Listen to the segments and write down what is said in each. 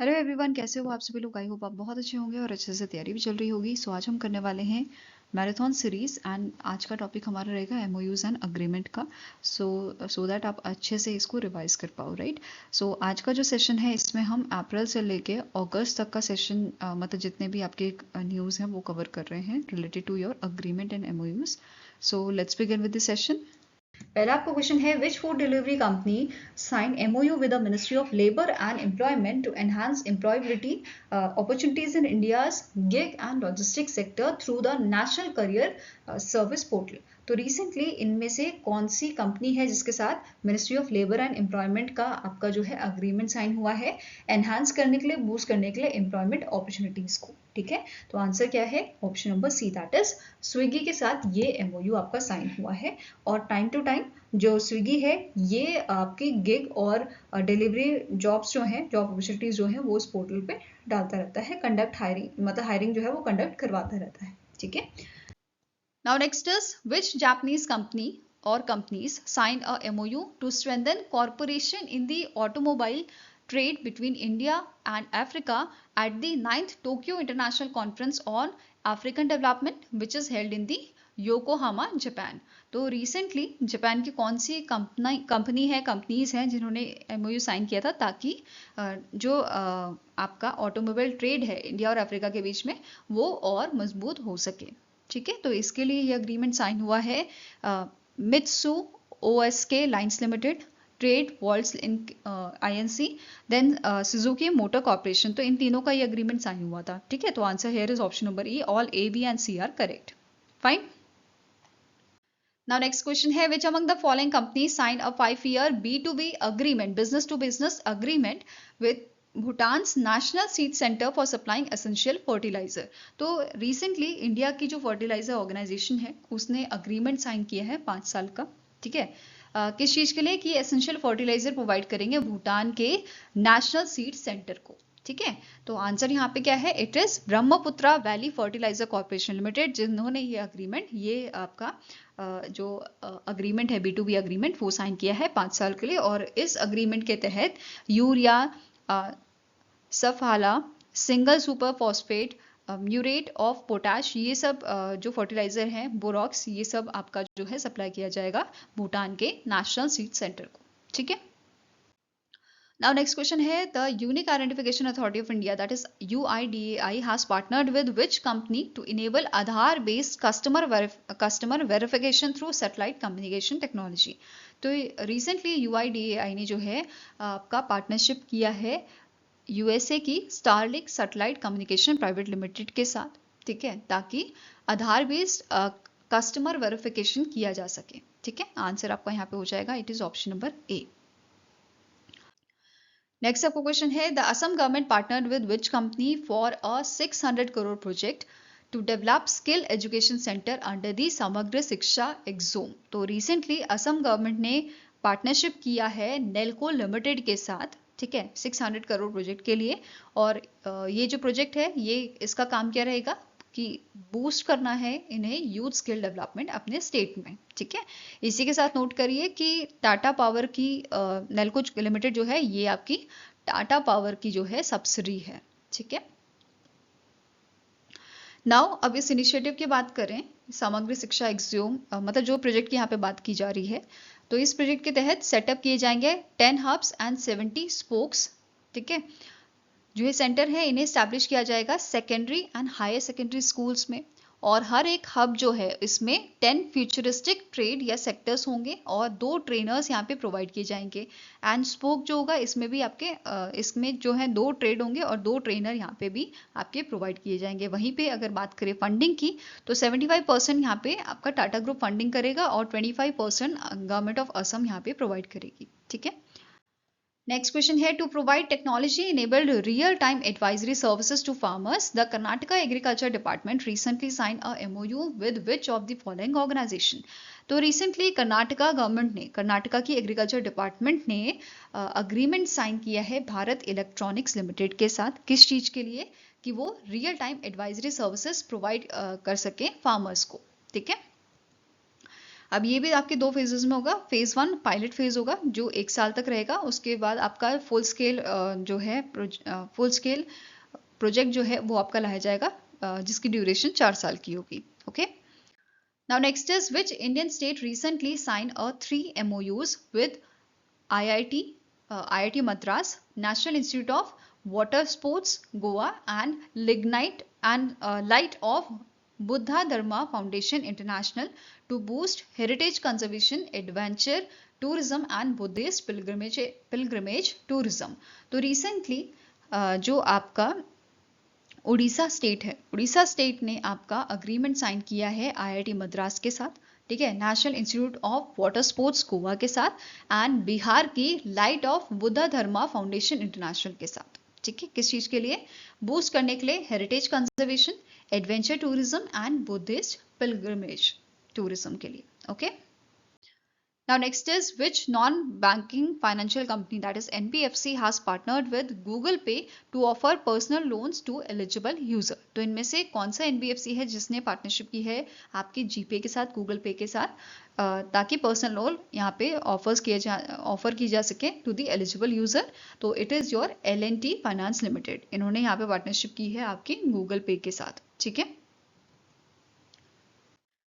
Hello everyone, कैसे हो आप सभी लोग। आई होप आप बहुत अच्छे होंगे और अच्छे से तैयारी भी चल रही होगी। सो आज हम करने वाले हैं मैराथन सीरीज एंड आज का टॉपिक हमारा रहेगा एमओयूज एंड अग्रीमेंट का। सो दैट आप अच्छे से इसको रिवाइज कर पाओ, राइट। सो आज का जो सेशन है इसमें हम अप्रैल से लेके अगस्त तक का सेशन मतलब जितने भी आपके न्यूज़ हैं वो कवर कर रहे हैं related to your agreement and MOUs. So let's begin with the session. पहला आपका क्वेश्चन है which food delivery company sign MOU with the ministry of labour and employment to enhance employability opportunities in India's gig and logistic sector through the national career service portal. तो recently इनमें से कौन सी company है जिसके साथ ministry of labour and employment का आपका जो है अग्रीमेंट साइन हुआ है एनहांस करने के लिए, बूस्ट करने के लिए एम्प्लॉयमेंट अपॉर्चुनिटीज को। ठीक है, तो आंसर क्या है? Option number C, that is Swiggy के साथ ये एमओयू आपका साइन हुआ है। और टाइम टू टाइम जो स्विगी है ये आपकी गिग और डिलीवरी जॉब्स जो हैं, जॉब अपॉर्चुनिटीज जो हैं वो इस पोर्टल पे डालता रहता है, कंडक्ट हायरिंग मतलब हायरिंग जो है वो कंडक्ट करवाता रहता है। ठीक है, now next is which Japanese company or companies signed a MOU to strengthen cooperation in the automobile trade between India and Africa at the 9th Tokyo International Conference on African Development which is held in the Yokohama Japan. तो recently Japan की कौन सी company है, companies हैं जिन्होंने MOU sign किया था ताकि जो आपका ऑटोमोबाइल ट्रेड है इंडिया और अफ्रीका के बीच में वो और मजबूत हो सके। ठीक है, तो इसके लिए ये अग्रीमेंट साइन हुआ है Mitsui OSK lines limited, trade worlds in Inc, then Suzuki motor corporation. तो इन तीनों का ये अग्रीमेंट साइन हुआ था। ठीक है, तो answer here is option number E, all A B and C are correct. Fine. Now next question है which among the following companies signed a 5-year B2B agreement, business to business agreement with Bhutan's national seed centre for supplying essential fertiliser. तो recently India की जो fertiliser organisation है उसने agreement sign किया है 5 साल का। ठीक है, किस चीज के लिए? कि एसेंशियल फर्टिलाइजर प्रोवाइड करेंगे भूटान के नेशनल सीड सेंटर को। ठीक है, तो आंसर यहाँ पे क्या है? It is Brahmaputra valley fertiliser corporation limited जिन्होंने ये अग्रीमेंट, ये आपका जो अग्रीमेंट है B2B अग्रीमेंट वो साइन किया है 5 साल के लिए। और इस अग्रीमेंट के तहत यूरिया, सफाला, single super phosphate, muriate of potash, ये सब जो फर्टिलाइजर हैं, बोरॉक्स, ये सब आपका जो है सप्लाई किया जाएगा भूटान के नेशनल सीड सेंटर को। ठीक है, now next question है the Unique Identification Authority of India, that is UIDAI, has partnered with which company to enable Aadhaar based customer verification through satellite communication technology। तो recently UIDAI ने जो है आपका partnership किया है यूएसए की Starlink satellite communication private limited के साथ। ठीक है, ताकि आधार बेस्ड कस्टमर वेरिफिकेशन किया जा सके। ठीक है, आंसर आपका यहाँ पे हो जाएगा, it is option number A. Next आपका क्वेश्चन है the Assam government partnered with which company for a 600 crore project to develop skill education centre under the Samagra Shiksha Axom. तो रिसेंटली असम गवर्नमेंट ने पार्टनरशिप किया है नेल्को लिमिटेड के साथ। ठीक है, 600 करोड़ प्रोजेक्ट के लिए। और ये जो प्रोजेक्ट है ये इसका काम क्या रहेगा कि बूस्ट करना है इन्हें यूथ स्किल डेवलपमेंट अपने स्टेट में। ठीक है, इसी के साथ नोट करिए कि टाटा पावर की नेल्को लिमिटेड जो है ये आपकी टाटा पावर की जो है सब्सिडी है। ठीक है, नाउ अब इस इनिशिएटिव की बात करें, समग्र शिक्षा एक्सोम मतलब जो प्रोजेक्ट की यहाँ पे बात की जा रही है, तो इस प्रोजेक्ट के तहत सेटअप किए जाएंगे 10 हब्स एंड 70 स्पोक्स। ठीक है, जो ये सेंटर है इन्हें स्टैब्लिश किया जाएगा secondary and higher secondary schools में। और हर एक हब जो है इसमें 10 फ्यूचरिस्टिक ट्रेड या सेक्टर्स होंगे और 2 ट्रेनर्स यहाँ पे प्रोवाइड किए जाएंगे। एंड स्पोक जो होगा इसमें भी आपके इसमें जो है 2 ट्रेड होंगे और 2 ट्रेनर यहाँ पे भी आपके प्रोवाइड किए जाएंगे। वहीं पे अगर बात करें फंडिंग की तो 75% यहाँ पे आपका टाटा ग्रुप फंडिंग करेगा और 25% गवर्नमेंट ऑफ असम यहाँ पे प्रोवाइड करेगी। ठीक है, next question here to provide technology enabled real time advisory services to farmers, the Karnataka Agriculture Department recently signed a MOU with which of the following organization। तो recently Karnataka government ने, कर्नाटका की agriculture department ने agreement sign किया है Bharat electronics limited के साथ। किस चीज के लिए? कि वो real time advisory services provide कर सके फार्मर्स को। ठीक है, अब ये भी आपके 2 फेजेस में होगा। फेज 1 पायलट फेज होगा जो 1 साल तक रहेगा। उसके बाद आपका फुल स्केल जो है फुल स्केल प्रोजेक्ट जो है वो आपका लाया जाएगा, जिसकी ड्यूरेशन 4 साल की होगी। Okay, now next is which Indian state recently sign a 3 MOUs विद IIT, IIT Madras, National Institute of Water Sports, Goa, and Light of Buddha Dharma Foundation International to boost heritage conservation, adventure tourism, and Buddhist pilgrimage tourism. तो recently जो आपका Orissa state है, Orissa state ने आपका agreement sign किया है IIT Madras के साथ, ठीक है, national institute of water sports Goa के साथ, एंड बिहार की light of Buddha Dharma foundation international के साथ। ठीक है, किस चीज के लिए? बूस्ट करने के लिए heritage conservation, adventure tourism and Buddhist pilgrimage tourism के लिए। Okay, now next is which non-banking financial company, that is NBFC, has partnered with Google Pay to offer personal loans to eligible user? तो इनमें से कौन सा NBFC है जिसने partnership की है आपके जीपे के साथ, गूगल पे के साथ, ताकि पर्सनल लोन यहाँ पे ऑफर की जा सके टू द एलिजिबल यूजर? तो it is your L&T finance limited. इन्होंने यहाँ पे पार्टनरशिप की है आपके गूगल पे के साथ। ठीक है,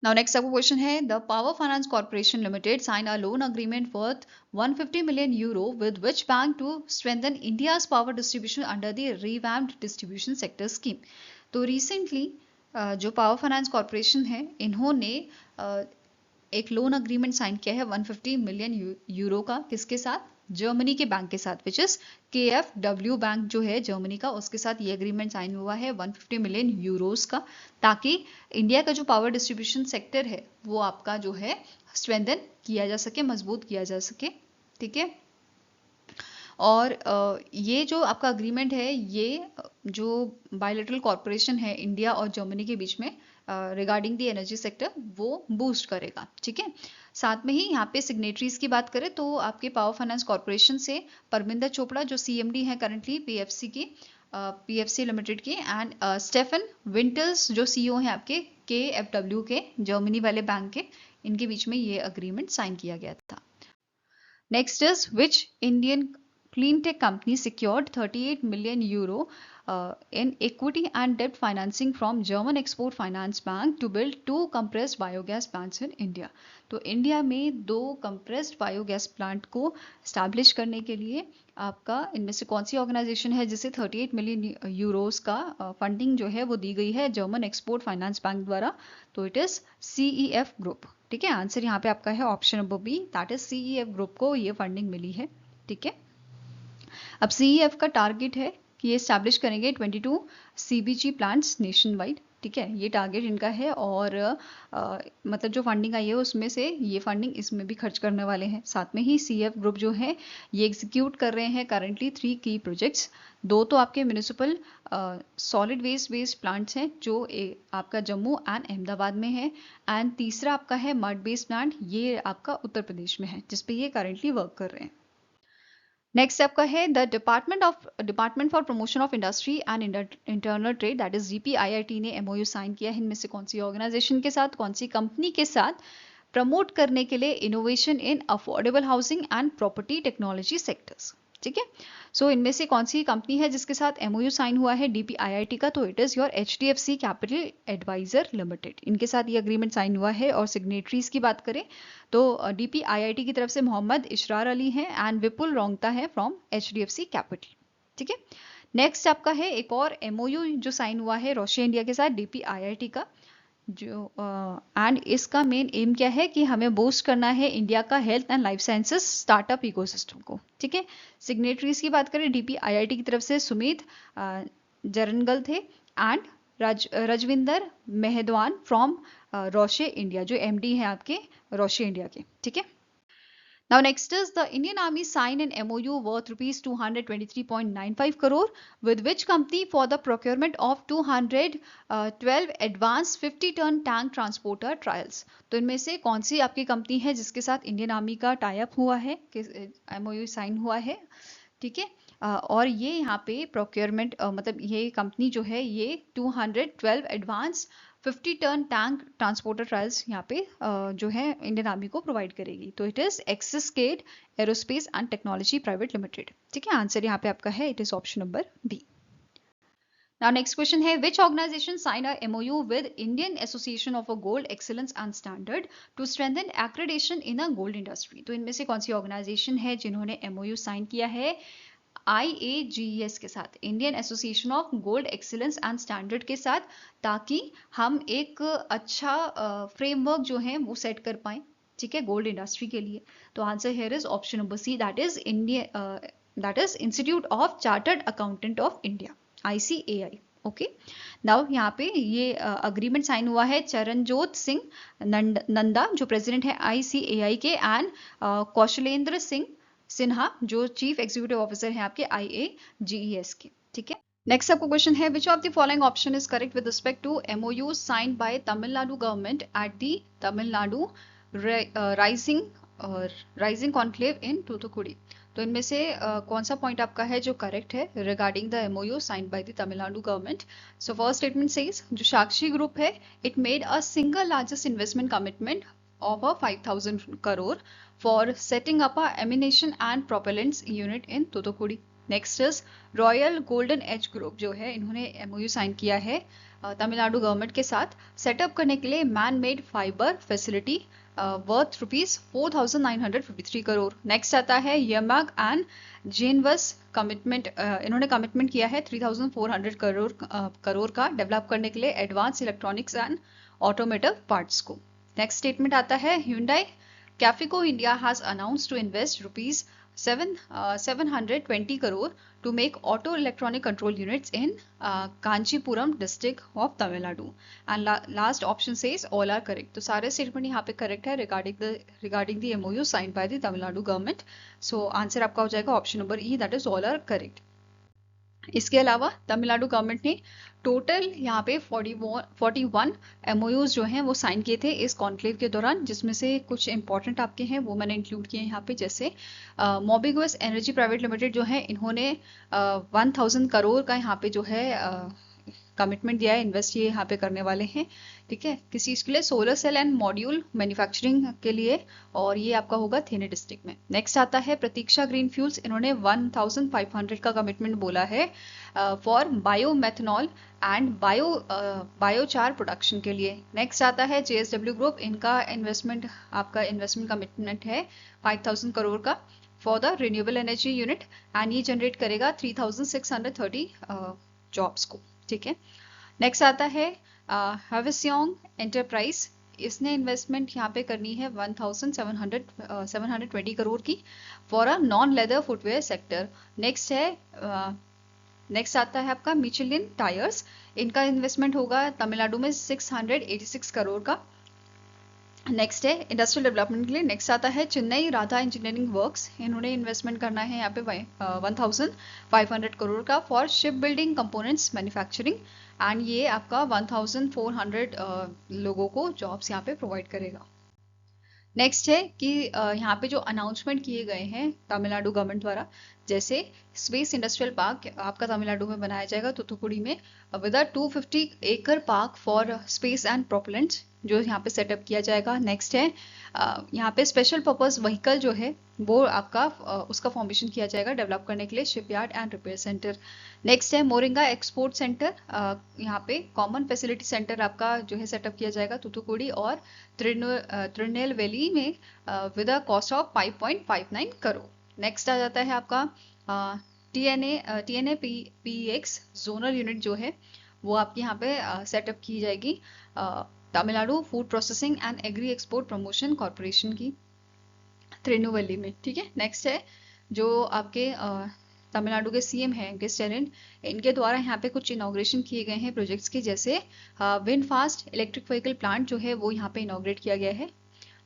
Now next आपको क्वेश्चन है, the power finance corporation limited sign a loan agreement worth 150 million euro with which bank to strengthen India's power distribution under the revamped distribution sector scheme? तो रिसेंटली जो power finance corporation है, इन्होंने एक loan agreement sign किया है 150 million euro का। किसके साथ? जर्मनी के बैंक के साथ, विच इज KfW बैंक जो है जर्मनी का, उसके साथ ये अग्रीमेंट साइन हुआ है 150 मिलियन यूरोस का, ताकि इंडिया का जो पावर डिस्ट्रीब्यूशन सेक्टर है वो आपका जो है स्ट्रेंथन किया जा सके, मजबूत किया जा सके। ठीक है, और ये जो आपका अग्रीमेंट है, ये जो बायलैटरल कॉर्पोरेशन है इंडिया और जर्मनी के बीच में रिगार्डिंग द एनर्जी सेक्टर, वो बूस्ट करेगा। ठीक है, साथ में ही यहाँ पे सिग्नेटरीज की बात करें तो आपके पावर फाइनेंस कॉर्पोरेशन से परमिंदर चोपड़ा जो CMD है करंटली PFC लिमिटेड के, एंड स्टेफन विंटर्स जो CEO हैं आपके KfW के, जर्मनी वाले बैंक के, इनके बीच में ये अग्रीमेंट साइन किया गया था। Next is which Indian clean tech company secured 38 million euro in equity and debt financing from German Export Finance Bank to build 2 compressed biogas plants in India? तो India में 2 compressed biogas plant को establish करने के लिए आपका इनमें से कौन सी ऑर्गेनाइजेशन है जिसे 38 मिलियन यूरोस का फंडिंग जो है वो दी गई है जर्मन एक्सपोर्ट फाइनेंस बैंक द्वारा? तो इट इज CEF ग्रुप। ठीक है, आंसर यहाँ पे आपका है option number B, that is CEF group को ये फंडिंग मिली है। ठीक है, अब CEF का टारगेट है कि ये स्टैब्लिश करेंगे 22 CBG प्लांट्स नेशन वाइड। ठीक है, ये टारगेट इनका है, और मतलब जो फंडिंग आई है उसमें से ये फंडिंग इसमें भी खर्च करने वाले हैं। साथ में ही CEF ग्रुप जो है ये एग्जीक्यूट कर रहे हैं करंटली 3 की प्रोजेक्ट्स। 2 तो आपके municipal solid waste based plants हैं जो आपका जम्मू एंड अहमदाबाद में है, एंड तीसरा आपका है मड बेस्ड प्लांट, ये आपका उत्तर प्रदेश में है, जिसपे ये करंटली वर्क कर रहे हैं। नेक्स्ट आपका है the department for promotion of industry and internal trade, that is DPIIT ने MOU साइन किया है इनमें से कौन सी ऑर्गेनाइजेशन के साथ, कौन सी कंपनी के साथ? प्रमोट करने के लिए innovation in affordable housing and property technology sectors. ठीक है, सो इनमें से कौन सी कंपनी है जिसके साथ MOU साइन हुआ है DPIIT का? तो it is your HDFC capital advisor limited, इनके साथ ये अग्रीमेंट साइन हुआ है। और सिग्नेटरीज की बात करें तो DPIIT की तरफ से मोहम्मद इशरार अली है एंड विपुल रोंगता है फ्रॉम HDFC कैपिटल। ठीक है, नेक्स्ट आपका है एक और MOU जो साइन हुआ है रोशे इंडिया के साथ DPIIT का, जो एंड इसका मेन एम क्या है कि हमें बूस्ट करना है इंडिया का health and life sciences startup ecosystem को। ठीक है, सिग्नेटरीज की बात करें DPIIT की तरफ से सुमित जरनगल थे एंड रजविंदर मेहदवान फ्रॉम रोशे इंडिया, जो MD है आपके रोशे इंडिया के। ठीक है, Now next is the Indian Army signed an MOU worth rupees 223.95 crore with which company for the procurement of 212 advanced 50-ton tank transporter trials? तो इनमें से कौन सी आपकी कंपनी है जिसके साथ इंडियन आर्मी का टाई अप हुआ है, MOU साइन हुआ है? ठीक है, और ये यहाँ पे प्रोक्योरमेंट मतलब ये कंपनी जो है ये 212 advance 50 ton tank transporter trials यहाँ पे जो है इंडियन आर्मी को प्रोवाइड करेगी। तो it is Axiscades aerospace and technology private limited. ठीक है, आंसर यहाँ पे आपका है, it is option number B. Now next question है, which organization signed a MOU with Indian Association of a Gold Excellence and Standard to strengthen accreditation in a gold industry? तो इनमें से कौन सी ऑर्गेनाइजेशन है जिन्होंने MOU साइन किया है IAGES के साथ, Indian association of gold excellence and standard के साथ, ताकि हम एक अच्छा फ्रेमवर्क जो है वो सेट कर पाए, ठीक है, गोल्ड इंडस्ट्री के लिए। तो answer here is option number C, that is institute of chartered accountant of India, ICAI। Okay, now यहाँ पे ये अग्रीमेंट साइन हुआ है चरणजोत सिंह नंदा जो प्रेसिडेंट है ICAI के, एंड कौशलेंद्र सिंह सिन्हा जो चीफ एग्जीक्यूटिव ऑफिसर हैं आपके IAGES के। ठीक है, नेक्स्ट आपको क्वेश्चन है, which of the following option is correct with respect to MOU signed by Tamil Nadu government at the Tamil Nadu rising conclave in Thoothukudi? तो इनमें से कौन सा पॉइंट आपका है जो करेक्ट है regarding the MOU signed by the Tamil Nadu government? So first statement says, जो साक्षी ग्रुप है, it made a single largest investment commitment of a 5,000 crore for setting up a ammunition and propellants unit in Thoothukudi. Next is Royal Golden Edge Group जो है, इन्होंने MOU sign किया है Tamil Nadu government के साथ setup करने के लिए man made fibre facility worth ₹4,953 crore. Next आता है यमाग एंड जेनवस कमिटमेंट, इन्होंने कमिटमेंट किया है 3,400 करोड़ का डेवलप करने के लिए advance electronics and automotive parts को। नेक्स्ट स्टेटमेंट आता है Hyundai Cafico India has announced to invest ₹720 crore to make auto electronic control units in Kanchipuram district of Tamil Nadu. And last option says all are correct. तो सारे statement यहाँ पे correct है regarding the MOU signed by the Tamil Nadu government. So answer आपका हो जाएगा option number E, that is all are correct. इसके अलावा तमिलनाडु गवर्नमेंट ने टोटल यहाँ पे 41 MOUs जो हैं वो साइन किए थे इस कॉन्क्लेव के दौरान, जिसमें से कुछ इंपॉर्टेंट आपके हैं वो मैंने इंक्लूड किए हैं यहाँ पे। जैसे मोबिगस एनर्जी प्राइवेट लिमिटेड जो है, इन्होंने 1000 करोड़ का यहाँ पे जो है कमिटमेंट दिया है, इन्वेस्ट ये यहाँ पे करने वाले हैं। ठीक है, किसी इसके लिए solar cell and module manufacturing के लिए, और ये आपका होगा थेने डिस्ट्रिक्ट में। नेक्स्ट आता है प्रतीक्षा ग्रीन फ्यूल्स, इन्होंने 1500 का कमिटमेंट बोला है फॉर बायोमेथनॉल एंड बायोचार प्रोडक्शन के लिए। नेक्स्ट आता है JSW ग्रुप, इनका इन्वेस्टमेंट आपका इन्वेस्टमेंट कमिटमेंट है 5000 करोड़ का for the renewable energy unit, and ये जनरेट करेगा 3630 जॉब्स को। ठीक है, नेक्स्ट आता है हवेसियोंग एंटरप्राइज, इसने इन्वेस्टमेंट यहाँ पे करनी है 1720 करोड़ की for a non leather footwear sector. Next आता है आपका मिचेलिन टायर्स, इनका इन्वेस्टमेंट होगा तमिलनाडु में 686 करोड़ का। नेक्स्ट है इंडस्ट्रियल डेवलपमेंट के लिए। नेक्स्ट आता है चेन्नई राधा इंजीनियरिंग वर्क्स, इन्होंने इन्वेस्टमेंट करना है यहाँ पे 1500 करोड़ का for ship building components manufacturing, and ये आपका 1400 लोगों को जॉब्स यहाँ पे प्रोवाइड करेगा। नेक्स्ट है कि यहाँ पे जो अनाउंसमेंट किए गए हैं तमिलनाडु गवर्नमेंट द्वारा, जैसे स्पेस इंडस्ट्रियल पार्क आपका तमिलनाडु में बनाया जाएगा तूतुकुड़ी में विद अ 250 एकड़ park for space and propellants जो यहाँ पे सेटअप किया जाएगा। नेक्स्ट है यहाँ पे स्पेशल पर्पस व्हीकल जो है वो आपका उसका फॉर्मेशन किया जाएगा डेवलप करने के लिए shipyard and repair centre. Next है मोरिंगा एक्सपोर्ट सेंटर, यहाँ पे कॉमन फैसिलिटी सेंटर आपका जो है सेटअप किया जाएगा तूतुकुड़ी और त्रिनेलवेली में with a cost of 5.59 crore. Next आ जाता है आपका TNAPX जोनल यूनिट जो है वो आपकी यहाँ पे सेटअप की जाएगी Tamil Nadu food processing and agree export promotion corporation की त्रिनेलवेली में। ठीक है, नेक्स्ट है जो आपके तमिलनाडु के CM हैं गेस्ट टेरेंट, इनके द्वारा यहाँ पे कुछ इनॉग्रेशन किए गए हैं प्रोजेक्ट्स के, जैसे wind fast electric vehicle plant जो है वो यहाँ पे इनॉग्रेट किया गया है।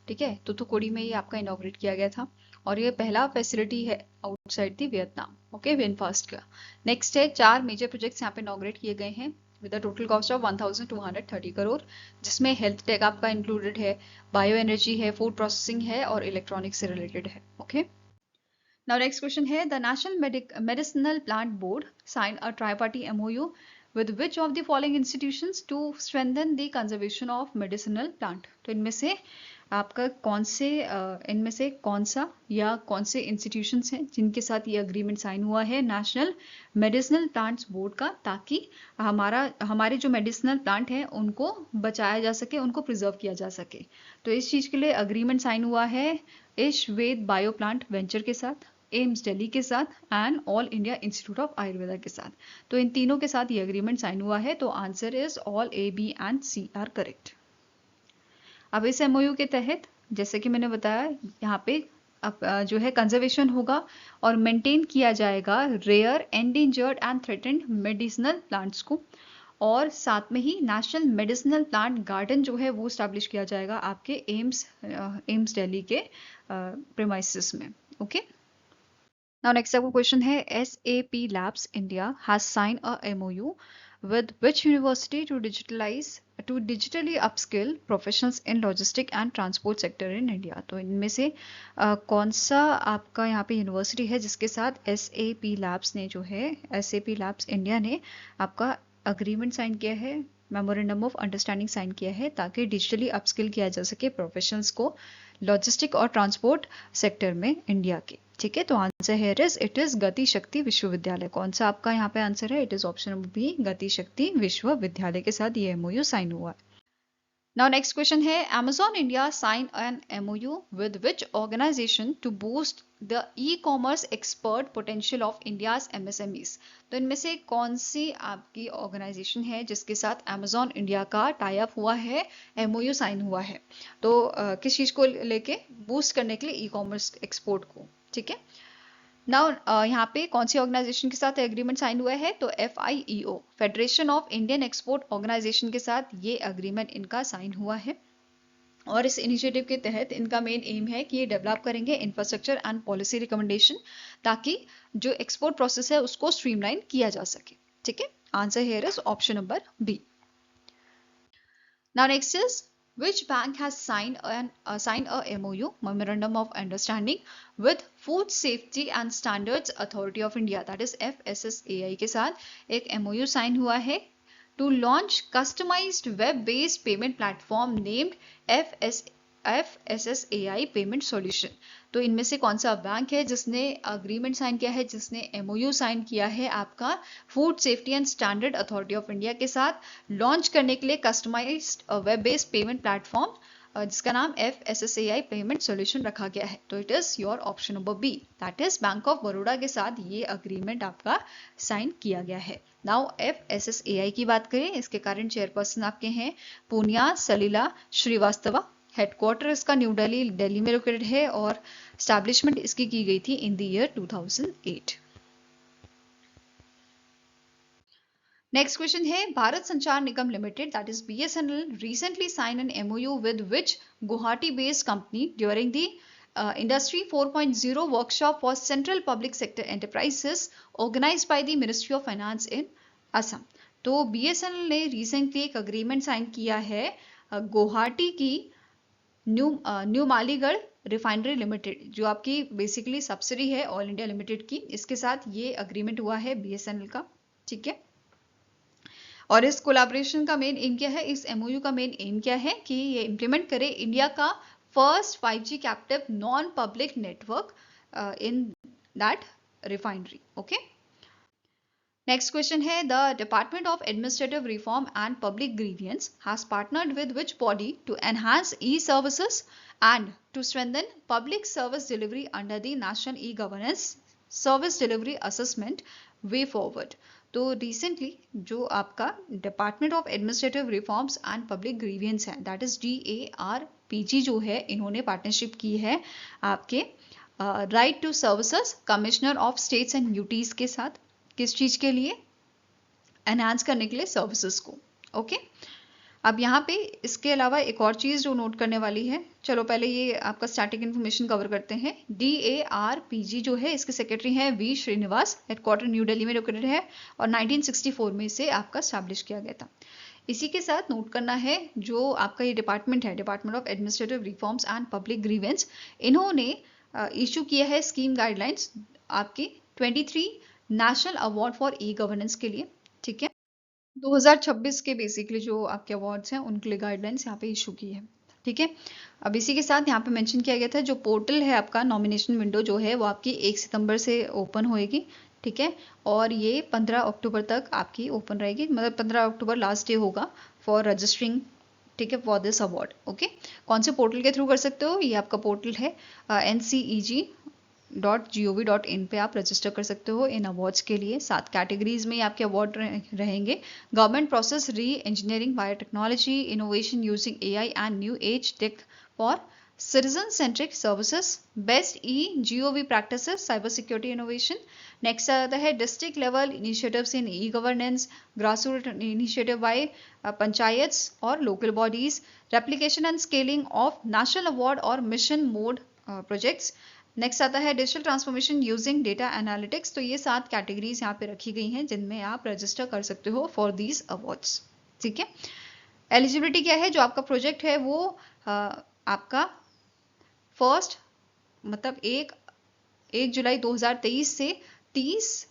ठीक है, तूतुकुड़ी में ये आपका इनॉग्रेट किया गया था और ये पहला फैसिलिटी है outside the Vietnam. Okay, wind fast का। नेक्स्ट है 4 मेजर प्रोजेक्ट्स यहाँ पे इनॉग्रेट किए गए हैं with a total cost of 1230 crore, जिसमें हेल्थ टेक आपका इंक्लूडेड है, बायो एनर्जी है, फूड प्रोसेसिंग है और इलेक्ट्रॉनिक्स से रिलेटेड है। ओके, नाउ नेक्स्ट क्वेश्चन है the national medicinal plant board sign a tripartite MOU with which of the following institutions to strengthen the conservation of medicinal plant? तो इनमें से आपका इनमें से कौन सा या कौन से इंस्टीट्यूशंस हैं जिनके साथ ये अग्रीमेंट साइन हुआ है नेशनल मेडिसिनल प्लांट्स बोर्ड का, ताकि हमारे जो मेडिसिनल प्लांट हैं उनको बचाया जा सके, उनको प्रिजर्व किया जा सके। तो इस चीज़ के लिए अग्रीमेंट साइन हुआ है ईश वेद बायो प्लांट वेंचर के साथ, एम्स दिल्ली के साथ and all India institute of Ayurveda के साथ। तो इन तीनों के साथ ये अग्रीमेंट साइन हुआ है। तो answer is all A, B and C are correct. अब इस एमओयू के तहत जैसे कि मैंने बताया यहाँ पे जो है कंजर्वेशन होगा और मेंटेन किया जाएगा rare, endangered and threatened medicinal plants को, और साथ में ही नेशनल मेडिसिनल प्लांट गार्डन जो है वो स्टैब्लिश किया जाएगा आपके एम्स दिल्ली के प्रेमाइसिस में। ओके, नाउ नेक्स्ट आपका क्वेश्चन है SAP Labs India has signed a MOU with which university to digitally upskill professionals in logistic and transport sector in India? तो इनमें से कौन सा आपका यहाँ पे यूनिवर्सिटी है जिसके साथ SAP Labs ने जो है SAP Labs India ने आपका अग्रीमेंट साइन किया है, मेमोरेंडम ऑफ अंडरस्टैंडिंग साइन किया है, ताकि डिजिटली अपस्किल किया जा सके प्रोफेशनल्स को लॉजिस्टिक और ट्रांसपोर्ट सेक्टर में इंडिया के। ठीक है, तो answer here is it is गति शक्ति विश्वविद्यालय। कौन सा आपका यहाँ पे आंसर है? It is option number B, Gati Shakti विश्वविद्यालय के साथ ये एमओयू साइन हुआ है। नाउ नेक्स्ट क्वेश्चन है Amazon India sign an MOU with which organization to boost the e-commerce expert potential of India's MSMEs? तो इनमें से कौन सी आपकी ऑर्गेनाइजेशन है जिसके साथ Amazon India का टाई अप हुआ है, MOU साइन हुआ है? तो किस चीज को लेके? बूस्ट करने के लिए ई-कॉमर्स एक्सपोर्ट को। ठीक है, नाउ यहाँ पे कौन सी ऑर्गेनाइजेशन के साथ एग्रीमेंट साइन हुआ है? तो FIEO, federation of Indian export organisation के साथ ये अग्रीमेंट इनका साइन हुआ है। और इस इनिशिएटिव के तहत इनका मेन एम है कि ये डेवलप करेंगे इंफ्रास्ट्रक्चर एंड पॉलिसी रिकमेंडेशन, ताकि जो एक्सपोर्ट प्रोसेस है उसको स्ट्रीमलाइन किया जा सके। ठीक है, answer here is option number B. Now next is which bank has signed a MOU, memorandum of understanding, with Food Safety and Standards Authority of India, that is FSSAI के साथ एक MOU साइन हुआ है to launch customized web-based payment platform named FSSAI Payment Solution? तो इनमें से कौन सा बैंक है जिसने अग्रीमेंट साइन किया है, जिसने MOU साइन किया है आपका food safety and standard authority of India के साथ लॉन्च करने के लिए customised web based payment platform जिसका नाम FSSAI पेमेंट सॉल्यूशन रखा गया है? तो it is your option number B, that is bank of Baroda के साथ ये अग्रीमेंट आपका साइन किया गया है। नाउ FSSAI की बात करें, इसके करंट चेयरपर्सन आपके हैं पूनिया सलिला श्रीवास्तवा। हेडक्वार्टर इसका न्यू दिल्ली में लोकेटेड है और स्टैब्लिशमेंट इसकी की गई थी in the year 2008। Next question है Bharat Sanchar Nigam limited, that is BSNL, recently signed an MOU with which Guwahati based company during the Industry 4.0 workshop for central public sector enterprises organized by the Ministry of Finance in Assam? तो BSNL ने recently एक agreement sign किया है गुवाहाटी की new मालीगढ़ refinery limited, जो आपकी basically subsidy है all India limited की, इसके साथ ये अग्रीमेंट हुआ है BSNL का। ठीक है, और इस कोलैबोरेशन का मेन एम क्या है? इस MOU का मेन एम क्या है कि ये इंप्लीमेंट करे इंडिया का first 5G captive non public network in that refinery. Okay, next question है the department of administrative reform and public grievance has partnered with which body to enhance e-services and to strengthen public service delivery under the national e-governance service delivery assessment way forward? तो recently जो आपका department of administrative reforms and public grievance है, that is DARPG, जो है इन्होंने partnership की है आपके right to services commissioner of states and UTs के साथ। किस चीज के लिए? एनहांस करने के लिए सर्विसेज को। ओके, अब यहाँ पे इसके अलावा एक और चीज जो नोट करने वाली है, चलो पहले ये आपका स्टैटिक इन्फॉर्मेशन कवर करते हैं। DARPG जो है इसके सेक्रेटरी हैं V Srinivas, headquarter new Delhi में लोकेटेड है और 1964 में इसे आपका स्टैब्लिश किया गया था। इसी के साथ नोट करना है जो आपका ये डिपार्टमेंट है, department of administrative reforms and public grievance, इन्होंने इशू किया है स्कीम गाइडलाइंस आपकी 23 नेशनल अवार्ड फॉर ई-गवर्नेंस के लिए। ठीक है, 2026 के बेसिकली जो आपके अवार्ड्स हैं उनके लिए गाइडलाइंस यहाँ पे इशू की है। ठीक है, अब इसी के साथ यहाँ पे मेंशन किया गया था जो पोर्टल है आपका, नॉमिनेशन विंडो जो है वो आपकी 1 सितंबर से ओपन होएगी। ठीक है, और ये 15 अक्टूबर तक आपकी ओपन रहेगी, मतलब 15 अक्टूबर लास्ट डे होगा फॉर रजिस्टरिंग। ठीक है, फॉर दिस अवार्ड। ओके, कौन से पोर्टल के थ्रू कर सकते हो? ये आपका पोर्टल है nceg.gov.in पे आप रजिस्टर कर सकते हो इन अवार्ड्स के लिए। 7 कैटेगरीज में आपके अवार्ड रहेंगे। Government process re-engineering, biotechnology, innovation using AI and new age tech for citizen centric services, best e-gov practices, cyber security innovation. Next आता है district level initiatives in e-governance, grassroot initiative by panchayats और local bodies, replication and scaling of national award और mission mode projects. नेक्स्ट आता है digital transformation using data analytics. तो ये 7 categories यहाँ पे रखी गई हैं जिनमें आप रजिस्टर कर सकते हो फॉर दीज अवार्ड्स। ठीक है, एलिजिबिलिटी क्या है? जो आपका प्रोजेक्ट है वो आपका फर्स्ट मतलब 1 जुलाई 2023 से 30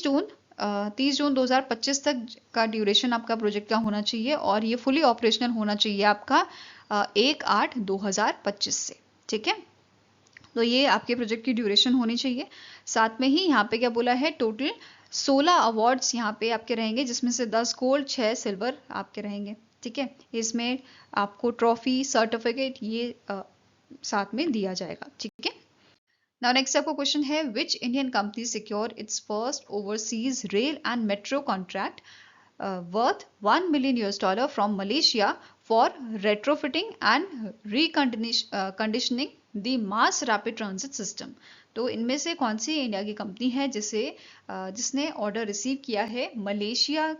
जून 2025 तक का ड्यूरेशन आपका प्रोजेक्ट का होना चाहिए और ये फुली ऑपरेशनल होना चाहिए आपका 1/8/2025 से। ठीक है, तो ये आपके प्रोजेक्ट की ड्यूरेशन होनी चाहिए। साथ में ही यहाँ पे क्या बोला है, टोटल 16 अवार्ड्स यहाँ पे आपके रहेंगे, जिसमें से 10 गोल्ड 6 सिल्वर आपके रहेंगे। ठीक है, इसमें आपको ट्रॉफी सर्टिफिकेट ये साथ में दिया जाएगा। ठीक है, नाउ नेक्स्ट आपका क्वेश्चन है which Indian company secure it's first overseas rail and metro contract worth $1 million from Malaysia for retrofitting and reconditioning the mass rapid transit system. तो इनमें से कौन सी इंडिया की कंपनी है जिसने ऑर्डर रिसीव किया है मलेशिया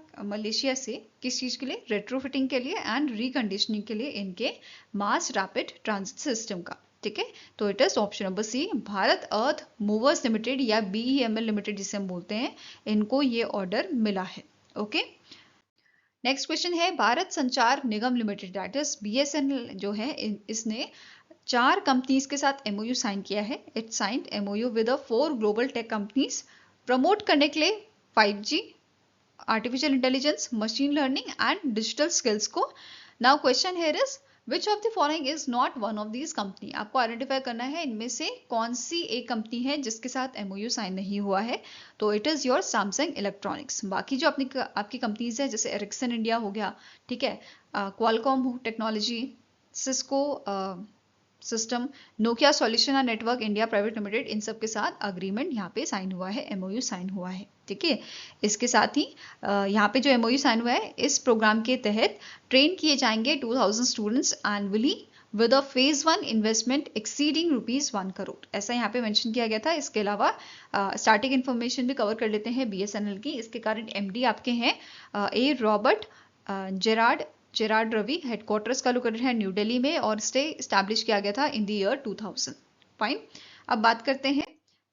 से, किस चीज़ के लिए? रेट्रोफिटिंग के लिए एंड रिकंडीशनिंग के लिए इनके मास रैपिड ट्रांजिट सिस्टम का। ठीक है, तो it is option number C, Bharat earth movers limited या BEML लिमिटेड जिसे हम बोलते हैं, इनको ये ऑर्डर मिला है। ओके, नेक्स्ट क्वेश्चन है Bharat Sanchar Nigam limited that is BSNL जो है इसने 4 कंपनीज के साथ MOU साइन किया है। It signed MOU with 4 global tech companies promote करने के लिए 5G, artificial intelligence, machine learning and digital skills को। Now question here is which of the following is not one of these company? आपको identify करना है इनमें से कौन सी एक कंपनी है जिसके साथ MOU साइन नहीं हुआ है। तो it is your Samsung electronics. बाकी जो आपकी कंपनीज है जैसे एरिक्सन इंडिया हो गया, ठीक है, Qualcomm technology, Cisco system, Nokia solution and network India private limited, इन सब के साथ अग्रीमेंट यहाँ पे साइन हुआ है, MOU साइन हुआ है। ठीक है, इसके साथ ही यहाँ पे जो MOU साइन हुआ है, इस प्रोग्राम के तहत ट्रेन किए जाएंगे 2000 students annually with a phase 1 investment exceeding ₹1 crore, ऐसा यहाँ पे मेंशन किया गया था। इसके अलावा स्टार्टिंग इन्फॉर्मेशन भी कवर कर लेते हैं BSNL की। इसके कारण MD आपके हैं A Robert Gerard Ravi, headquarters का लोकेटेड है न्यू दिल्ली में और स्टे स्टैब्लिश किया गया था इन द ईयर 2000। फाइन, अब बात करते हैं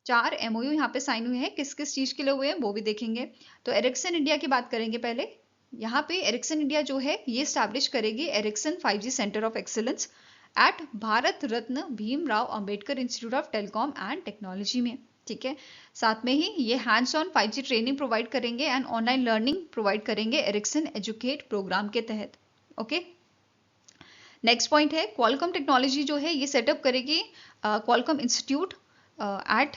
4 MOU यहाँ पे साइन हुए हैं, किस किस चीज के लिए हुए हैं वो भी देखेंगे। तो एरिक्सन इंडिया की बात करेंगे पहले। यहाँ पे एरिक्सन इंडिया जो है ये स्टैब्लिश करेगी Ericsson 5G centre of excellence at Bharat Ratna Bhimrao Ambedkar institute of telecom and technology में। ठीक है, साथ में ही ये hands on 5G training provide करेंगे एंड ऑनलाइन लर्निंग प्रोवाइड करेंगे एरिक्सन एजुकेट प्रोग्राम के तहत। ओके, नेक्स्ट पॉइंट है क्वालकॉम टेक्नोलॉजी जो है ये सेटअप करेगी Qualcomm institute at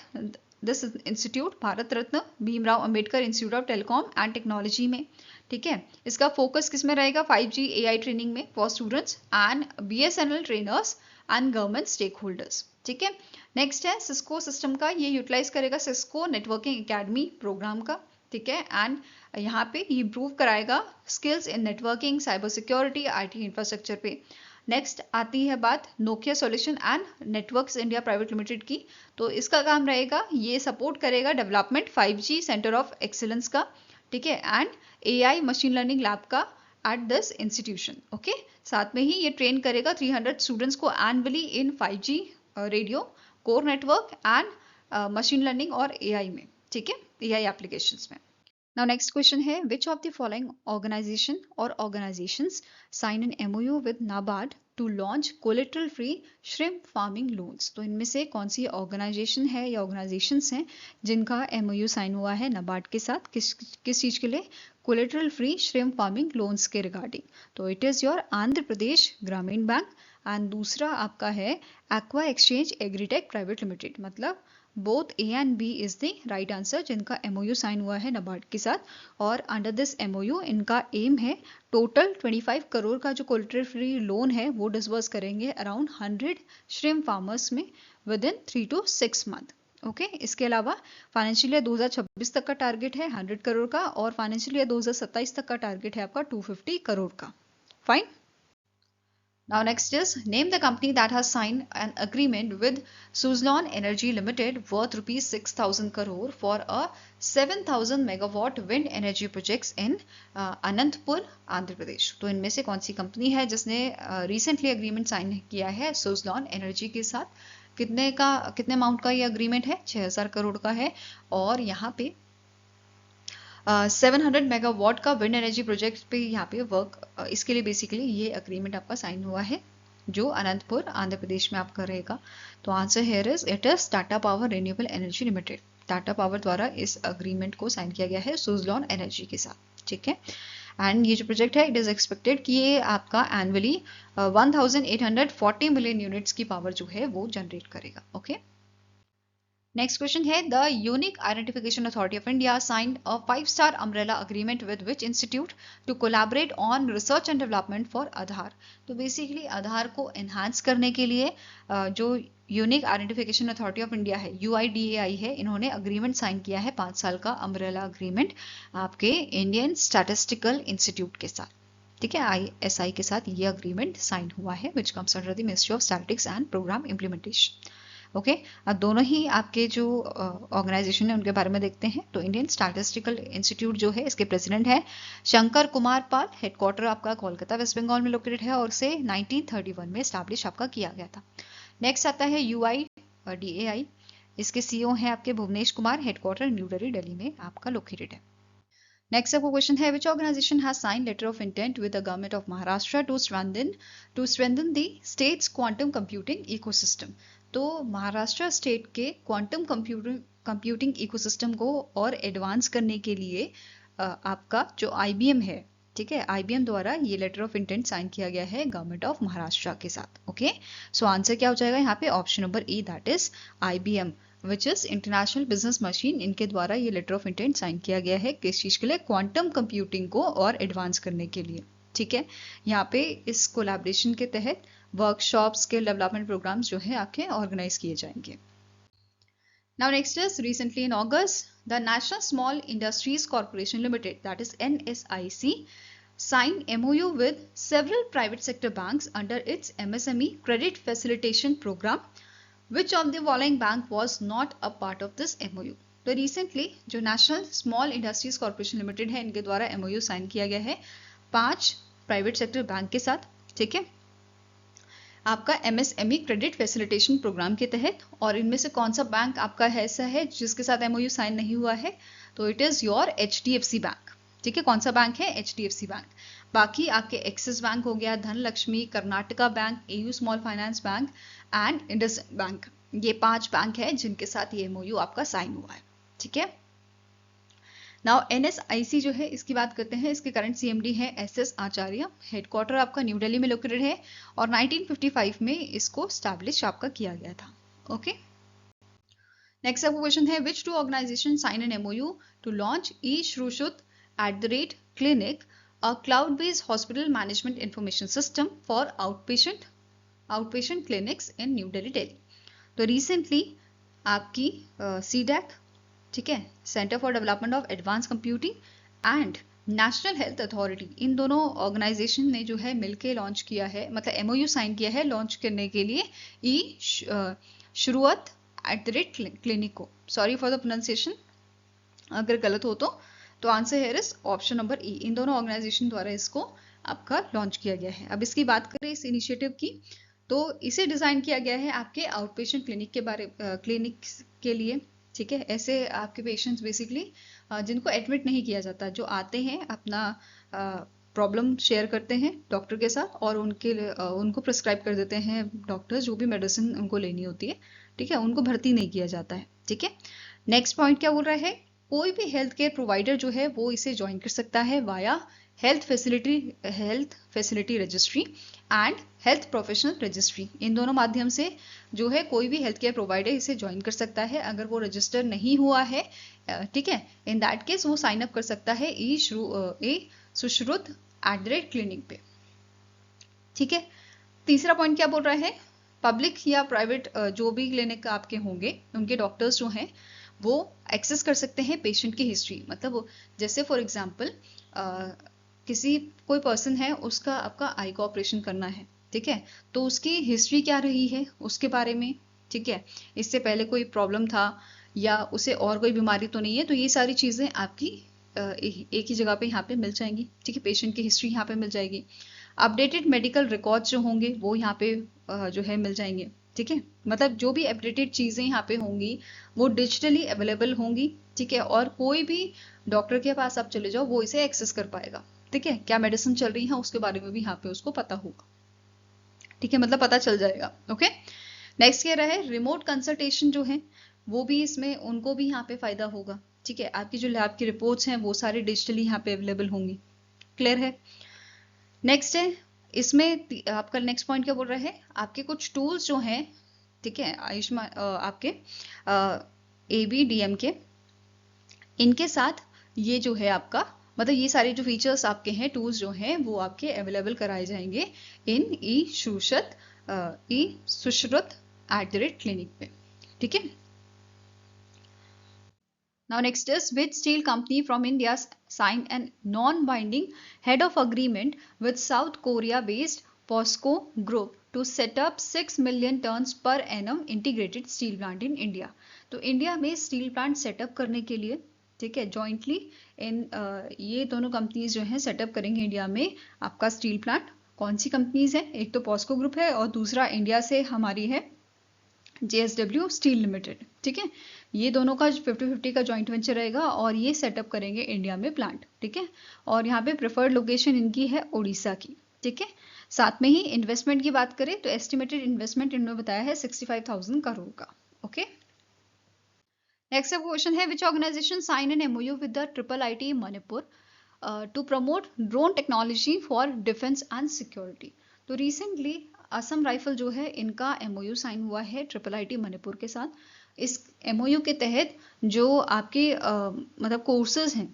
this institute Bharat Ratna Bhimrao Ambedkar institute of telecom and technology में। ठीक है, इसका फोकस किस में रहेगा? 5G AI ट्रेनिंग में for students and BSNL trainers and government stakeholders. ठीक है, नेक्स्ट है सिस्को सिस्टम का, ये यूटिलाइज करेगा सिस्को नेटवर्किंग एकेडमी प्रोग्राम का। ठीक है, एंड यहाँ पे ये इम्प्रूव कराएगा skills in networking, cyber security, IT infrastructure पे। नेक्स्ट आती है बात Nokia solution and networks India private limited की। तो इसका काम रहेगा ये सपोर्ट करेगा development 5G centre of excellence का। ठीक है, and AI machine learning lab का एट दिस इंस्टीट्यूशन। ओके, साथ में ही ये ट्रेन करेगा 300 स्टूडेंट्स को annually in 5G radio core network and machine learning और AI में। ठीक है, AI एप्लीकेशंस में। Now next question है which of the following organization or organizations sign an MOU with NABARD to launch collateral free shrimp farming loans. तो इनमें से कौन सी ऑर्गेनाइजेशन है या ऑर्गेनाइजेशंस हैं जिनका एमओयू साइन हुआ है नाबार्ड के साथ, किस चीज़ के लिए? Collateral free shrimp farming loans के रिगार्डिंग। तो it is your Andhra Pradesh Gramin bank, and दूसरा आपका है aqua exchange agritech private limited. मतलब both A and B is the right answer जिनका एमओयू साइन हुआ है नाबार्ड के साथ। और अंडर दिस एमओयू इनका एम है टोटल 25 करोड़ का जो कोलेटरल फ्री लोन है वो डिसबर्स करेंगे अराउंड 100 श्रिम्प फार्मर्स में with in 3 to 6 month. Okay, इसके अलावा फाइनेंशियल ईयर 2026 तक का टारगेट है 100 करोड़ का, और फाइनेंशियल ईयर 2027 तक का टारगेट है आपका 250 करोड़ का। Fine. Now next is name the company that has signed an agreement with Suzlon Energy Limited worth rupees 6,000 crore for a 7,000 megawatt wind energy projects in Anantapur, Andhra Pradesh। तो इनमें से कौन सी कंपनी है जिसने रिसेंटली एग्रीमेंट साइन किया है Suzlon energy के साथ? कितने अमाउंट का ये अग्रीमेंट है? 6,000 करोड़ का है, और यहाँ पे 700 मेगावाट का विंड एनर्जी प्रोजेक्ट पे यहाँ पे वर्क, इसके लिए बेसिकली ये अग्रीमेंट आपका साइन हुआ है जो अनंतपुर आंध्र प्रदेश में आपका रहेगा। तो answer here is it is Tata power renewable energy limited. Tata power द्वारा इस अग्रीमेंट को साइन किया गया है सुजलॉन एनर्जी के साथ। ठीक है, एंड ये जो प्रोजेक्ट है इट इज एक्सपेक्टेड कि ये आपका एनुअली 1840 मिलियन यूनिट्स की पावर जो है वो जनरेट करेगा। ओके, नेक्स्ट क्वेश्चन है the unique identification authority of India signed a 5-star umbrella agreement with which institute to collaborate on research and development for Aadhaar. तो बेसिकली आधार को एनहांस करने के लिए जो unique identification authority of India है UIDAI है, इन्होंने अग्रीमेंट साइन किया है 5 साल का अम्ब्रेला अग्रीमेंट आपके इंडियन स्टैटिस्टिकल इंस्टीट्यूट के साथ। ठीक है, ISI के साथ ये अग्रीमेंट साइन हुआ है which comes under the ministry of statistics and programme implementation. Okay, अब दोनों ही आपके जो ऑर्गेनाइजेशन है उनके बारे में देखते हैं। तो इंडियन स्टैटिस्टिकल इंस्टीट्यूट जो है इसके प्रेसिडेंट है शंकर कुमार पाल। हेडक्वार्टर आपका कोलकाता वेस्ट बंगाल में लोकेटेड है, और से 1931 में स्टैब्लिश आपका किया गया था। नेक्स्ट आता है UIDAI, इसके CEO हैं आपके भुवनेश कुमार। हेडक्वार्टर न्यू दिल्ली में आपका लोकेटेड है। नेक्स्ट आपको क्वेश्चन है which organisation has sign letter of intent with the government of Maharashtra to strengthen the state's quantum computing ecosystem. तो महाराष्ट्र स्टेट के क्वांटम कंप्यूटिंग इकोसिस्टम को और एडवांस करने के लिए आपका जो IBM है, ठीक है, IBM द्वारा ये लेटर ऑफ इंटेंट साइन किया गया है गवर्नमेंट ऑफ महाराष्ट्र के साथ। ओके, सो आंसर क्या हो जाएगा यहाँ पे? Option number E, that is IBM which is international business machine. इनके द्वारा ये लेटर ऑफ इंटेंट साइन किया गया है किस चीज के लिए? क्वांटम कंप्यूटिंग को और एडवांस करने के लिए। ठीक है, यहाँ पे इस कोलैबोरेशन के तहत वर्कशॉप, स्किल डेवलपमेंट प्रोग्राम्स जो है आपके ऑर्गेनाइज किए जाएंगे। Now next is recently in August, the National Small Industries Corporation Limited, that is NSIC, signed MOU with several private sector banks under its MSME credit facilitation program. Which of the following bank was not a part of this MOU? तो recently जो National Small Industries Corporation Limited है इनके द्वारा MOU sign किया गया है 5 private sector bank के साथ। ठीक है, आपका MSME क्रेडिट फैसिलिटेशन प्रोग्राम के तहत। और इनमें से कौन सा बैंक आपका ऐसा है जिसके साथ MOU साइन नहीं हुआ है? तो it is your HDFC bank. ठीक है, कौन सा बैंक है? HDFC bank. बाकी आपके एक्सिस बैंक हो गया, Dhanlaxmi, Karnataka bank, AU small finance bank and IndusInd bank, ये 5 बैंक है जिनके साथ ये MOU आपका साइन हुआ है। ठीक है, नाउ NSIC जो है इसकी बात करते हैं। इसके करंट CMD है SS आचार्य। हेडक्वार्टर आपका न्यू दिल्ली में लोकेटेड है, और 1955 में इसको स्टैब्लिश आपका किया गया था। ओके, नेक्स्ट आपको क्वेश्चन है which two organisation sign an MOU to launch eShrushut@clinic, a cloud-based hospital management information system for outpatient clinics in New Delhi। तो रिसेंटली आपकी CDAC, ठीक है, centre for development of advance computing and national health authority, इन दोनों organisation ने जो है मिलके लॉन्च किया है, मतलब MOU साइन किया है लॉन्च करने के लिए eShrushut@clinic को। सॉरी फॉर द प्रोनाउंसिएशन अगर गलत हो तो answer here is option number E। इन दोनों ऑर्गेनाइजेशन द्वारा इसको आपका लॉन्च किया गया है। अब इसकी बात करें इस इनिशिएटिव की, तो इसे डिजाइन किया गया है आपके आउटपेशेंट क्लिनिक के लिए। ठीक है, ऐसे आपके पेशेंट्स बेसिकली जिनको एडमिट नहीं किया जाता, जो आते हैं अपना प्रॉब्लम शेयर करते हैं डॉक्टर के साथ और उनको प्रिस्क्राइब कर देते हैं डॉक्टर जो भी मेडिसिन उनको लेनी होती है, ठीक है, उनको भर्ती नहीं किया जाता है, ठीक है। नेक्स्ट पॉइंट क्या बोल रहा है, कोई भी हेल्थ केयर प्रोवाइडर जो है वो इसे ज्वाइन कर सकता है via health facility registry and health professional registry. इन दोनों माध्यम से जो है कोई भी हेल्थ केयर प्रोवाइडर इसे ज्वाइन कर सकता है। अगर वो रजिस्टर नहीं हुआ है, ठीक है, इन दैट केस वो साइन अप कर सकता है ई सुश्रुत @क्लिनिक पे, ठीक है। तीसरा पॉइंट क्या बोल रहा है, पब्लिक या प्राइवेट जो भी क्लिनिक आपके होंगे उनके डॉक्टर्स जो हैं वो एक्सेस कर सकते हैं पेशेंट की हिस्ट्री। मतलब जैसे फॉर एग्जांपल कोई पर्सन है, उसका आपका आई का ऑपरेशन करना है, ठीक है, तो उसकी हिस्ट्री क्या रही है उसके बारे में, ठीक है, इससे पहले कोई प्रॉब्लम था या उसे और कोई बीमारी तो नहीं है, तो ये सारी चीजें आपकी एक ही जगह पे यहाँ पे मिल जाएंगी, ठीक है। पेशेंट की हिस्ट्री यहाँ पे मिल जाएगी। अपडेटेड मेडिकल रिकॉर्ड्स जो होंगे वो यहाँ पे जो है मिल जाएंगे, ठीक है। मतलब जो भी अपडेटेड चीजें यहाँ पे होंगी वो डिजिटली अवेलेबल होंगी, ठीक है। और कोई भी डॉक्टर के पास आप चले जाओ वो इसे एक्सेस कर पाएगा, ठीक है। क्या मेडिसिन चल रही है उसके बारे में भी यहाँ पे उसको पता होगा, ठीक है, मतलब पता चल जाएगा, ओके। नेक्स्ट कह रहा है रिमोट कंसल्टेशन जो है वो भी इसमें उनको भी यहाँ पे फायदा होगा, ठीक है। आपकी जो लैब की रिपोर्ट्स हैं वो सारी डिजिटली यहाँ पे अवेलेबल होंगी, क्लियर है। नेक्स्ट है इसमें आपका नेक्स्ट पॉइंट क्या बोल रहा है, आपके कुछ टूल्स जो हैं, ठीक है, आयुष्मान आपके ABDM के, इनके साथ ये जो है आपका मतलब ये सारे जो फीचर्स आपके हैं, टूल्स जो हैं वो आपके अवेलेबल कराए जाएंगे इन ई सुश्रुत @क्लिनिक पे, ठीक है। Now next is which steel company from India signed a non-binding head of agreement with South Korea-based POSCO Group to set up 6 million tons per annum integrated steel plant in India। तो India में steel plant setup करने के लिए, ठीक है, jointly ये दोनों companies जो हैं सेटअप करेंगे इंडिया में आपका स्टील प्लांट। कौन सी कंपनीज है, एक तो पॉस्को ग्रुप है और दूसरा इंडिया से हमारी है JSW स्टील लिमिटेड, ठीक है। ये दोनों का 50-50 का जॉइंट वेंचर रहेगा और ये सेटअप करेंगे इंडिया में प्लांट, ठीक है। और यहाँ पे प्रेफर्ड लोकेशन इनकी है उड़ीसा की, ठीक है। साथ में ही इन्वेस्टमेंट की बात करें तो एस्टिमेटेड इन्वेस्टमेंट इन्होंने बताया है 65,000 करोड़ का, ओके। नेक्स्ट क्वेश्चन है which organisation sign an MOU with the IIT Manipur to promote drone technology for defence and security. तो रिसेंटली असम राइफल जो है इनका MOU साइन हुआ है IIT मणिपुर के साथ। इस MOU के तहत जो आपके मतलब कोर्सेज हैं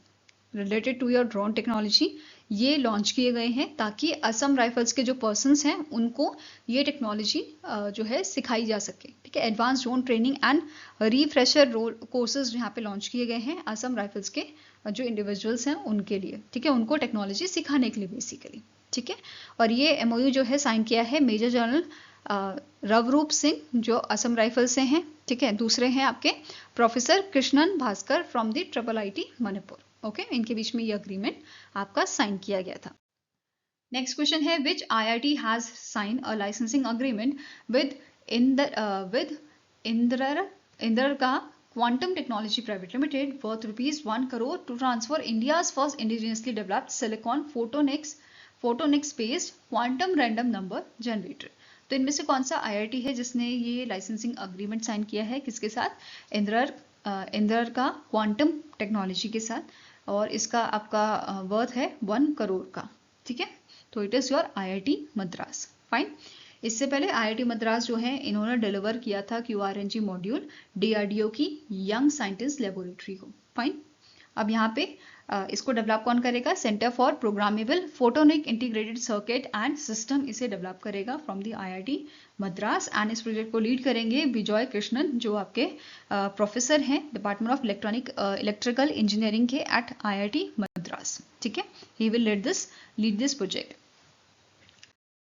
related to your drone technology ये लॉन्च किए गए हैं ताकि असम राइफल्स के जो पर्सन्स हैं उनको ये टेक्नोलॉजी जो है सिखाई जा सके, ठीक है। Advance drone training and refresher courses यहाँ पे लॉन्च किए गए हैं असम राइफल्स के जो इंडिविजुअल्स हैं उनके लिए, ठीक है, उनको टेक्नोलॉजी सिखाने के लिए बेसिकली, ठीक है। और ये MOU जो है साइन किया है मेजर जनरल रवरूप सिंह जो असम राइफल से हैं, ठीक है। दूसरे हैं आपके professor Krishnan Bhaskar from the IIT Manipur, okay. इनके बीच में ये अग्रीमेंट आपका साइन किया गया था। नेक्स्ट क्वेश्चन है which IIT has sign a licensing agreement with Indraka quantum technology private limited worth ₹1 crore to transfer India's first indigenously developed silicon photonics based quantum random number generator. तो इनमें से कौन सा IIT है जिसने ये लाइसेंसिंग अग्रीमेंट साइन किया है, किसके साथ, इंद्र का क्वांटम टेक्नोलॉजी के साथ, और इसका आपका वर्थ है 1 करोड़ का, ठीक है। तो it is your IIT Madras, fine. इससे पहले IIT मद्रास जो है इन्होंने डिलीवर किया था QRNG मॉड्यूल DRDO की यंग साइंटिस्ट लेबोरेटरी को, फाइन। अब यहाँ पे इसको डेवलप कौन करेगा, centre for programmable photonic integrated circuit and system इसे डेवलप करेगा from the IIT Madras. And इस प्रोजेक्ट को लीड करेंगे बिजॉय कृष्णन जो आपके प्रोफेसर हैं डिपार्टमेंट ऑफ इलेक्ट्रिकल इंजीनियरिंग के एट IIT मद्रास, ठीक है। He will lead this project.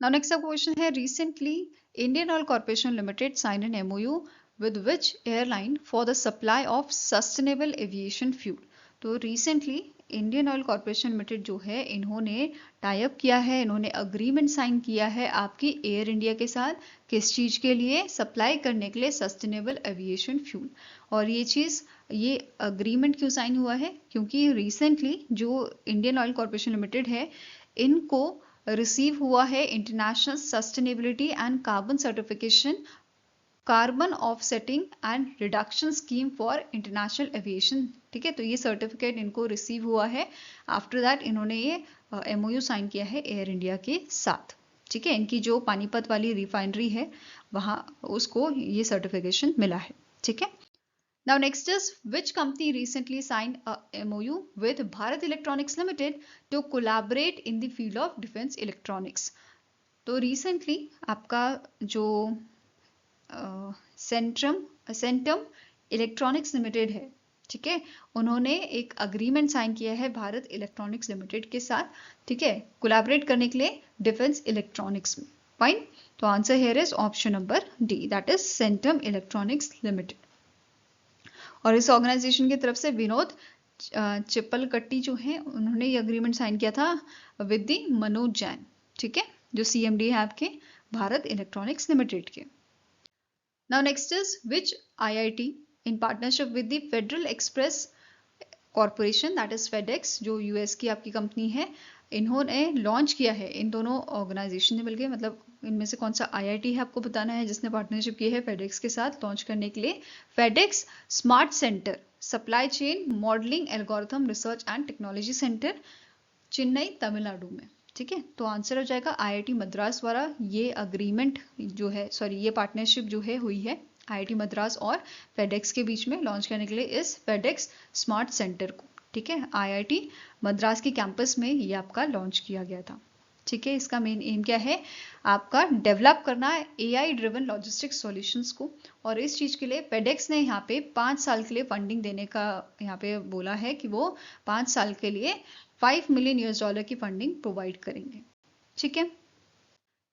Now next question है recently Indian oil corporation limited sign an MOU with which airline for the supply of sustainable aviation fuel। तो recently Indian oil corporation limited जो है इन्होंने tie up किया है, इन्होंने agreement sign किया है आपकी एयर इंडिया के साथ, किस चीज़ के लिए, सप्लाई करने के लिए सस्टेनेबल एविएशन फ्यूल। और ये अग्रीमेंट क्यों साइन हुआ है, क्योंकि रिसेंटली जो इंडियन ऑयल कॉर्पोरेशन लिमिटेड है इनको रिसीव हुआ है international sustainability and carbon certification, carbon offsetting and reduction scheme for international aviation. ठीक है, तो ये सर्टिफिकेट इनको रिसीव हुआ है। आफ्टर दैट इन्होंने ये एमओयू साइन किया है एयर इंडिया के साथ। ठीक है, इनकी जो पानीपत वाली रिफाइनरी है वहां उसको ये सर्टिफिकेशन मिला है। ठीक है, now next is which company recently signed a MOU with Bharat Electronics Limited to collaborate in the field of defense electronics। तो recently आपका जो सेंटम इलेक्ट्रॉनिक्स लिमिटेड है, ठीक है, उन्होंने एक अग्रीमेंट साइन किया है भारत इलेक्ट्रॉनिक्स लिमिटेड के साथ। ठीक है, कोलैबोरेट करने के लिए डिफेंस इलेक्ट्रॉनिक्स में। फाइन, तो answer here is option number D, that is centum electronics limited. और इस ऑर्गेनाइजेशन की तरफ से विनोद चिप्पलकट्टी जो है उन्होंने ये अग्रीमेंट साइन किया था विद दी मनोज जैन। ठीक है, जो सीएमडी है आपके भारत इलेक्ट्रॉनिक्स लिमिटेड के। Now next is which IIT in partnership with the Federal Express Corporation, that is FedEx, जो यूएस की आपकी कंपनी है, इन्होंने लॉन्च किया है। इन दोनों ऑर्गेनाइजेशन ने मिलकर, मतलब इनमें से कौन सा आईआईटी है आपको बताना है जिसने पार्टनरशिप की है फेडेक्स के साथ लॉन्च करने के लिए। FedEx smart centre supply chain modelling algorithm research and technology centre, Chennai Tamil Nadu में। ठीक है, तो आंसर हो जाएगा आईआईटी मद्रास द्वारा ये अग्रीमेंट जो है, सॉरी ये पार्टनरशिप जो है हुई है आईआईटी मद्रास और फेडेक्स के बीच में लॉन्च करने के लिए इस फेडेक्स स्मार्ट सेंटर को। ठीक है, आईआईटी मद्रास के कैंपस में ये आपका लॉन्च किया गया था। ठीक है, इसका मेन एम क्या है, आपका डेवलप करना है एआई ड्रिवन लॉजिस्टिक्स सॉल्यूशंस को। और इस चीज के लिए फेडेक्स ने यहाँ पे 5 साल के लिए फंडिंग देने का यहाँ पे बोला है कि वो 5 साल के लिए $5 मिलियन की फंडिंग प्रोवाइड करेंगे। ठीक है,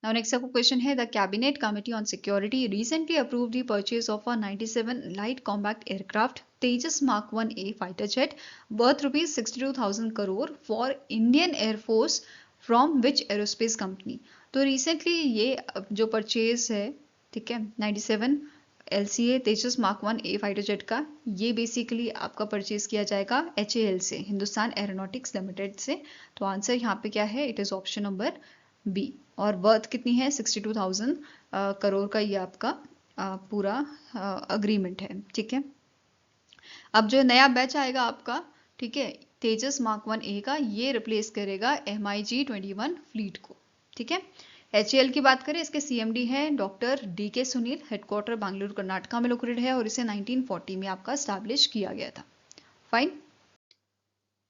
नाउ नेक्स्ट आपको क्वेश्चन है, the cabinet committee on security recently approved the purchase of a 97 light combat aircraft Tejas mark 1A fighter jet worth ₹62,000 crore for Indian air force from which aerospace company. तो recently ये जो purchase है, ठीक है, 97 LCA तेजस mark 1A fighter jet का, ये basically आपका purchase किया जाएगा HAL से, हिंदुस्तान एरोनॉटिक्स लिमिटेड से। तो आंसर यहाँ पे क्या है, it is option number B. और वर्थ कितनी है, 62,000 करोड़ का ये आपका पूरा अग्रीमेंट है। ठीक है, अब जो नया बैच आएगा आपका, ठीक है, तेजस मार्क 1A का, ये रिप्लेस करेगा MiG-21 फ्लीट को। ठीक है, HAL की बात करें, इसके सीएमडी है doctor DK Sunil, headquarter Bengaluru Karnataka में लोकेटेड है और इसे 1940 में आपका स्टैब्लिश किया गया था। फाइन,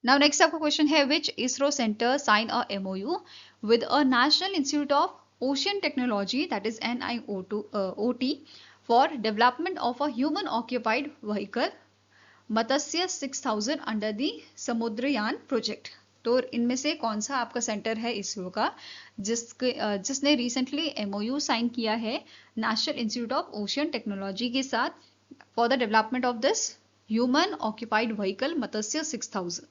नाउ नेक्स्ट आपका क्वेश्चन है, which ISRO centre sign a MOU with a national institute of ocean technology, that is NIOT, for development of a human occupied vehicle Matsya 6000 under the Samudrayaan project. तो इनमें से कौन सा आपका सेंटर है इसरो का जिसने रिसेंटली MOU साइन किया है national institute of ocean technology के साथ for the development of this human occupied vehicle Matsya 6000।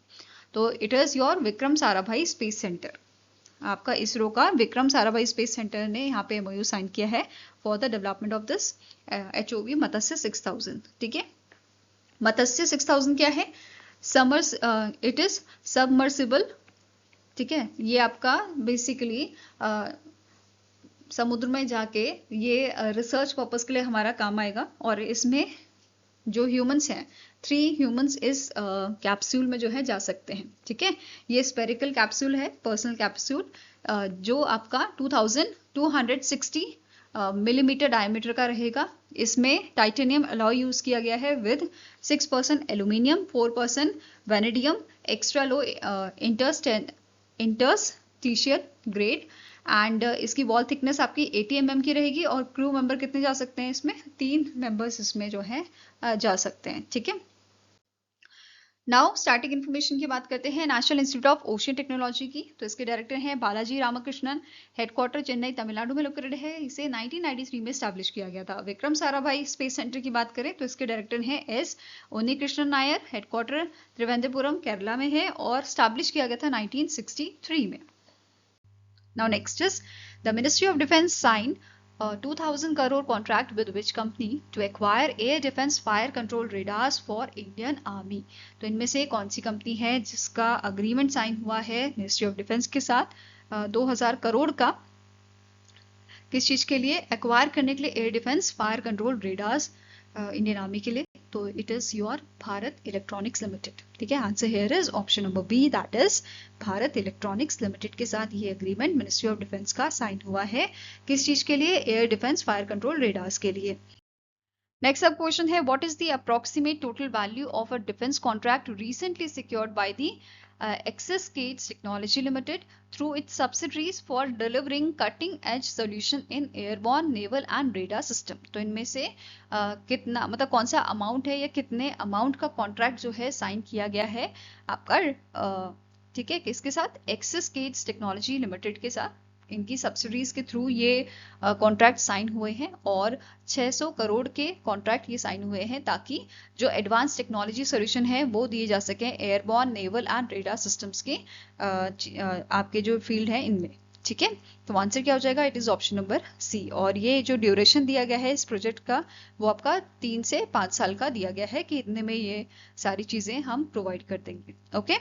तो it is your Vikram Sarabhai space centre. आपका इसरो का विक्रम साराभाई स्पेस सेंटर ने यहाँ पे MOU साइन किया है for the development of this HOV मत्स्य 6000। ठीक है, मत्स्य 6000 क्या है, इट इज सबमर्सिबल। ठीक है, ये आपका बेसिकली समुद्र में जाके ये रिसर्च पर्पस के लिए हमारा काम आएगा। और इसमें जो ह्यूमंस हैं, 3 ह्यूमंस इस कैप्सूल में जो है जा सकते हैं। ठीक है, ये स्पेरिकल कैप्सूल है, पर्सनल कैप्सूल, जो आपका 2260 मिलीमीटर डायमीटर का रहेगा। इसमें टाइटेनियम अलॉय यूज किया गया है with 6% aluminium, 4% vanadium, extra low interstitial grade. And इसकी वॉल थिकनेस आपकी 80 mm की रहेगी। और क्रू मेंबर कितने जा सकते हैं इसमें, 3 मेंबर्स इसमें जो है जा सकते हैं। ठीक है, नाउ स्टैटिक इन्फॉर्मेशन की बात करते हैं, national institute of ocean technology की। तो इसके डायरेक्टर हैं बालाजी रामकृष्णन, हेडक्वार्टर चेन्नई तमिलनाडु में लोकेटेड है। इसे 1993 में स्टैब्लिश किया गया था। विक्रम साराभाई स्पेस सेंटर की बात करें तो इसके डायरेक्टर हैं S उन्नीकृष्णन नायर, हेडक्वार्टर त्रिवेंद्रपुरम केरला में है और स्टैब्लिश किया गया था 1963 में। Now next is the ministry of defence sign 2000 crore contract with which company to acquire air defense fire control radars for Indian Army? तो इनमें से कौन सी कंपनी है जिसका अग्रीमेंट साइन हुआ है मिनिस्ट्री ऑफ डिफेंस के साथ 2000 करोड़ का, किस चीज के लिए? एक्वायर करने के लिए air defence fire control radars Indian army के लिए। तो it is your Bharat electronics limited. ठीक है, answer here is option number B, that is Bharat electronics limited के साथ ये एग्रीमेंट मिनिस्ट्री ऑफ डिफेंस का साइन हुआ है। किस चीज के लिए? Air defence fire control radars के लिए। नेक्स्ट अब क्वेश्चन है, what is the approximate total value of a defence contract recently secured by the Axis Gates Technology Limited through its subsidiaries for delivering cutting-edge solution in airborne, naval and radar system? तो इनमें से कितना, मतलब कौन सा amount है या कितने अमाउंट का कॉन्ट्रैक्ट जो है साइन किया गया है आपका, ठीक है, किसके साथ? एक्सिस गेट्स टेक्नोलॉजी लिमिटेड के साथ। इनकी सब्सिडीज के थ्रू ये कॉन्ट्रैक्ट साइन हुए हैं और 600 करोड़ के कॉन्ट्रैक्ट ये साइन हुए हैं ताकि जो एडवांस टेक्नोलॉजी सोल्यूशन है वो दिए जा सके airborne, naval and radar systems के आपके जो फील्ड है इनमें। ठीक है, तो आंसर क्या हो जाएगा? It is option number C. और ये जो ड्यूरेशन दिया गया है इस प्रोजेक्ट का वो आपका 3 से 5 साल का दिया गया है कि इतने में ये सारी चीजें हम प्रोवाइड कर देंगे। ओके,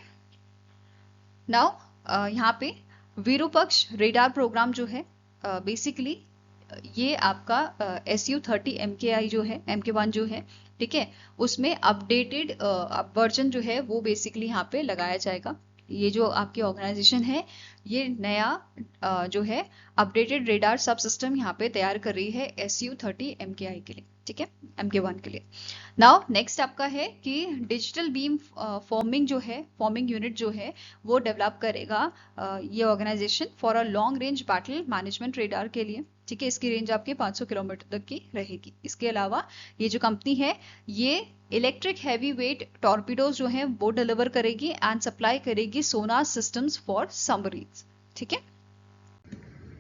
नाउ यहाँ पे विरूपक्ष रेडार प्रोग्राम जो है बेसिकली ये आपका SU-30 MKI जो है, MK1 जो है, ठीक है, उसमें अपडेटेड वर्जन जो है वो बेसिकली यहाँ पे लगाया जाएगा। ये जो आपकी ऑर्गेनाइजेशन है ये नया जो है अपडेटेड रेडार सब सिस्टम यहाँ पे तैयार कर रही है SU-30 MKI के लिए। ठीक है, MK1 के लिए। नाउ नेक्स्ट आपका है कि डिजिटल बीम फॉर्मिंग जो है, फॉर्मिंग यूनिट जो है वो डेवलप करेगा ये organisation for a long range battle management radar के लिए। ठीक है, इसकी रेंज आपकी 500 किलोमीटर तक की रहेगी। इसके अलावा ये जो कंपनी है ये इलेक्ट्रिक हैवी वेट टॉर्पीडोज जो है वो डिलीवर करेगी एंड सप्लाई करेगी सोनार सिस्टम्स फॉर सबमरीन्स। ठीक है,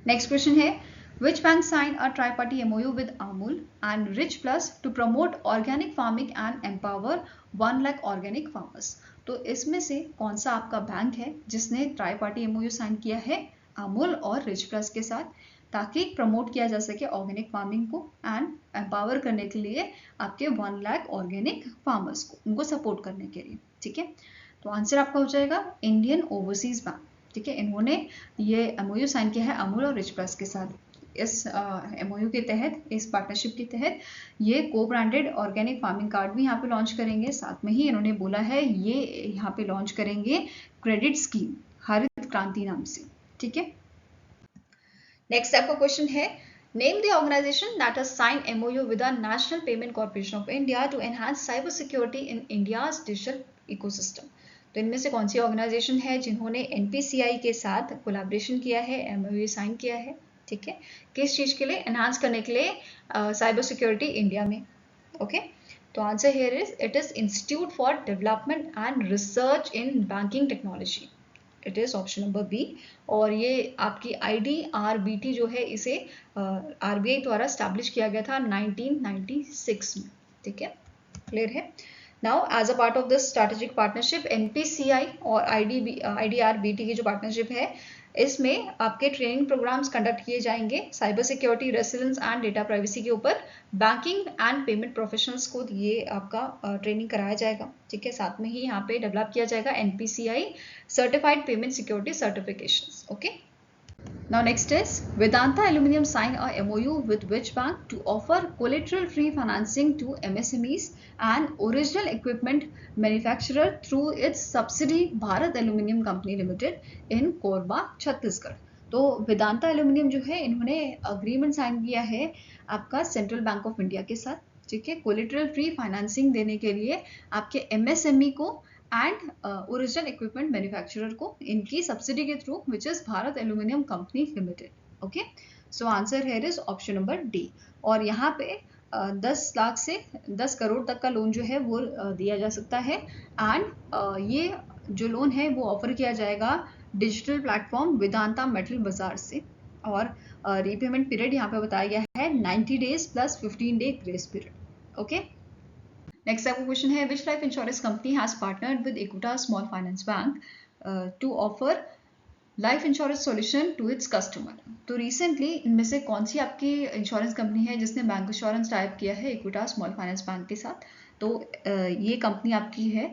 नेक्स्ट क्वेश्चन है, which bank signed a tri-party MOU with Amul and Rich Plus to promote organic farming and empower 1 lakh organic farmers? तो इसमें से कौन सा आपका बैंक है जिसने ट्राई पार्टी MOU साइन किया है अमूल और रिच प्लस के साथ ताकि प्रमोट किया जा सके ऑर्गेनिक फार्मिंग को एंड एम्पावर करने के लिए आपके 1 लाख ऑर्गेनिक फार्मर्स को, उनको सपोर्ट करने के लिए। ठीक है, तो आंसर आपका हो जाएगा इंडियन ओवरसीज बैंक। ठीक है, इन्होंने ये MOU साइन किया है अमूल और रिच प्लस के साथ। इस MOU के तहत, इस पार्टनरशिप के तहत ये को ब्रांडेड ऑर्गेनिक फार्मिंग कार्ड भी यहाँ पे लॉन्च करेंगे। साथ में ही इन्होंने बोला है ये यहाँ पे लॉन्च करेंगे क्रेडिट स्कीम हरित क्रांति नाम से। ठीक है, नेक्स्ट आपका क्वेश्चन है, name the organisation that has signed MOU with the national payment corporation of India to enhance cyber security in India's digital ecosystem. तो इनमें से कौन सी ऑर्गेनाइजेशन है जिन्होंने NPCI के साथ कोलैबोरेशन किया है, MOU साइन किया है? ठीक है, किस चीज के लिए? एनहांस करने के लिए साइबर सिक्योरिटी इंडिया में। ओके, तो answer here is it is institute for development and research in banking technology. It is option number B. और ये आपकी IDRBT जो है इसे RBI द्वारा स्टैब्लिश किया गया था 1996 में। ठीक है, क्लियर है? Now as a part of this strategic partnership NPCI और IDRBT की जो पार्टनरशिप है इसमें आपके ट्रेनिंग प्रोग्राम्स कंडक्ट किए जाएंगे cyber security, resilience and data privacy के ऊपर। बैंकिंग एंड पेमेंट प्रोफेशनल्स को ये आपका ट्रेनिंग कराया जाएगा। ठीक है, साथ में ही यहाँ पे डेवलप किया जाएगा NPCI certified payment security certifications. Okay, now next is Vedanta Aluminium signed a MOU with which bank to offer collateral-free financing to MSMEs and original equipment manufacturer through its subsidiary Bharat Aluminium Company Limited in Korba, Chhattisgarh. तो Vedanta aluminium जो है इन्होंने agreement sign किया है आपका central bank of India के साथ। ठीक है, कोलेटरल फ्री फाइनेंसिंग देने के लिए आपके MSME को एंड ओरिजिनल इक्विपमेंट मैन्युफैक्चरर को इनकी सब्सिडी के through which is Bharat aluminium company limited. Okay, so answer here is option number D. और यहाँ पे 10 लाख से 10 करोड़ तक का लोन जो है वो दिया जा सकता है एंड ये जो लोन है वो ऑफर किया जाएगा डिजिटल प्लेटफॉर्म वेदांता मेटल बाजार से। और रीपेमेंट पीरियड यहाँ पे बताया गया है 90 days plus 15 day grace period. Okay, next आपका क्वेश्चन है, which life insurance company has partnered with Equitas small finance bank to offer life insurance solution to its customer. तो रिसेंटली इनमें से कौन सी आपकी इंश्योरेंस कंपनी है जिसने बैंक इंश्योरेंस टाइप किया है इक्विटास स्मॉल फाइनेंस बैंक के साथ? तो ये कंपनी आपकी है,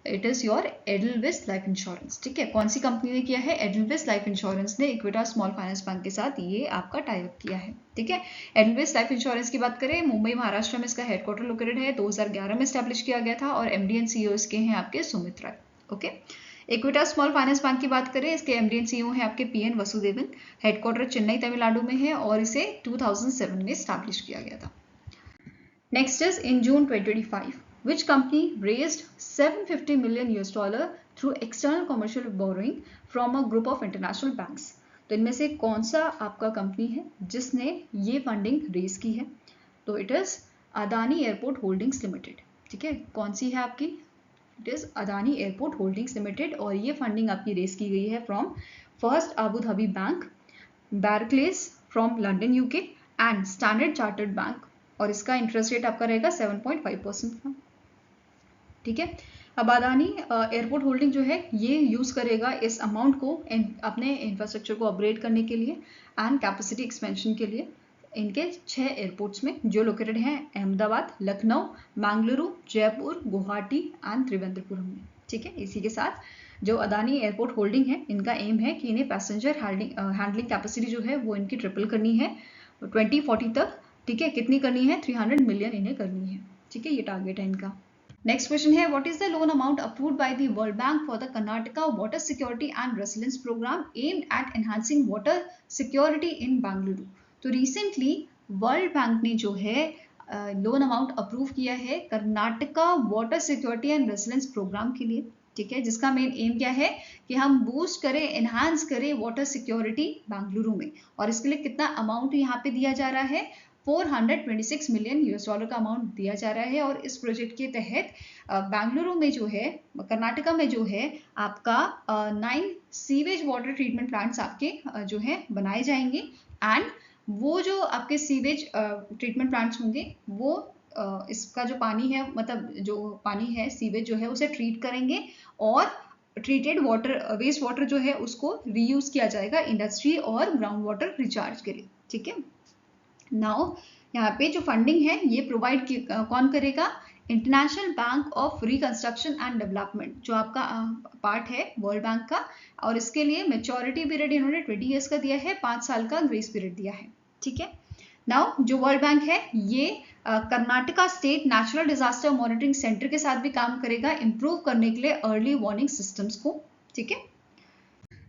it is your Edelweiss life insurance. ठीक है, कौन सी कंपनी ने किया है? एडलविस लाइफ इंश्योरेंस ने इक्विटास स्मॉल फाइनेंस बैंक के साथ ये आपका टाई अप किया है। ठीक है, एडलविस लाइफ इंश्योरेंस की बात करें, मुंबई महाराष्ट्र में इसका हेडक्वार्टर लोकेटेड है, 2011 में स्टैब्लिश किया गया था और एमडी एंड सीईओ इसके हैं आपके Sumit Rai. Okay, Equitas small finance bank की बात करें, इसके एमडी एंड सीईओ हैं आपके पीएन वसुदेवन, हेडक्वार्टर चेन्नई तमिलनाडु में है और इसे 2007 में स्टैब्लिश किया गया था। Next is in June 2025 which company raised $750 million through external commercial borrowing from a group of international banks। तो इनमें से कौन सा आपका कंपनी है जिसने ये फंडिंग रेज की है? तो it is Adani airport holdings limited. ठीक है, कौन सी है आपकी? It is Adani airport holdings limited और ये फंडिंग आपकी रेज की गई है from first Abu Dhabi bank, Barclays from London UK and standard chartered bank, और इसका इंटरेस्ट रेट आपका रहेगा 7.5% का। ठीक है, अब अदानी एयरपोर्ट होल्डिंग जो है ये यूज करेगा इस अमाउंट को अपने इंफ्रास्ट्रक्चर को अपग्रेड करने के लिए एंड कैपेसिटी एक्सपेंशन के लिए इनके 6 एयरपोर्ट्स में जो लोकेटेड हैं अहमदाबाद, लखनऊ, मैंगलुरु, जयपुर, गुवाहाटी एंड त्रिवेंद्रपुरम में। ठीक है, इसी के साथ जो अदानी एयरपोर्ट होल्डिंग है इनका एम है कि इन्हें पैसेंजर हैंडलिंग कैपेसिटी जो है वो इनकी ट्रिपल करनी है 2040 तक। ठीक है, कितनी करनी है? 300 मिलियन इन्हें करनी है। ठीक है, ये टारगेट है इनका। नेक्स्ट क्वेश्चन है, what is the loan amount approved by the world bank for the Karnataka water security and resilience programme aimed at enhancing water security in Bengaluru. तो रिसेंटली वर्ल्ड बैंक ने जो है लोन अमाउंट अप्रूव किया है Karnataka water security and resilience programme के लिए। ठीक है, जिसका मेन एम क्या है कि हम बूस्ट करें, एनहांस करें वाटर सिक्योरिटी बेंगलुरु में, और इसके लिए कितना अमाउंट यहाँ पे दिया जा रहा है? 426 मिलियन यूएस डॉलर का अमाउंट दिया जा रहा है। और इस प्रोजेक्ट के तहत बेंगलुरु में जो है, कर्नाटका में जो है आपका 9 सीवेज वाटर ट्रीटमेंट प्लांट्स आपके जो है बनाए जाएंगे एंड वो जो आपके सीवेज ट्रीटमेंट प्लांट्स होंगे वो इसका जो पानी है, मतलब जो पानी है सीवेज जो है उसे ट्रीट करेंगे और ट्रीटेड वाटर, वेस्ट वाटर जो है उसको रीयूज किया जाएगा इंडस्ट्री और ग्राउंड वाटर रिचार्ज के लिए। ठीक है, नाउ यहाँ पे जो फंडिंग है ये प्रोवाइड कौन करेगा? International bank of reconstruction and development, जो आपका पार्ट है वर्ल्ड बैंक का, और इसके लिए मेच्योरिटी पीरियड इन्होंने 20 ईयर्स का दिया है, 5 साल का ग्रेस पीरियड दिया है। ठीक है, नाउ जो वर्ल्ड बैंक है ये Karnataka state natural disaster monitoring centre के साथ भी काम करेगा इंप्रूव करने के लिए अर्ली वार्निंग सिस्टम्स को। ठीक है,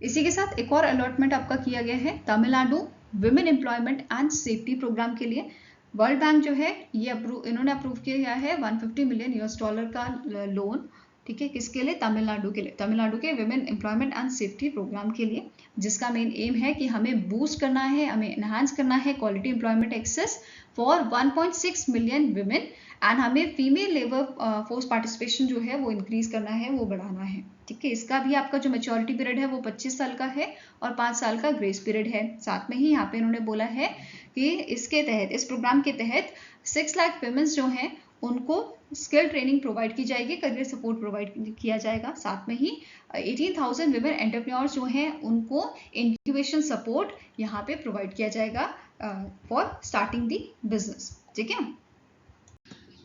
इसी के साथ एक और अलॉटमेंट आपका किया गया है Tamil Nadu women employment and safety programme के लिए। वर्ल्ड बैंक जो है ये इन्होंने अप्रूव किया है 150 मिलियन यूएस डॉलर का लोन। ठीक है, किसके लिए? तमिलनाडु के लिए, तमिलनाडु के women employment and safety programme के लिए, जिसका मेन एम है कि हमें बूस्ट करना है, हमें एनहांस करना है quality employment access for 1.6 million women and हमें फीमेल लेबर फोर्स पार्टिसिपेशन जो है वो इंक्रीज करना है, वो बढ़ाना है। ठीक है, इसका भी आपका जो मैच्योरिटी पीरियड है वो 25 साल का है और 5 साल का ग्रेस पीरियड है। साथ में ही यहाँ पे इन्होंने बोला है कि इसके तहत, इस प्रोग्राम के तहत 6 लाख वुमेन्स जो हैं उनको स्किल ट्रेनिंग प्रोवाइड की जाएगी, करियर सपोर्ट प्रोवाइड किया जाएगा। साथ में ही 18,000 विमेन एंटरप्रेन्योर्स जो हैं उनको इंक्यूबेशन सपोर्ट यहाँ पे प्रोवाइड किया जाएगा फॉर स्टार्टिंग द बिजनेस। ठीक है,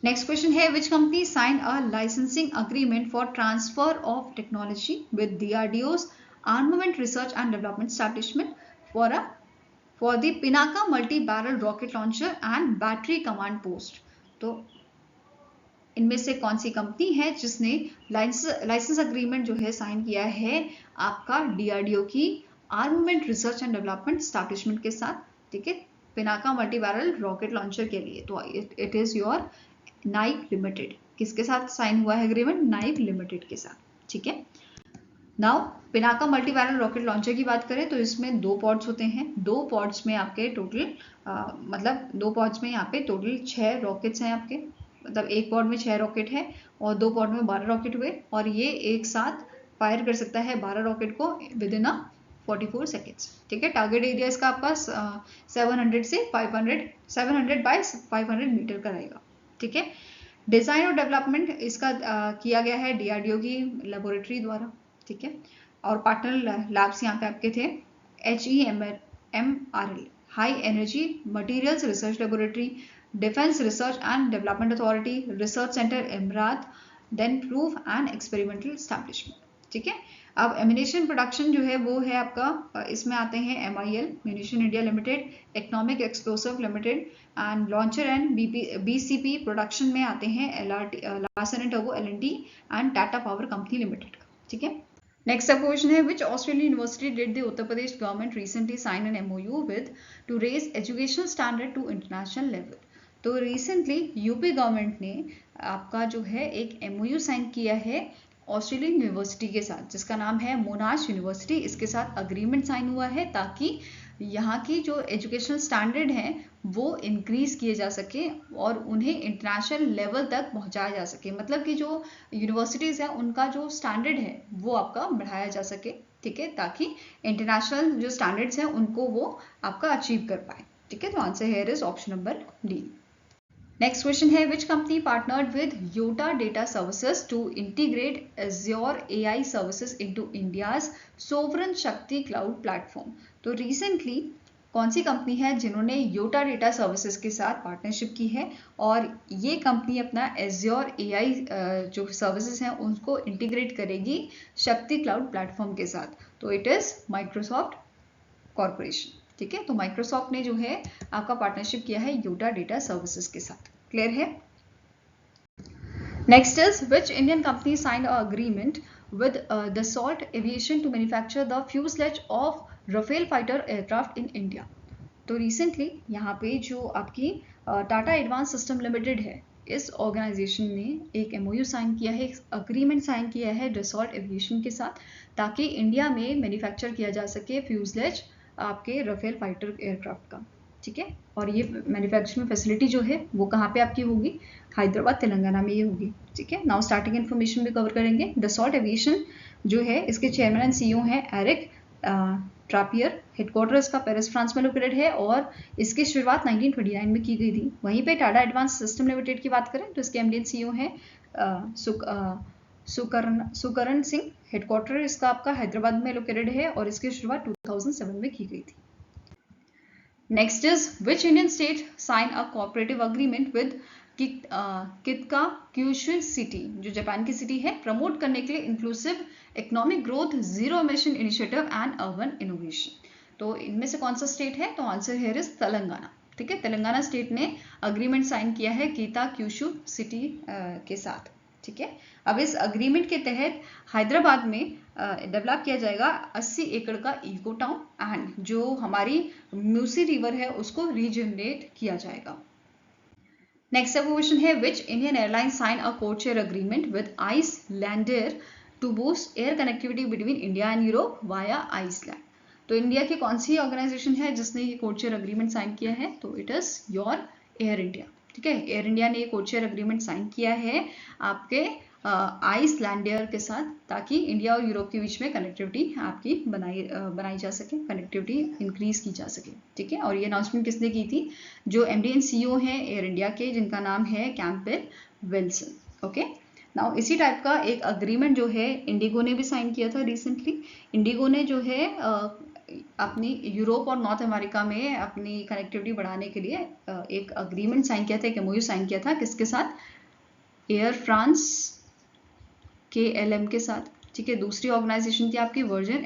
नेक्स्ट क्वेश्चन है, which company sign a licensing agreement for transfer of technology with DRDO's armament research and development establishment for the Pinaka multi barrel rocket launcher and battery command post. तो इनमें से कौन सी company है जिसने लाइसेंस अग्रीमेंट जो है साइन किया है आपका DRDO की armament research and development establishment के साथ? ठीक है, Pinaka multi barrel rocket launcher के लिए। तो it is your Naik limited. किसके साथ साइन हुआ है एग्रीमेंट? नाइक लिमिटेड के साथ। ठीक है, now Pinaka multi barrel rocket launcher की बात करें तो इसमें 2 पॉड्स होते हैं। 2 पॉड्स में आपके टोटल मतलब 2 पॉड्स में यहाँ पे टोटल 6 रॉकेट्स हैं आपके, मतलब एक पॉड में 6 रॉकेट है और 2 पॉड में 12 रॉकेट हुए, और ये एक साथ फायर कर सकता है 12 रॉकेट को विद इन 44 सेकेंड्स। ठीक है, टारगेट एरिया इसका आपका 700 से 500 700 बाय 500 मीटर का रहेगा। ठीक है, डिजाइन और डेवलपमेंट इसका किया गया है DRDO की लेबोरेटरी द्वारा। ठीक है, और पार्टनर लैब्स यहाँ पे आपके थे HEMRL, high energy materials research laboratory, defence research and development authority, research centre Imarat, then proof and experimental establishment. ठीक है, अब एम्यूनेशन प्रोडक्शन जो है वो है आपका, इसमें आते हैं MIL munition India limited, economic explosive limited and launcher and BCP production में आते हैं LRT Larsen and Turbo L&T and Tata power company limited. ठीक है, नेक्स्ट सब क्वेश्चन है which Australian university did the Uttar Pradesh government recently sign an MOU with to raise educational standard to international level. तो recently UP government ने आपका जो है एक MOU साइन किया है ऑस्ट्रेलियन यूनिवर्सिटी के साथ, जिसका नाम है मोनाश यूनिवर्सिटी। इसके साथ अग्रीमेंट साइन हुआ है ताकि यहाँ की जो एजुकेशनल स्टैंडर्ड हैं वो इंक्रीज किए जा सके और उन्हें इंटरनेशनल लेवल तक पहुँचाया जा सके। मतलब कि जो यूनिवर्सिटीज़ हैं उनका जो स्टैंडर्ड है वो आपका बढ़ाया जा सके। ठीक है, ताकि इंटरनेशनल जो स्टैंडर्ड्स हैं उनको वो आपका अचीव कर पाए। ठीक है, तो answer here is option number D. Next question है which company partnered with Yotta data services to integrate Azure AI services into India's sovereign Shakti cloud platform. तो रिसेंटली कौन सी कंपनी है जिन्होंने योटा डेटा सर्विसेज के साथ पार्टनरशिप की है और ये कंपनी अपना एज्योर AI जो सर्विसेज हैं उनको इंटीग्रेट करेगी शक्ति क्लाउड प्लेटफॉर्म के साथ। तो इट इज माइक्रोसॉफ्ट कॉर्पोरेशन। ठीक है, तो माइक्रोसॉफ्ट ने जो है आपका पार्टनरशिप किया है योटा डेटा सर्विसेज के साथ। क्लियर है? Next is which Indian company signed a agreement with Dassault aviation to manufacture the fuselage of Rafale fighter aircraft in India. तो रिसेंटली यहाँ पे जो आपकी टाटा एडवांस सिस्टम लिमिटेड है, इस ऑर्गेनाइजेशन ने एक MOU साइन किया है, एक अग्रीमेंट साइन किया है दसॉल्ट एविएशन के साथ, ताकि इंडिया में मैन्युफैक्चर किया जा सके फ्यूजलेज आपके राफेल फाइटर एयरक्राफ्ट का। ठीक है, और ये मैन्युफैक्चरिंग फैसिलिटी जो है वो कहाँ पे आपकी होगी? हैदराबाद तेलंगाना में ये होगी। ठीक है, नाउ स्टार्टिंग इन्फॉर्मेशन भी कवर करेंगे। दसॉल्ट एविएशन जो है इसके चेयरमैन एंड CEO हैं एरिक ट्रापियर। हेडक्वार्टर इसका पेरिस फ्रांस में लोकेटेड है और इसकी शुरुआत 1929 में की गई थी। वहीं पे टाटा एडवांस सिस्टम लिमिटेड की बात करें तो इसके MD एंड CEO हैं सुकरण सिंह। हेडक्वार्टर इसका आपका हैदराबाद में लोकेटेड है और इसकी शुरुआत 2007 में की गई थी। Next is which Indian state sign a cooperative agreement with Kitakyushu city, जो जापान की सिटी है, प्रमोट करने के लिए inclusive economic growth, zero emission initiative and urban innovation. तो इनमें से कौन सा स्टेट है? तो आंसर हेयर इज तेलंगाना। ठीक है, तेलंगाना स्टेट ने अग्रीमेंट साइन किया है कीता क्यूशु सिटी के साथ। ठीक है, अब इस अग्रीमेंट के तहत हैदराबाद में डेवलप किया जाएगा 80 एकड़ का इको टाउन एंड जो हमारी मूसी रिवर है उसको रीजनरेट किया जाएगा। नेक्स्ट क्वेश्चन है which Indian airline sign a code share agreement with Icelandair to boost air connectivity between India and Europe via Iceland. तो इंडिया की कौन सी ऑर्गेनाइजेशन है जिसने ये कोड शेयर अग्रीमेंट साइन किया है? तो it is your air India. ठीक है, एयर इंडिया ने ये कोड शेयर अग्रीमेंट साइन किया है आपके आइसलैंडर के साथ, ताकि इंडिया और यूरोप के बीच में कनेक्टिविटी आपकी बनाई जा सके, कनेक्टिविटी इंक्रीज की जा सके। ठीक है, और ये अनाउंसमेंट किसने की थी? जो MD एंड CEO हैं एयर इंडिया के, जिनका नाम है कैंपबेल विल्सन। ओके, नाउ इसी टाइप का एक अग्रीमेंट जो है इंडिगो ने भी साइन किया था रिसेंटली। इंडिगो ने जो है अपनी यूरोप और नॉर्थ अमेरिका में अपनी कनेक्टिविटी बढ़ाने के लिए एक अग्रीमेंट साइन किया था, एक MOU साइन किया था। किसके साथ? एयर फ्रांस KLM के साथ। ठीक है, दूसरी ऑर्गेनाइजेशन थी आपकी वर्जिन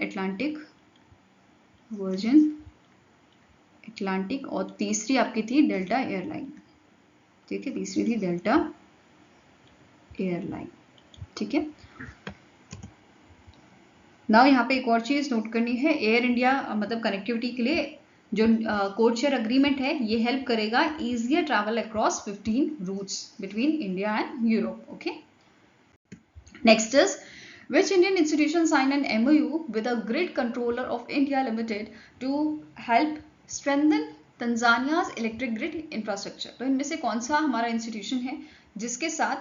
एटलांटिक और तीसरी आपकी थी डेल्टा एयरलाइन। ठीक है, तीसरी थी डेल्टा एयरलाइन। ठीक है, नाउ यहाँ पे एक और चीज नोट करनी है, एयर इंडिया मतलब कनेक्टिविटी के लिए जो कोड शेयर अग्रीमेंट है ये हेल्प करेगा easier travel across 15 routes between India and Europe. Okay, next is which Indian institution signed an MOU with a grid controller of India Limited to help strengthen Tanzania's electric grid infrastructure। तो इनमें से कौन सा हमारा institution है जिसके साथ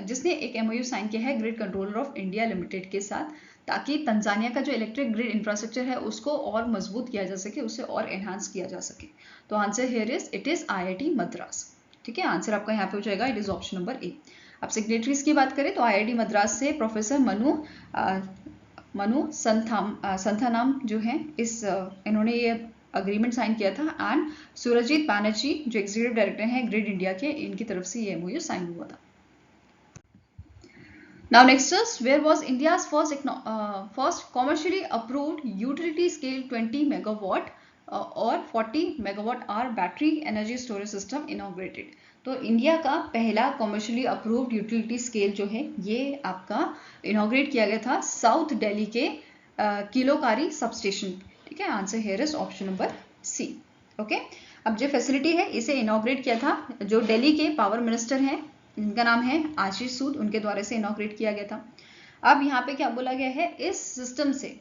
जिसने एक MOU साइन किया है grid controller of India limited के साथ, ताकि तंजानिया का जो इलेक्ट्रिक ग्रिड इंफ्रास्ट्रक्चर है उसको और मजबूत किया जा सके, उसे और एनहांस किया जा सके। तो answer here is it is IIT Madras. ठीक है, आंसर आपका यहाँ पे हो जाएगा, it is option number A। अब सिग्नेटरीज की बात करें तो IIT मद्रास से प्रोफेसर मनु मनु संथानाम जो है इन्होंने ये अग्रीमेंट साइन किया था, एंड सुरजीत बैनर्जी जो एग्जीक्यूटिव डायरेक्टर हैं ग्रिड इंडिया के, इनकी तरफ से ये MOU साइन हुआ था। Now next is, where was India's first commercially approved utility scale 20 megawatt और 40 megawatt hour battery energy storage system inaugurated? तो इंडिया का पहला कॉमर्शियली अप्रूव्ड यूटिलिटी स्केल जो है ये आपका इनॉग्रेट किया गया था साउथ दिल्ली के किलोकारी सबस्टेशन। ठीक है, answer here is option number C. Okay, अब जो फैसिलिटी है इसे इनॉग्रेट किया था जो दिल्ली के पावर मिनिस्टर हैं, इनका नाम है आशीष सूद, उनके द्वारा से इनॉग्रेट किया गया था। अब यहाँ पे क्या बोला गया है, इस सिस्टम से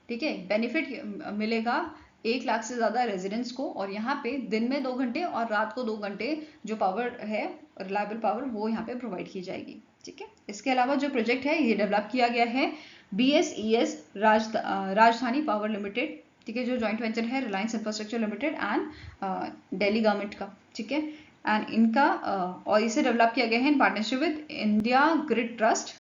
ठीक है बेनिफिट मिलेगा 1 लाख से ज़्यादा रेजिडेंट्स को, और यहाँ पे दिन में 2 घंटे और रात को 2 घंटे जो पावर है रिलायबल पावर वो यहाँ पे प्रोवाइड की जाएगी। ठीक है, इसके अलावा जो प्रोजेक्ट है ये डेवलप किया गया है BSES राजधानी पावर लिमिटेड, ठीक है, जो जॉइंट वेंचर है Reliance infrastructure limited and Delhi government का। ठीक है, एंड इनका और इसे डेवलप किया गया है in partnership with India grid trust,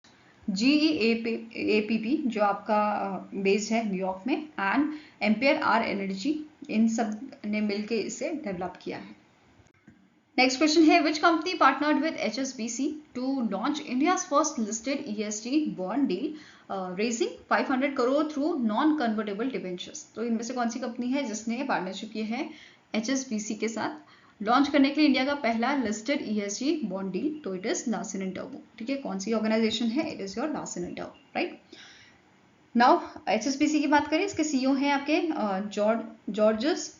GEAPP जो आपका बेस्ड है न्यूयॉर्क में, एंड एम्पियर आर एनर्जी, इन सब ने मिलकर इसे डेवलप किया है। नेक्स्ट क्वेश्चन है, which company partnered with HSBC to launch India's first listed ESG bond deal raising 500 crore through non convertible debentures? तो इनमें से कौन सी कंपनी है जिसने पार्टनरशिप की है HSBC के साथ लॉन्च करने के लिए इंडिया का पहला लिस्टेड ESG बॉन्ड डील? तो it is Larsen and turbo. ठीक है, कौन सी ऑर्गेनाइजेशन है? It is your Larsen and turbo, right. Now HSBC की बात करें, इसके CEO हैं आपके जॉर्जस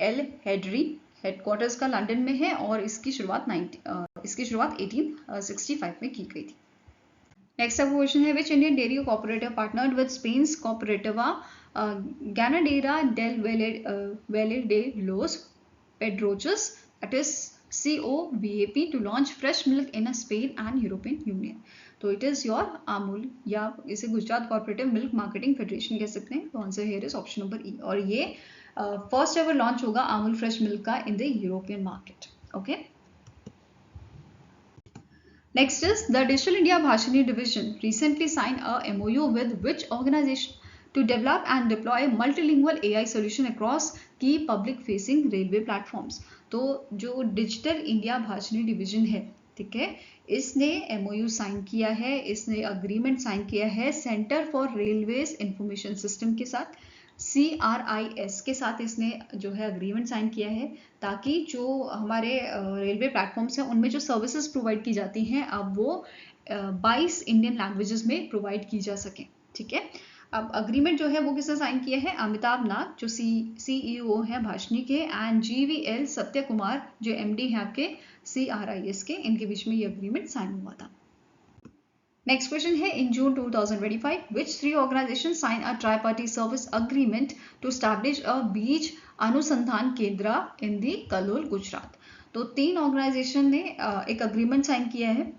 एल हेडरी, हेडक्वार्टर्स का लंदन में है, और इसकी शुरुआत 1865 में की गई थी। नेक्स्ट अब क्वेश्चन है, which Indian dairy cooperative partnered with Spain's Cooperativa Ganadera del Valle de los Pedroches, that is COVAP, to launch fresh milk in Spain and European Union. तो it is your अमूल, या इसे Gujarat cooperative milk marketing federation कह सकते हैं। तो answer here is option number ई, और ये first ever launch होगा अमूल फ्रेश मिल्क का in the European market. Okay, next is the digital India Bhashini division recently signed a MOU with which organization to develop and deploy multilingual AI solution across key public facing railway platforms? तो जो digital India Bhashini division है, ठीक है, इसने MOU sign किया है, इसने agreement sign किया है centre for railways information system के साथ, CRIS के साथ इसने जो है अग्रीमेंट साइन किया है, ताकि जो हमारे रेलवे प्लेटफॉर्म्स हैं उनमें जो सर्विसेज प्रोवाइड की जाती हैं अब वो 22 इंडियन लैंग्वेजेस में प्रोवाइड की जा सके। ठीक है, अब अग्रीमेंट जो है वो किसने साइन किया है? अमिताभ नाग जो CEO है भाषिनी के, एंड GVL सत्य कुमार जो MD है आपके CRIS के, इनके बीच में ये अग्रीमेंट साइन हुआ था। नेक्स्ट क्वेश्चन है, इन जून 2025 which 3 organizations signed a tripartite service agreement to establish a बीज अनुसंधान केंद्र in the कलोल गुजरात? तो 3 ऑर्गेनाइजेशन ने एक अग्रीमेंट साइन किया है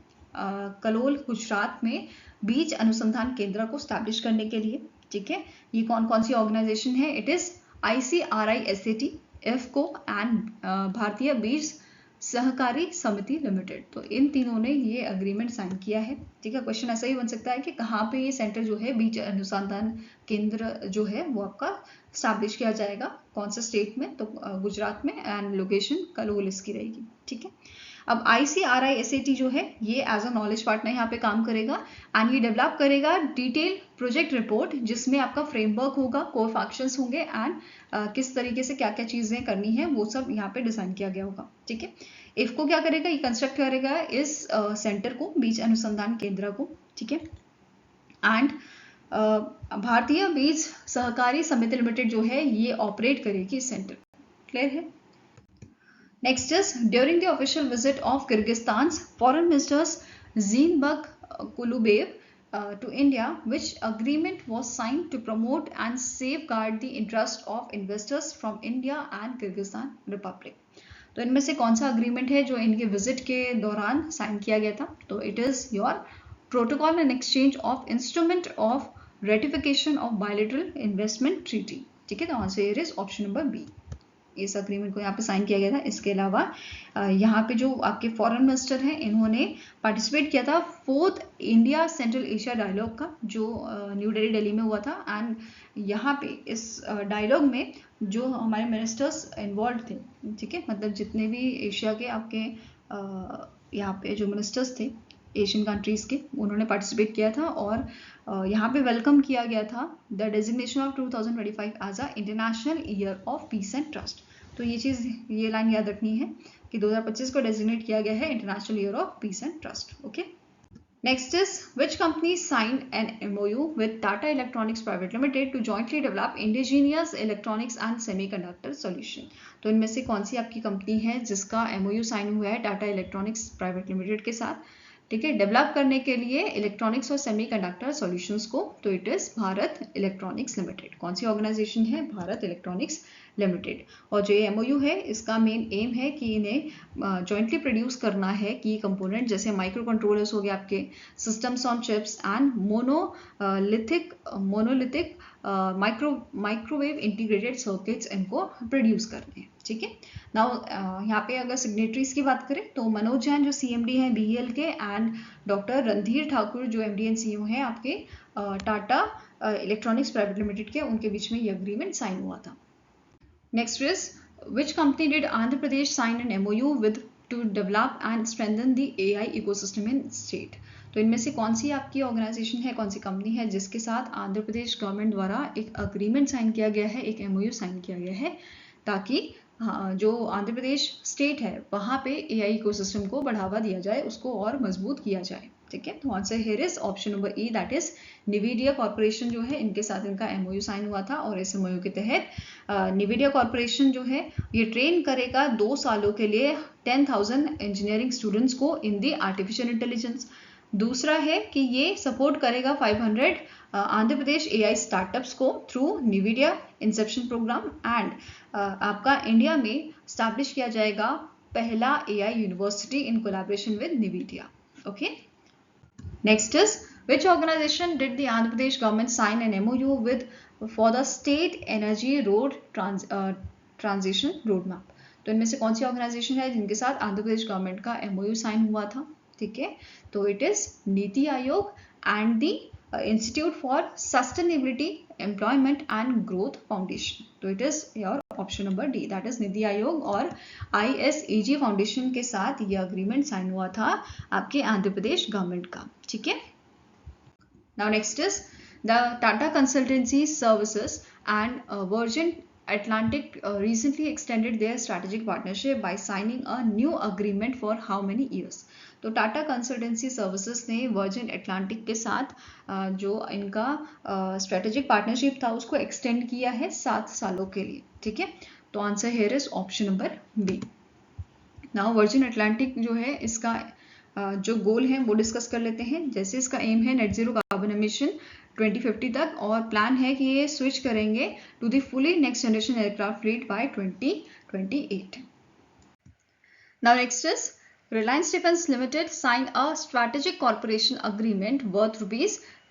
कलोल गुजरात में बीज अनुसंधान केंद्र को स्टैब्लिश करने के लिए। ठीक है, ये कौन कौन सी ऑर्गेनाइजेशन है? It is ICRISAT, IFFCO and भारतीय बीज सहकारी समिति लिमिटेड। तो इन तीनों ने ये अग्रीमेंट साइन किया है। ठीक है, क्वेश्चन ऐसा ही बन सकता है कि कहाँ पे ये सेंटर जो है बीज अनुसंधान केंद्र जो है वो आपका स्टैब्लिश किया जाएगा, कौन से स्टेट में? तो गुजरात में, एंड लोकेशन कलोल इसकी रहेगी। ठीक है, अब ICRISAT जो है ये एज अ नॉलेज पार्टनर यहाँ पे काम करेगा, एंड ये डेवलप करेगा डिटेल प्रोजेक्ट रिपोर्ट जिसमें आपका फ्रेमवर्क होगा, कोर फंक्शंस होंगे, एंड किस तरीके से क्या क्या चीजें करनी है वो सब यहाँ पे डिजाइन किया गया होगा। ठीक है, इफ्को क्या करेगा? ये कंस्ट्रक्ट करेगा इस सेंटर को, बीज अनुसंधान केंद्र को। ठीक है, एंड भारतीय बीज सहकारी समिति लिमिटेड जो है ये ऑपरेट करेगी इस सेंटर। क्लियर है? Next is, during the official visit of Kyrgyzstan's foreign ministers Zeinbek Kulubev to India, which agreement was signed to promote and safeguard the interest of investors from India and Kyrgyzstan Republic? तो इनमें से कौन सा agreement है जो इनके visit के दौरान साइन किया गया था? तो it is your protocol and exchange of instrument of ratification of bilateral investment treaty. ठीक है, तो answer is option number B. इस अग्रीमेंट को यहाँ पे साइन किया गया था। इसके अलावा यहाँ पे जो आपके फॉरेन मिनिस्टर हैं इन्होंने पार्टिसिपेट किया था 4th India central Asia dialogue का, जो न्यू दिल्ली में हुआ था। एंड यहाँ पे इस डायलॉग में जो हमारे मिनिस्टर्स इन्वॉल्व थे, ठीक है, मतलब जितने भी एशिया के आपके यहाँ पे जो मिनिस्टर्स थे एशियन कंट्रीज़ के, उन्होंने पार्टिसिपेट किया था। और यहाँ पे वेलकम किया गया था the designation of 2025 as a international year of peace and trust. तो ये लाइन याद रखनी है कि 2025 को डेजिग्नेट किया गया है international year of peace and trust. Okay, next is which company signed an MOU with Tata Electronics Private Limited to jointly develop indigenous electronics and semiconductor solution। तो इनमें से कौन सी आपकी कंपनी है जिसका MOU साइन हुआ है टाटा इलेक्ट्रॉनिक्स प्राइवेट लिमिटेड के साथ, ठीक है, डेवलप करने के लिए इलेक्ट्रॉनिक्स और सेमीकंडक्टर सॉल्यूशंस को? तो it is Bharat electronics limited. कौन सी ऑर्गेनाइजेशन है? Bharat electronics limited. और जो ये MOU है इसका मेन एम है कि इन्हें जॉइंटली प्रोड्यूस करना है की कंपोनेंट जैसे माइक्रो कंट्रोलर्स हो गए आपके, systems on chips and monolithic microwave integrated circuits इनको प्रोड्यूस करने हैं, ठीक है। नाउ यहाँ पे अगर सिग्नेटरीज की बात करें तो मनोज जैन जो CMD हैं BEL के, एंड डॉक्टर रणधीर ठाकुर जो MD एंड CEO हैं आपके टाटा इलेक्ट्रॉनिक्स प्राइवेट लिमिटेड के, उनके बीच में ये अग्रीमेंट साइन हुआ था। Next is which company did Andhra Pradesh sign an MOU with to develop and strengthen the AI ecosystem in state। तो इनमें से कौन सी आपकी ऑर्गेनाइजेशन है, कौन सी कंपनी है जिसके साथ आंध्र प्रदेश गवर्नमेंट द्वारा एक अग्रीमेंट साइन किया गया है, एक MOU साइन किया गया है, ताकि जो आंध्र प्रदेश स्टेट है वहाँ पे AI इकोसिस्टम को बढ़ावा दिया जाए, उसको और मजबूत किया जाए, ठीक है। तो answer here is option number E, that is Nvidia corporation जो है इनके साथ इनका MOU साइन हुआ था। और इस MOU के तहत निविडिया कॉर्पोरेशन जो है ये ट्रेन करेगा 2 सालों के लिए 10,000 इंजीनियरिंग स्टूडेंट्स को इन दी आर्टिफिशियल इंटेलिजेंस। दूसरा है कि ये सपोर्ट करेगा 500 आंध्र प्रदेश AI स्टार्टअप्स को through Nvidia inception program. And आपका इंडिया में स्टैब्लिश किया जाएगा पहला AI university in collaboration with Nvidia. Okay, next is which organization did the Andhra Pradesh government sign an MOU with for the state energy road transition roadmap। तो इनमें से कौन सी organisation है जिनके साथ आंध्र प्रदेश गवर्नमेंट का MOU साइन हुआ था, ठीक है। तो it is NITI Aayog and the institute for sustainability employment and growth foundation. तो it is your option number D, that is NITI Aayog और ISEG फाउंडेशन के साथ ये अग्रीमेंट साइन हुआ था आपके आंध्र प्रदेश गवर्नमेंट का, ठीक है। Now next is the Tata Consultancy Services and Virgin Atlantic recently extended their strategic partnership by signing a new agreement for how many years। तो टाटा कंसल्टेंसी सर्विसेज ने वर्जिन एटलांटिक के साथ जो इनका स्ट्रेटेजिक पार्टनरशिप था उसको एक्सटेंड किया है 7 सालों के लिए, ठीक है। तो answer here is option number B। Now virgin Atlantic जो है इसका जो गोल है वो डिस्कस कर लेते हैं। जैसे इसका एम है नेट जीरो कार्बन एमिशन 2050 तक, और प्लान है कि ये स्विच करेंगे to the fully next generation aircraft fleet by 2028। Now next is Reliance Defence Limited signed a strategic cooperation agreement worth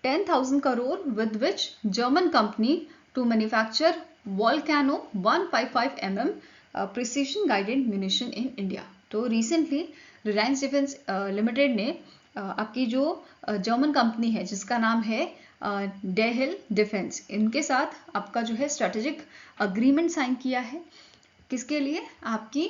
₹10,000 crore with which German company to manufacture Volcano 155 mm precision guided munition in India। तो recently Reliance defence limited ने आपकी जो German company है जिसका नाम है डेहिल defence, इनके साथ आपका जो है स्ट्रेटेजिक अग्रीमेंट साइन किया है। किसके लिए? आपकी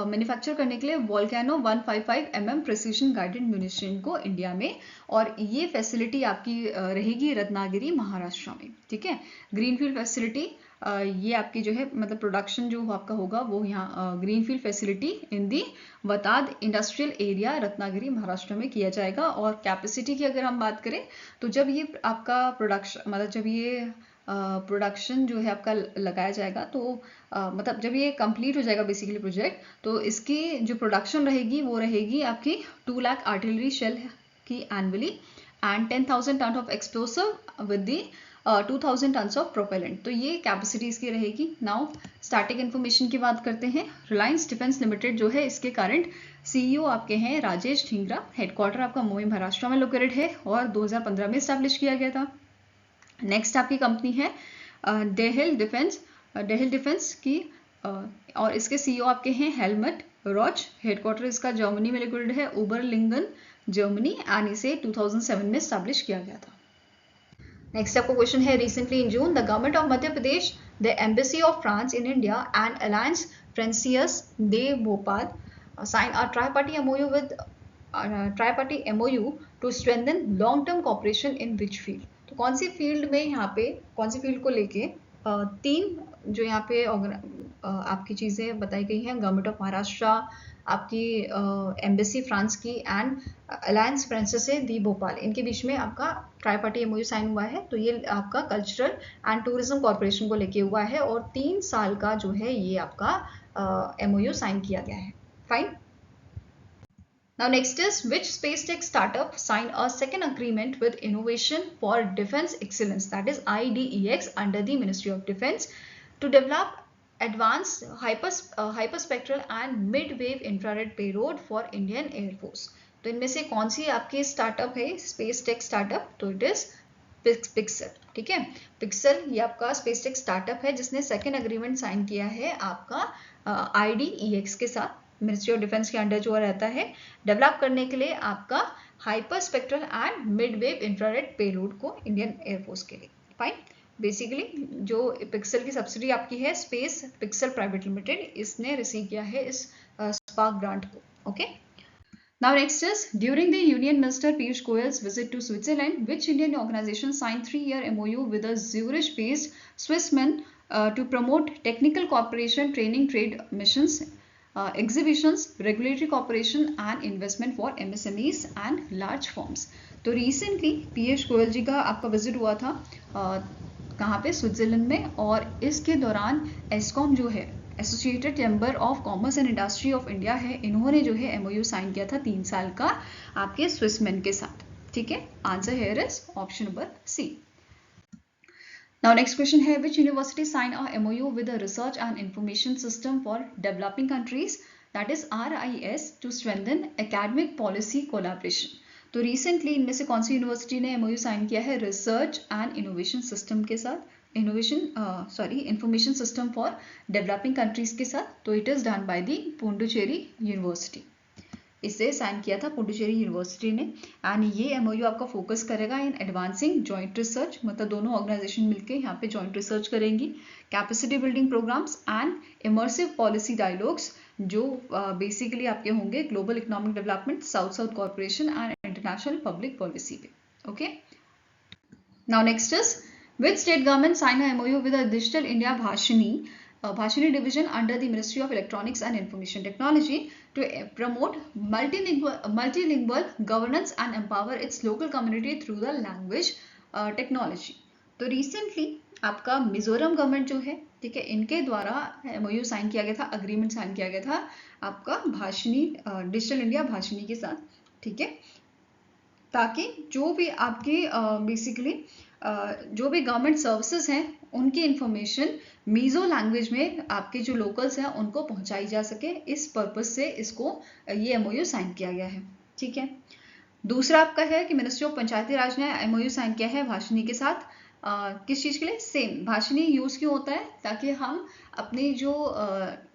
मैन्युफैक्चर करने के लिए volcano 155 mm precision guided munition को इंडिया में, और ये फैसिलिटी आपकी रहेगी रत्नागिरी महाराष्ट्र में, ठीक है। ग्रीनफील्ड फैसिलिटी ये आपकी जो है मतलब प्रोडक्शन जो आपका होगा वो यहाँ greenfield facility in the Vatad industrial area Ratnagiri Maharashtra में किया जाएगा। और कैपेसिटी की अगर हम बात करें तो जब ये आपका प्रोडक्शन मतलब जब ये प्रोडक्शन जो है आपका लगाया जाएगा तो मतलब जब ये कंप्लीट हो जाएगा बेसिकली प्रोजेक्ट, तो इसकी जो प्रोडक्शन रहेगी वो रहेगी आपकी 2 लाख आर्टिलरी शेल की annually and 10,000 ton of explosive with the 2,000 tons of propellant. तो ये कैपेसिटी इसकी रहेगी। नाउ स्टैटिक इन्फॉर्मेशन की बात करते हैं। रिलायंस डिफेंस लिमिटेड जो है इसके करंट CEO आपके हैं राजेश ढींगरा। हेडक्वार्टर आपका मुंबई महाराष्ट्र में लोकेटेड है और 2015 में स्टैब्लिश किया गया था। नेक्स्ट आपकी कंपनी है डेहिल डिफेंस। डेहिल डिफेंस की और इसके सीईओ आपके हैं हेलमट रॉच, हेडक्वार्टर इसका जर्मनी में लोकेटेड है, ओबरलिंगन जर्मनी, एंड इसे 2007 में स्टैब्लिश किया गया था। नेक्स्ट आपका क्वेश्चन है, recently in June the government of Madhya Pradesh, the embassy of France in India and Alliance Francaise de Bhopal sign a tri party MOU with tri party MOU to strengthen long term cooperation in which field. तो कौन सी field में यहाँ पे, कौन सी field को लेके तीन जो यहाँ पे आपकी चीज़ें बताई गई हैं, गवर्नमेंट ऑफ महाराष्ट्र, आपकी एम्बेसी फ्रांस की एंड अलायंस फ्रांसिस दी भोपाल, इनके बीच में आपका ट्राई पार्टी एमओयू साइन हुआ है। तो ये आपका कल्चरल एंड टूरिज्म कॉर्पोरेशन को लेके हुआ है और 3 साल का जो है ये आपका एमओयू साइन किया गया है। Fine. Now next is, which space tech startup signed a second agreement with Innovation for Defense Excellence, that is IDEX, under the Ministry of Defense to develop advanced hyperspectral and mid-wave infrared payload for Indian Air Force। तो इनमें से कौन सी आपकी startup है space tech startup? तो it is pixel. ठीक है, pixel ये आपका स्पेस टेक स्टार्टअप है जिसने सेकेंड अग्रीमेंट साइन किया है आपका IDEX के साथ, मिनिस्ट्री ऑफ डिफेंस के अंडर जो रहता है, डेवलप करने के लिए आपका hyper spectral and mid wave infrared payload को इंडियन एयरफोर्स के लिए। फाइन। बेसिकली जो पिक्सल की सब्सिडी आपकी है स्पेस पिक्सल प्राइवेट लिमिटेड, इसने रिसीव किया है इस स्पार्क ग्रांट को। Okay. Now next is, during the Union Minister Piyush Goyal's visit to Switzerland, which Indian organization signed 3-year MOU with a Zurich-based Swissman to promote technical cooperation, training, trade missions, exhibitions, regulatory cooperation and investment for MSMEs and large firms। तो recently Piyush Goyal जी का आपका visit हुआ था कहाँ पे? Switzerland में, और इसके दौरान एस्कॉम जो है, associated chamber of commerce and industry of India है, इन्होंने जो है एमओयू साइन किया था 3 साल का आपके स्विसमैन के साथ। ठीक है, answer here is option number C. Now next question है, which university sign a MOU with a research and information system for developing countries, that is RIS, to strengthen academic policy collaboration. तो recently इनमें से कौन सी university ने MOU sign किया है research and innovation system के साथ, information system for developing countries के साथ? तो it is done by the Puducherry university, इसे साइन किया था पुडुचेरी यूनिवर्सिटी ने। एंड ये एमओयू आपका फोकस करेगा इन एडवांसिंग जॉइंट रिसर्च, मतलब दोनों ऑर्गेनाइजेशन मिलकर यहाँ पे जॉइंट रिसर्च करेंगी, capacity building programs and immersive policy dialogues, जो बेसिकली आपके होंगे global economic development, south south corporation and international public policy पे। Okay. Now next is, which state government signed a MOU with the Digital India Bhashini division under the Ministry of Electronics and Information Technology to promote multilingual governance and empower its local community through the language technology। तो recently आपका Mizoram government जो है, ठीक है, इनके द्वारा MOU sign किया गया था, अग्रीमेंट साइन किया गया था आपका भाषिनी डिजिटल इंडिया भाषिनी के साथ। ठीक है, ताकि जो भी आपकी बेसिकली जो भी गवर्नमेंट सर्विसेज हैं उनकी इंफॉर्मेशन मीज़ो लैंग्वेज में आपके जो लोकल्स हैं उनको पहुंचाई जा सके, इस पर्पस से इसको ये एमओयू साइन किया गया है। ठीक है, दूसरा आपका है कि मिनिस्ट्री ऑफ पंचायती राज ने एमओयू साइन किया है भाषिनी के साथ। किस चीज़ के लिए? सेम भाषिनी यूज़ क्यों होता है? ताकि हम अपनी जो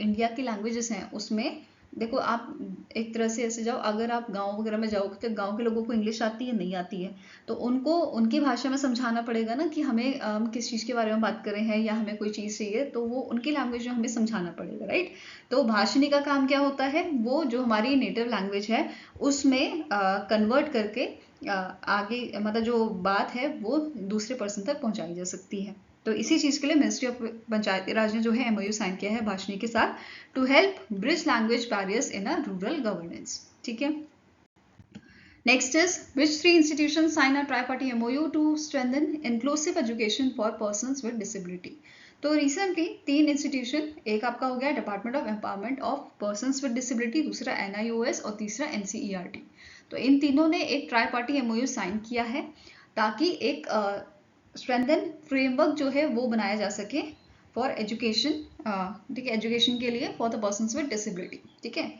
इंडिया की लैंग्वेजेस हैं उसमें, देखो आप एक तरह से ऐसे जाओ, अगर आप गांव वगैरह में जाओगे तो गांव के लोगों को इंग्लिश आती है नहीं आती है, तो उनको उनकी भाषा में समझाना पड़ेगा ना कि हमें हम किस चीज़ के बारे में बात कर रहे हैं या हमें कोई चीज़ चाहिए, तो वो उनकी लैंग्वेज में हमें समझाना पड़ेगा, राइट। तो भाषिनी का काम क्या होता है? वो जो हमारी नेटिव लैंग्वेज है उसमें कन्वर्ट करके आगे, मतलब जो बात है वो दूसरे पर्सन तक पहुंचाई जा सकती है। तो इसी चीज़ के लिए मिनिस्ट्री ऑफ पंचायती राज ने जो है एमओयू साइन किया है भाषिनी के साथ, to help bridge language barriers in a rural governance. ठीक है, next is, which 3 institution sign a tri party MOU to strengthen inclusive education for persons with disability. तो रिसेंटली 3 इंस्टीट्यूशन, एक आपका हो गया department of empowerment of persons with disability, दूसरा NIOS और तीसरा NCERT। तो इन तीनों ने एक ट्राई-पार्टी एमओयू साइन किया है ताकि एक स्ट्रेंथन फ्रेमवर्क जो है वो बनाया जा सके फॉर एजुकेशन, ठीक है, एजुकेशन के लिए for the persons with disability. ठीक है,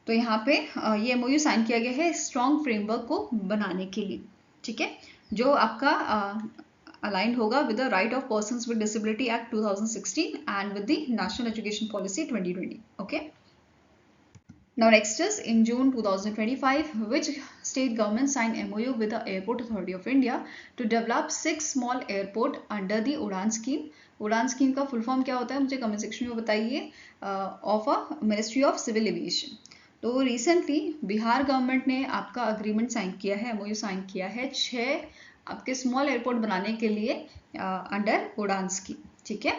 तो यहाँ पे ये एमओयू साइन किया गया है स्ट्रॉन्ग फ्रेमवर्क को बनाने के लिए। ठीक है, जो आपका अलाइंड होगा with the right of persons with disability act 2016 and with the national education policy 2020. Okay. Now next is in June 2025, which state government signed MOU with the Airport Authority of India to develop 6 small airport under the Udan scheme. Udan scheme का full form क्या होता है मुझे comment section में बताइए. Of a ministry of civil aviation. तो recently Bihar government ने आपका अग्रीमेंट साइन किया है, MOU साइन किया है 6 आपके स्मॉल एयरपोर्ट बनाने के लिए अंडर उड़ान स्कीम. ठीक है.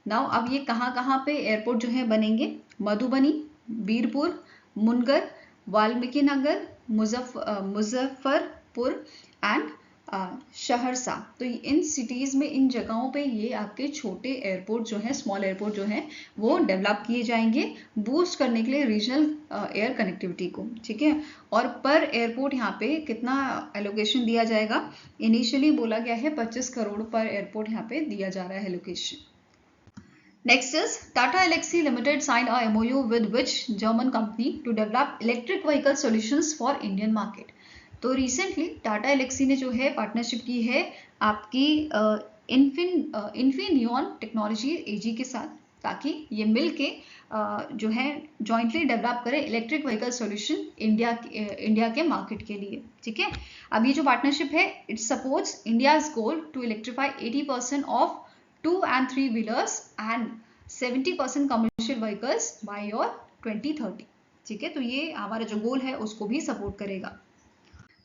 नाउ अब ये कहाँ पे एयरपोर्ट जो है बनेंगे? मधुबनी, बीरपुर, मुनगर, वाल्मीकि नगर, मुजफ्फरपुर एंड सहरसा. तो इन सिटीज में, इन जगहों पे ये आपके छोटे एयरपोर्ट जो है, स्मॉल एयरपोर्ट जो है वो डेवलप किए जाएंगे बूस्ट करने के लिए रीजनल एयर कनेक्टिविटी को. ठीक है. और पर एयरपोर्ट यहाँ पे कितना एलोकेशन दिया जाएगा? इनिशियली बोला गया है 25 करोड़ पर एयरपोर्ट यहाँ पे दिया जा रहा है allocation. Next is Tata Elxsi Limited signed a MOU with which German company to develop electric vehicle solutions for Indian market. तो recently Tata Elxsi ने जो है पार्टनरशिप की है आपकी इन्फिनियन टेक्नोलॉजी AG के साथ, ताकि ये मिल के जो है जॉइंटली डेवलप करे इलेक्ट्रिक व्हीकल सॉल्यूशन इंडिया के मार्केट के लिए. ठीक है. अब ये जो पार्टनरशिप है it supports India's goal to electrify 80% of 2 and 3 wheelers and 70% commercial vehicles by your 2030. ठीक है. तो ये हमारा जो गोल है उसको भी सपोर्ट करेगा.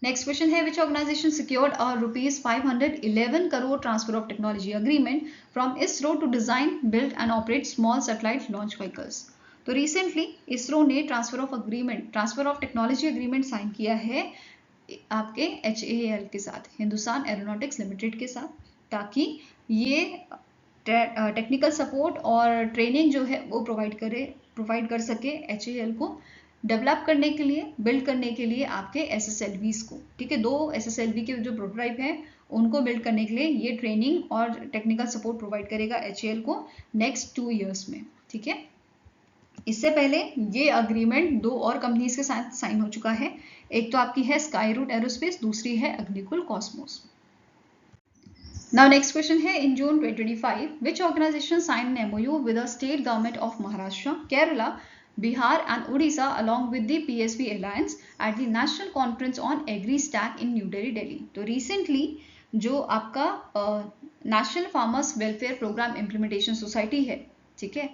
नेक्स्ट क्वेश्चन है which organization secured a ₹511 crore transfer of technology agreement from ISRO to design, build and operate small satellite launch vehicles. तो रिसेंटली इसरो ने transfer of technology agreement sign किया है आपके HAL के साथ, हिंदुस्तान एरोनॉटिक्स लिमिटेड के साथ, ताकि ये टेक्निकल सपोर्ट और ट्रेनिंग जो है वो प्रोवाइड कर सके HAL को डेवलप करने के लिए, बिल्ड करने के लिए आपके SSLVs को. ठीक है. 2 SSLV के जो प्रोटोटाइप हैं उनको बिल्ड करने के लिए ये ट्रेनिंग और टेक्निकल सपोर्ट प्रोवाइड करेगा HAL को नेक्स्ट 2 ईयर्स में. ठीक है. इससे पहले ये अग्रीमेंट 2 और कंपनीज के साथ साइन हो चुका है. एक तो आपकी है स्काई रूट एरोस्पेस, दूसरी है Agnikul Cosmos. Now next question है in June 2025, which organization signed an MOU with the state government of Maharashtra, Kerala, Bihar and Odisha along with the PSB Alliance at the National Conference on Agri-Stack in New Delhi, Delhi. तो recently जो आपका national farmers welfare programme implementation society है, ठीक है,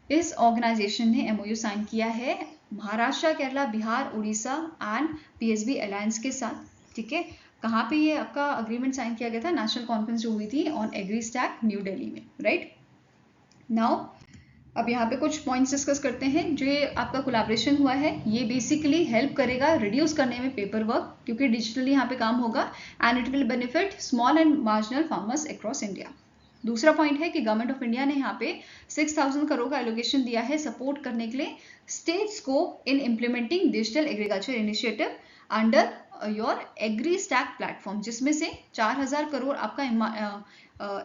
इस organisation ने MOU sign किया है Maharashtra, Kerala, Bihar, Orissa and PSB alliance के साथ. ठीक है. कहाँ पे ये आपका अग्रीमेंट साइन किया गया था? नेशनल कॉन्फ्रेंस जो हुई थी on agri stack new Delhi में. राइट. नाउ अब यहाँ पे कुछ पॉइंट्स डिस्कस करते हैं. जो ये आपका कोलैबोरेशन हुआ है ये बेसिकली हेल्प करेगा रिड्यूस करने में पेपर वर्क, क्योंकि डिजिटली यहाँ पे काम होगा and it will benefit small and marginal farmers across India. दूसरा पॉइंट है कि गवर्नमेंट ऑफ इंडिया ने यहाँ पे 6,000 करोड़ का एलोकेशन दिया है सपोर्ट करने के लिए स्टेट्स को in implementing digital agriculture initiative under your agri stack platform, जिसमें से 4,000 करोड़ आपका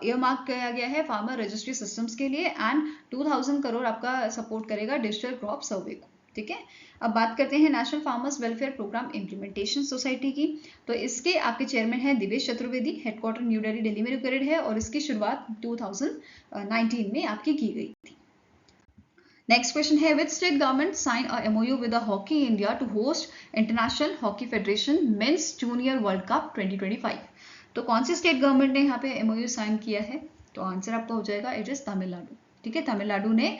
ईयरमार्क किया गया है फार्मर रजिस्ट्री सिस्टम्स के लिए एंड 2,000 करोड़ आपका सपोर्ट करेगा डिजिटल क्रॉप सर्वे को. ठीक है. अब बात करते हैं national farmers welfare programme implementation society की. तो इसके आपके चेयरमैन है दिवेश चतुर्वेदी, हेडक्वार्टर न्यू दिल्ली, दिल्ली में लोकेटेड है और इसकी शुरुआत 2019 में आपकी की गई थी. नेक्स्ट क्वेश्चन है which state government sign a MOU with the hockey India to host international hockey federation men's junior world cup 2025. तो कौन सी स्टेट गवर्नमेंट ने यहाँ पे MOU साइन किया है? तो आंसर आपका हो जाएगा इट इज तमिलनाडु. ठीक है. तमिलनाडु ने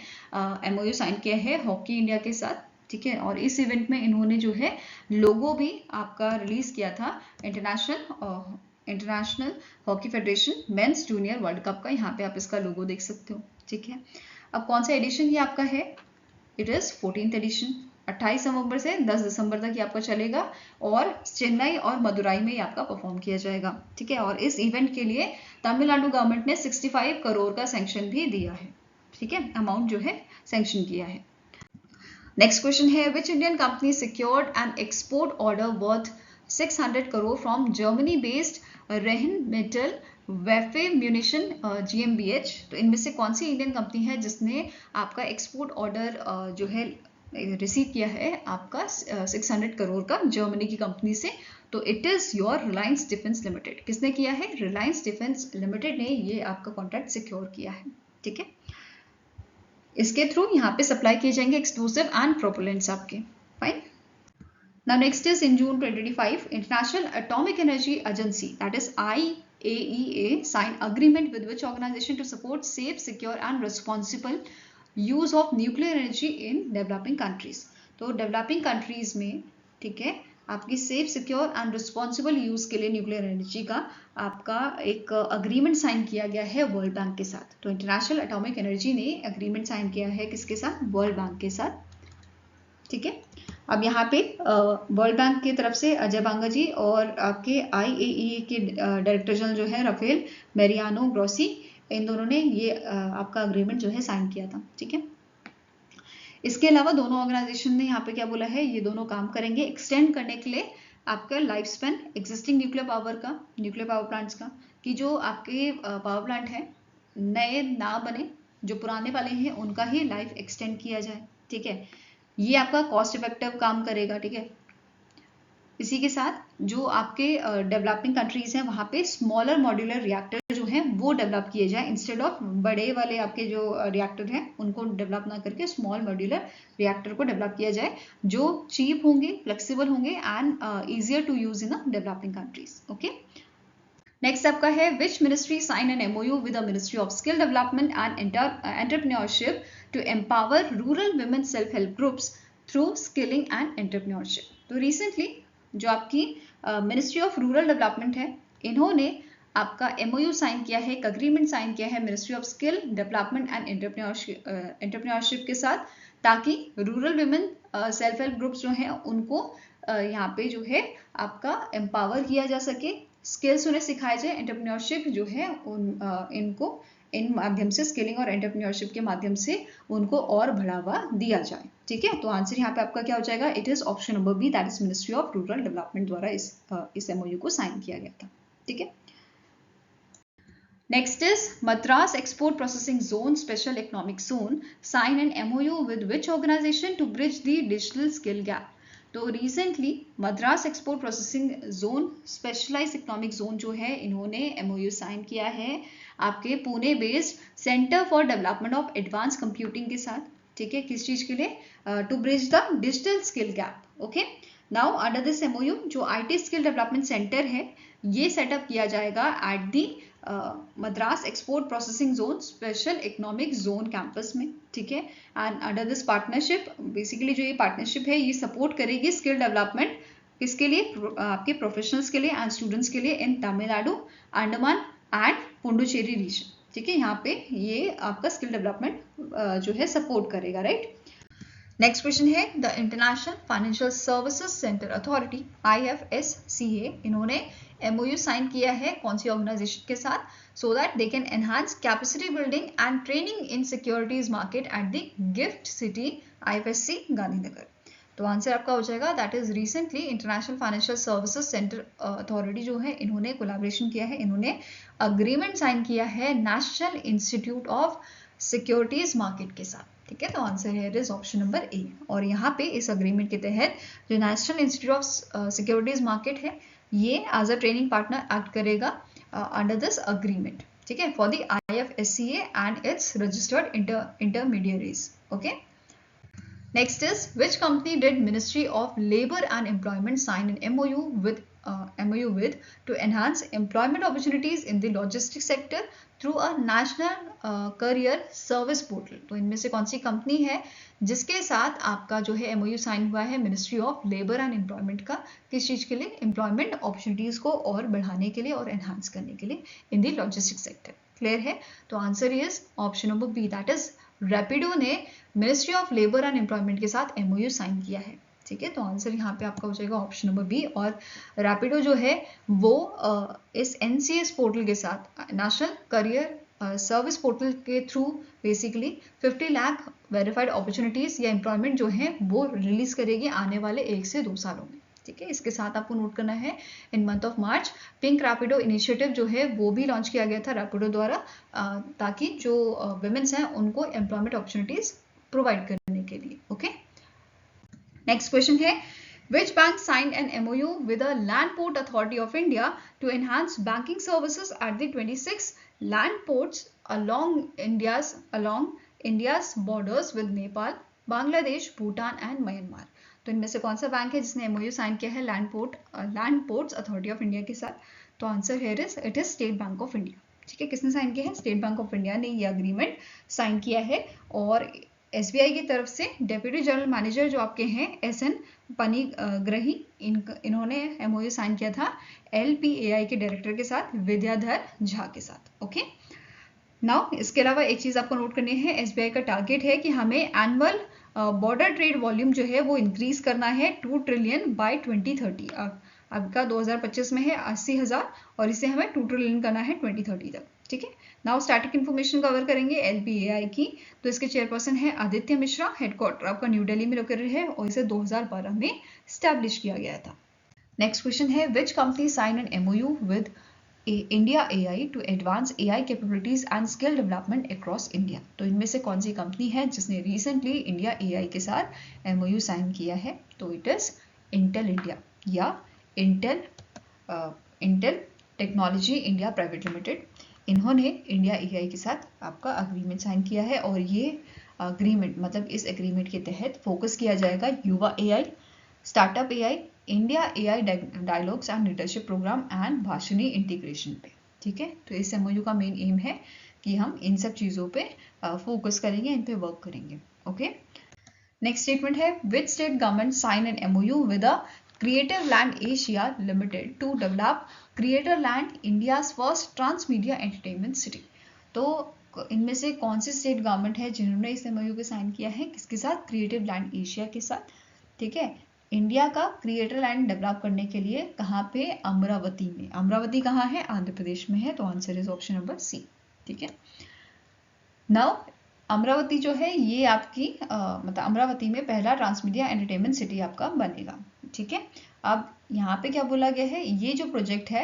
MOU साइन किया है हॉकी इंडिया के साथ. ठीक है. और इस इवेंट में इन्होंने जो है लोगो भी आपका रिलीज किया था international hockey federation men's junior world cup का. यहाँ पे आप इसका लोगो देख सकते हो. ठीक है. अब कौन सा एडिशन ये आपका है? It is 14th addition. 28 नवंबर से 10 दिसंबर तक ये आपका चलेगा और चेन्नई और मदुराई में ये आपका परफॉर्म किया जाएगा. ठीक है. और इस इवेंट के लिए तमिलनाडु गवर्नमेंट ने 65 करोड़ का सैंक्शन भी दिया है. ठीक है. अमाउंट जो है सैंक्शन किया है. नेक्स्ट क्वेश्चन है which Indian company secured an export order worth 600 crore from Germany based Rheinmetall Waffe Munition GmbH. तो इनमें से कौन सी इंडियन कंपनी है जिसने आपका एक्सपोर्ट ऑर्डर जो है रिसीव किया है आपका 600 करोड़ का जर्मनी की कंपनी से? तो it is your Reliance defence limited. किसने किया है? रिलायंस डिफेंस लिमिटेड ने ये आपका कॉन्ट्रैक्ट सिक्योर किया है। ठीक है, इसके थ्रू यहाँ पे सप्लाई किए जाएंगे एक्सप्लोसिव एंड प्रोपेलेंट्स आपके। Fine. Now next is in June 2025, International Atomic Energy Agency, that is IAEA, signed agreement with which organization to support safe, secure and responsible use of nuclear energy in developing countries. तो developing countries में, ठीक है, आपकी safe, secure and responsible use के लिए nuclear energy का आपका एक अग्रीमेंट साइन किया गया है वर्ल्ड बैंक के साथ। तो इंटरनेशनल एटॉमिक एनर्जी ने अग्रीमेंट साइन किया है किसके साथ? वर्ल्ड बैंक के साथ। ठीक है, अब यहाँ पे वर्ल्ड बैंक की तरफ से अजय बांगा जी और आपके IAEA के डायरेक्टर जनरल जो है राफेल मैरियानो ग्रोसी, इन दोनों ने ये आपका अग्रीमेंट जो है साइन किया था। ठीक है, इसके अलावा दोनों ऑर्गेनाइजेशन ने यहाँ पे क्या बोला है? ये दोनों काम करेंगे एक्सटेंड करने के लिए आपका life span existing nuclear power plants का, कि जो आपके पावर प्लांट है नए ना बने, जो पुराने वाले हैं उनका ही लाइफ एक्सटेंड किया जाए। ठीक है, ये आपका कॉस्ट इफेक्टिव काम करेगा। ठीक है, इसी के साथ जो आपके डेवलपिंग कंट्रीज हैं वहाँ पे स्मॉलर मॉड्यूलर रिएक्टर जो हैं वो डेवलप किए जाए, इंस्टेड ऑफ बड़े वाले आपके जो रिएक्टर हैं उनको डेवलप ना करके स्मॉल मॉड्यूलर रिएक्टर को डेवलप किया जाए, जो चीप होंगे, फ्लेक्सिबल होंगे and easier to use in developing countries. Okay, next आपका है which ministry sign an MOU with the ministry of skill development and entrepreneurship to empower rural women self help groups through skilling and entrepreneurship. तो recently जो आपकी ministry of rural development है, इन्होंने आपका MOU sign किया है, एक agreement sign किया है ministry of skill development and entrepreneurship के साथ, ताकि rural women self help groups जो हैं उनको यहाँ पे जो है आपका एम्पावर किया जा सके, स्किल्स उन्हें सिखाए जाए, एंटरप्रेन्योरशिप जो है इनको इन माध्यम से, स्किलिंग और एंटरप्रेन्योरशिप के माध्यम से उनको और बढ़ावा दिया जाए। ठीक है, तो आंसर यहाँ पे आपका क्या हो जाएगा? It is option number B, that is ministry of rural development द्वारा इस MOU को साइन किया गया था। ठीक है, next is Madras export processing zone special economic zone sign an MOU with which organisation to bridge the digital skill gap. तो recently Madras export processing zone specialise economic zone जो है, इन्होंने MOU साइन किया है आपके Pune based centre for development of advance computing के साथ। ठीक है, किस चीज के लिए? To bridge the digital skill gap. Okay, now under this MOU जो IT स्किल डेवलपमेंट सेंटर है ये सेटअप किया जाएगा at the Madras export processing zone special economic zone campus में। ठीक है, and under this partnership, basically जो ये पार्टनरशिप है ये सपोर्ट करेगी स्किल डेवलपमेंट किसके लिए? आपके प्रोफेशनल्स के लिए एंड स्टूडेंट्स के लिए इन तमिलनाडु, अंडमान एंड पुडुचेरी रीजन। ठीक है, यहाँ पे ये आपका स्किल डेवलपमेंट जो है सपोर्ट करेगा। राइट, नेक्स्ट क्वेश्चन है the international financial services centre authority IFSCA, इन्होंने MOU साइन किया है कौन सी ऑर्गेनाइजेशन के साथ? So that they can enhance capacity building and training in securities market at the gift city IFSC Gandhinagar. तो answer आपका हो जाएगा that is recently international financial services centre authority जो है इन्होंने कोलैबोरेशन किया है, इन्होंने अग्रीमेंट साइन किया है national institute of securities market के साथ। ठीक है, तो आंसर है it is option number A. और यहाँ पे इस अग्रीमेंट के तहत जो national institute of securities market है ये as a training partner act करेगा अंडर दिस अग्रीमेंट। ठीक है, for the IFSCA and its registered intermediaries. Okay, next is which company did Ministry of Labour and Employment sign an MOU with to enhance employment opportunities in the logistics sector through a national career service portal। तो इनमें से कौन सी company है जिसके साथ आपका जो है MOU साइन हुआ है ministry of labour and employment का? किस चीज के लिए? एम्प्लॉयमेंट अपॉर्चुनिटीज को और बढ़ाने के लिए और एनहांस करने के लिए in the logistics sector. Clear है, तो answer is option number B, that is Rapido ने ministry of labour and employment के साथ MOU साइन किया है। ठीक है, तो आंसर यहाँ पे आपका हो जाएगा ऑप्शन नंबर बी। और रैपिडो जो है वो इस NCS पोर्टल के साथ, नेशनल करियर सर्विस पोर्टल के through basically 50 lakh verified opportunities या एम्प्लॉयमेंट जो है वो रिलीज करेगी आने वाले 1 से 2 सालों में। ठीक है, इसके साथ आपको नोट करना है इन month of March pink Rapido initiative जो है वो भी लॉन्च किया गया था रैपिडो द्वारा, ताकि जो वुमेन्स हैं उनको एम्प्लॉयमेंट अपॉर्चुनिटीज प्रोवाइड करने के लिए। ओके, नेक्स्ट क्वेश्चन है Which bank signed an MOU with the Land Port Authority of India to enhance banking services at the 26 land ports along India's borders with Nepal, Bangladesh, Bhutan and Myanmar? तो इनमें से कौन सा bank है जिसने MOU sign किया है land ports authority of India के साथ? तो answer here it is state bank of India. ठीक है, किसने साइन किया है? स्टेट बैंक ऑफ इंडिया ने ये अग्रीमेंट साइन किया है। और SBI की तरफ से डेप्यूटी जनरल मैनेजर जो आपके हैं SN पनिग्रही, इन्होंने MOU साइन किया था LPAI के डायरेक्टर के साथ, विद्याधर झा के साथ। ओके, नाउ इसके अलावा एक चीज आपको नोट करनी है, SBI का टारगेट है कि हमें एनुअल बॉर्डर ट्रेड वॉल्यूम जो है वो इंक्रीज करना है 2 ट्रिलियन बाय 2030। आपका 2025 में है 80,000 और इसे हमें 2 ट्रिलियन करना है 2030 तक। ठीक है, नाउ स्टैटिक इन्फॉर्मेशन कवर करेंगे LPAI की। तो इसके चेयरपर्सन है आदित्य मिश्रा, हेडक्वार्टर आपका न्यू दिल्ली में लोकेटेड है और इसे 2012 में स्टैब्लिश किया गया था। नेक्स्ट क्वेश्चन है, which company sign an MOU with India AI to advance AI capabilities and skill development across India? तो इनमें से कौन सी कंपनी है जिसने रिसेंटली इंडिया AI के साथ MOU साइन किया है? तो इट इज इंटेल इंडिया या Intel technology India private limited. इन्होंने इंडिया AI के साथ आपका अग्रीमेंट साइन किया है और ये अग्रीमेंट मतलब इस एग्रीमेंट के तहत फोकस किया जाएगा Yuva AI, startup AI, India AI dialogues and leadership programme and Bhashini integration पे। ठीक है, तो इस MOU का मेन एम है कि हम इन सब चीज़ों पे फोकस करेंगे, इन पे वर्क करेंगे। ओके, नेक्स्ट स्टेटमेंट है, which state government sign an MOU with the creative land Asia limited to develop creator land India's first transmedia entertainment city? तो इनमें से कौन सी स्टेट गवर्नमेंट है जिन्होंने इस MOU को साइन किया है? किसके साथ? क्रिएटिव लैंड एशिया के साथ। ठीक है, इंडिया का क्रिएटर लैंड डेवलप करने के लिए कहाँ पे? अमरावती में। अमरावती कहाँ है? आंध्र प्रदेश में है। तो answer is option number C. ठीक है, नाउ अमरावती जो है ये आपकी मतलब अमरावती में पहला ट्रांसमीडिया एंटरटेनमेंट सिटी आपका बनेगा। ठीक है, अब यहाँ पे क्या बोला गया है, ये जो प्रोजेक्ट है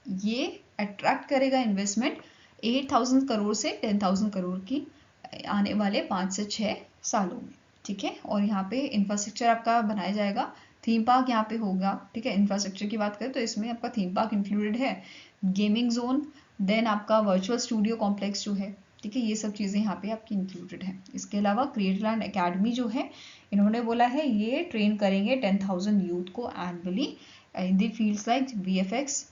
ये अट्रैक्ट करेगा इन्वेस्टमेंट 8,000 करोड़ से 10,000 करोड़ की आने वाले 5 से 6 सालों में। ठीक है, और यहाँ पे इंफ्रास्ट्रक्चर आपका बनाया जाएगा, थीम पार्क यहाँ पे होगा। ठीक है, इंफ्रास्ट्रक्चर की बात करें तो इसमें आपका थीम पार्क इंक्लूडेड है, गेमिंग जोन, देन आपका वर्चुअल स्टूडियो कॉम्प्लेक्स जो है। ठीक है, ये सब चीज़ें यहाँ पे आपकी इंक्लूडेड है। इसके अलावा क्रिएटर लैंड एकेडमी जो है इन्होंने बोला है ये ट्रेन करेंगे 10,000 यूथ को annually in the fields like VFX,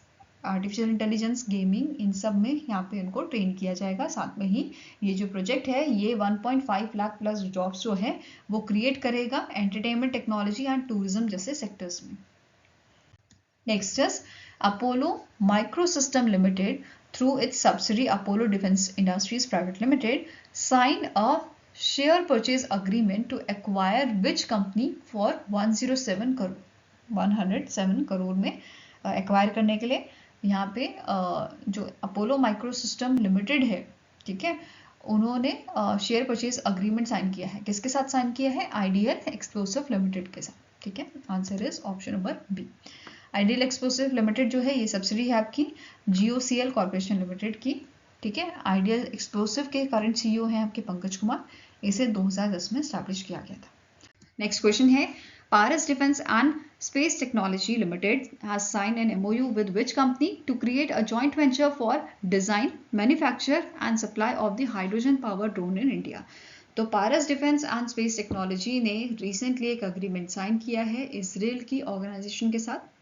artificial intelligence, gaming, इन सब में यहाँ पे इनको ट्रेन किया जाएगा। साथ में ही ये जो प्रोजेक्ट है ये 1.5 लाख प्लस जॉब्स जो है वो क्रिएट करेगा एंटरटेनमेंट, टेक्नोलॉजी एंड टूरिज्म जैसे सेक्टर्स में। Next is Apollo microsystem limited through its subsidiary Apollo Defense Industries Private Limited signed a share purchase agreement to acquire which company for 107 crore में acquire करने के लिए। यहाँ पे जो अपोलो माइक्रोसिस्टम लिमिटेड है, ठीक है, उन्होंने शेयर परचेज अग्रीमेंट साइन किया है। किसके साथ साइन किया है? आइडियल एक्सप्लोसिव लिमिटेड के साथ। ठीक है, answer is option number B. Ideal explosive limited जो है ये सब्सिडी है आपकी GOCL कॉर्पोरेशन लिमिटेड की। ठीक है, आइडियल एक्सप्लोसिव के करंट CEO हैं आपके पंकज कुमार, इसे 2010 में स्टैब्लिश किया गया था। नेक्स्ट क्वेश्चन है, Paras defence and space technology limited has signed an MOU with which company to create a joint venture for design, manufacture and supply of the hydrogen power drone in India? तो Paras defence and space technology ने recently एक agreement sign किया है Israel की organisation के साथ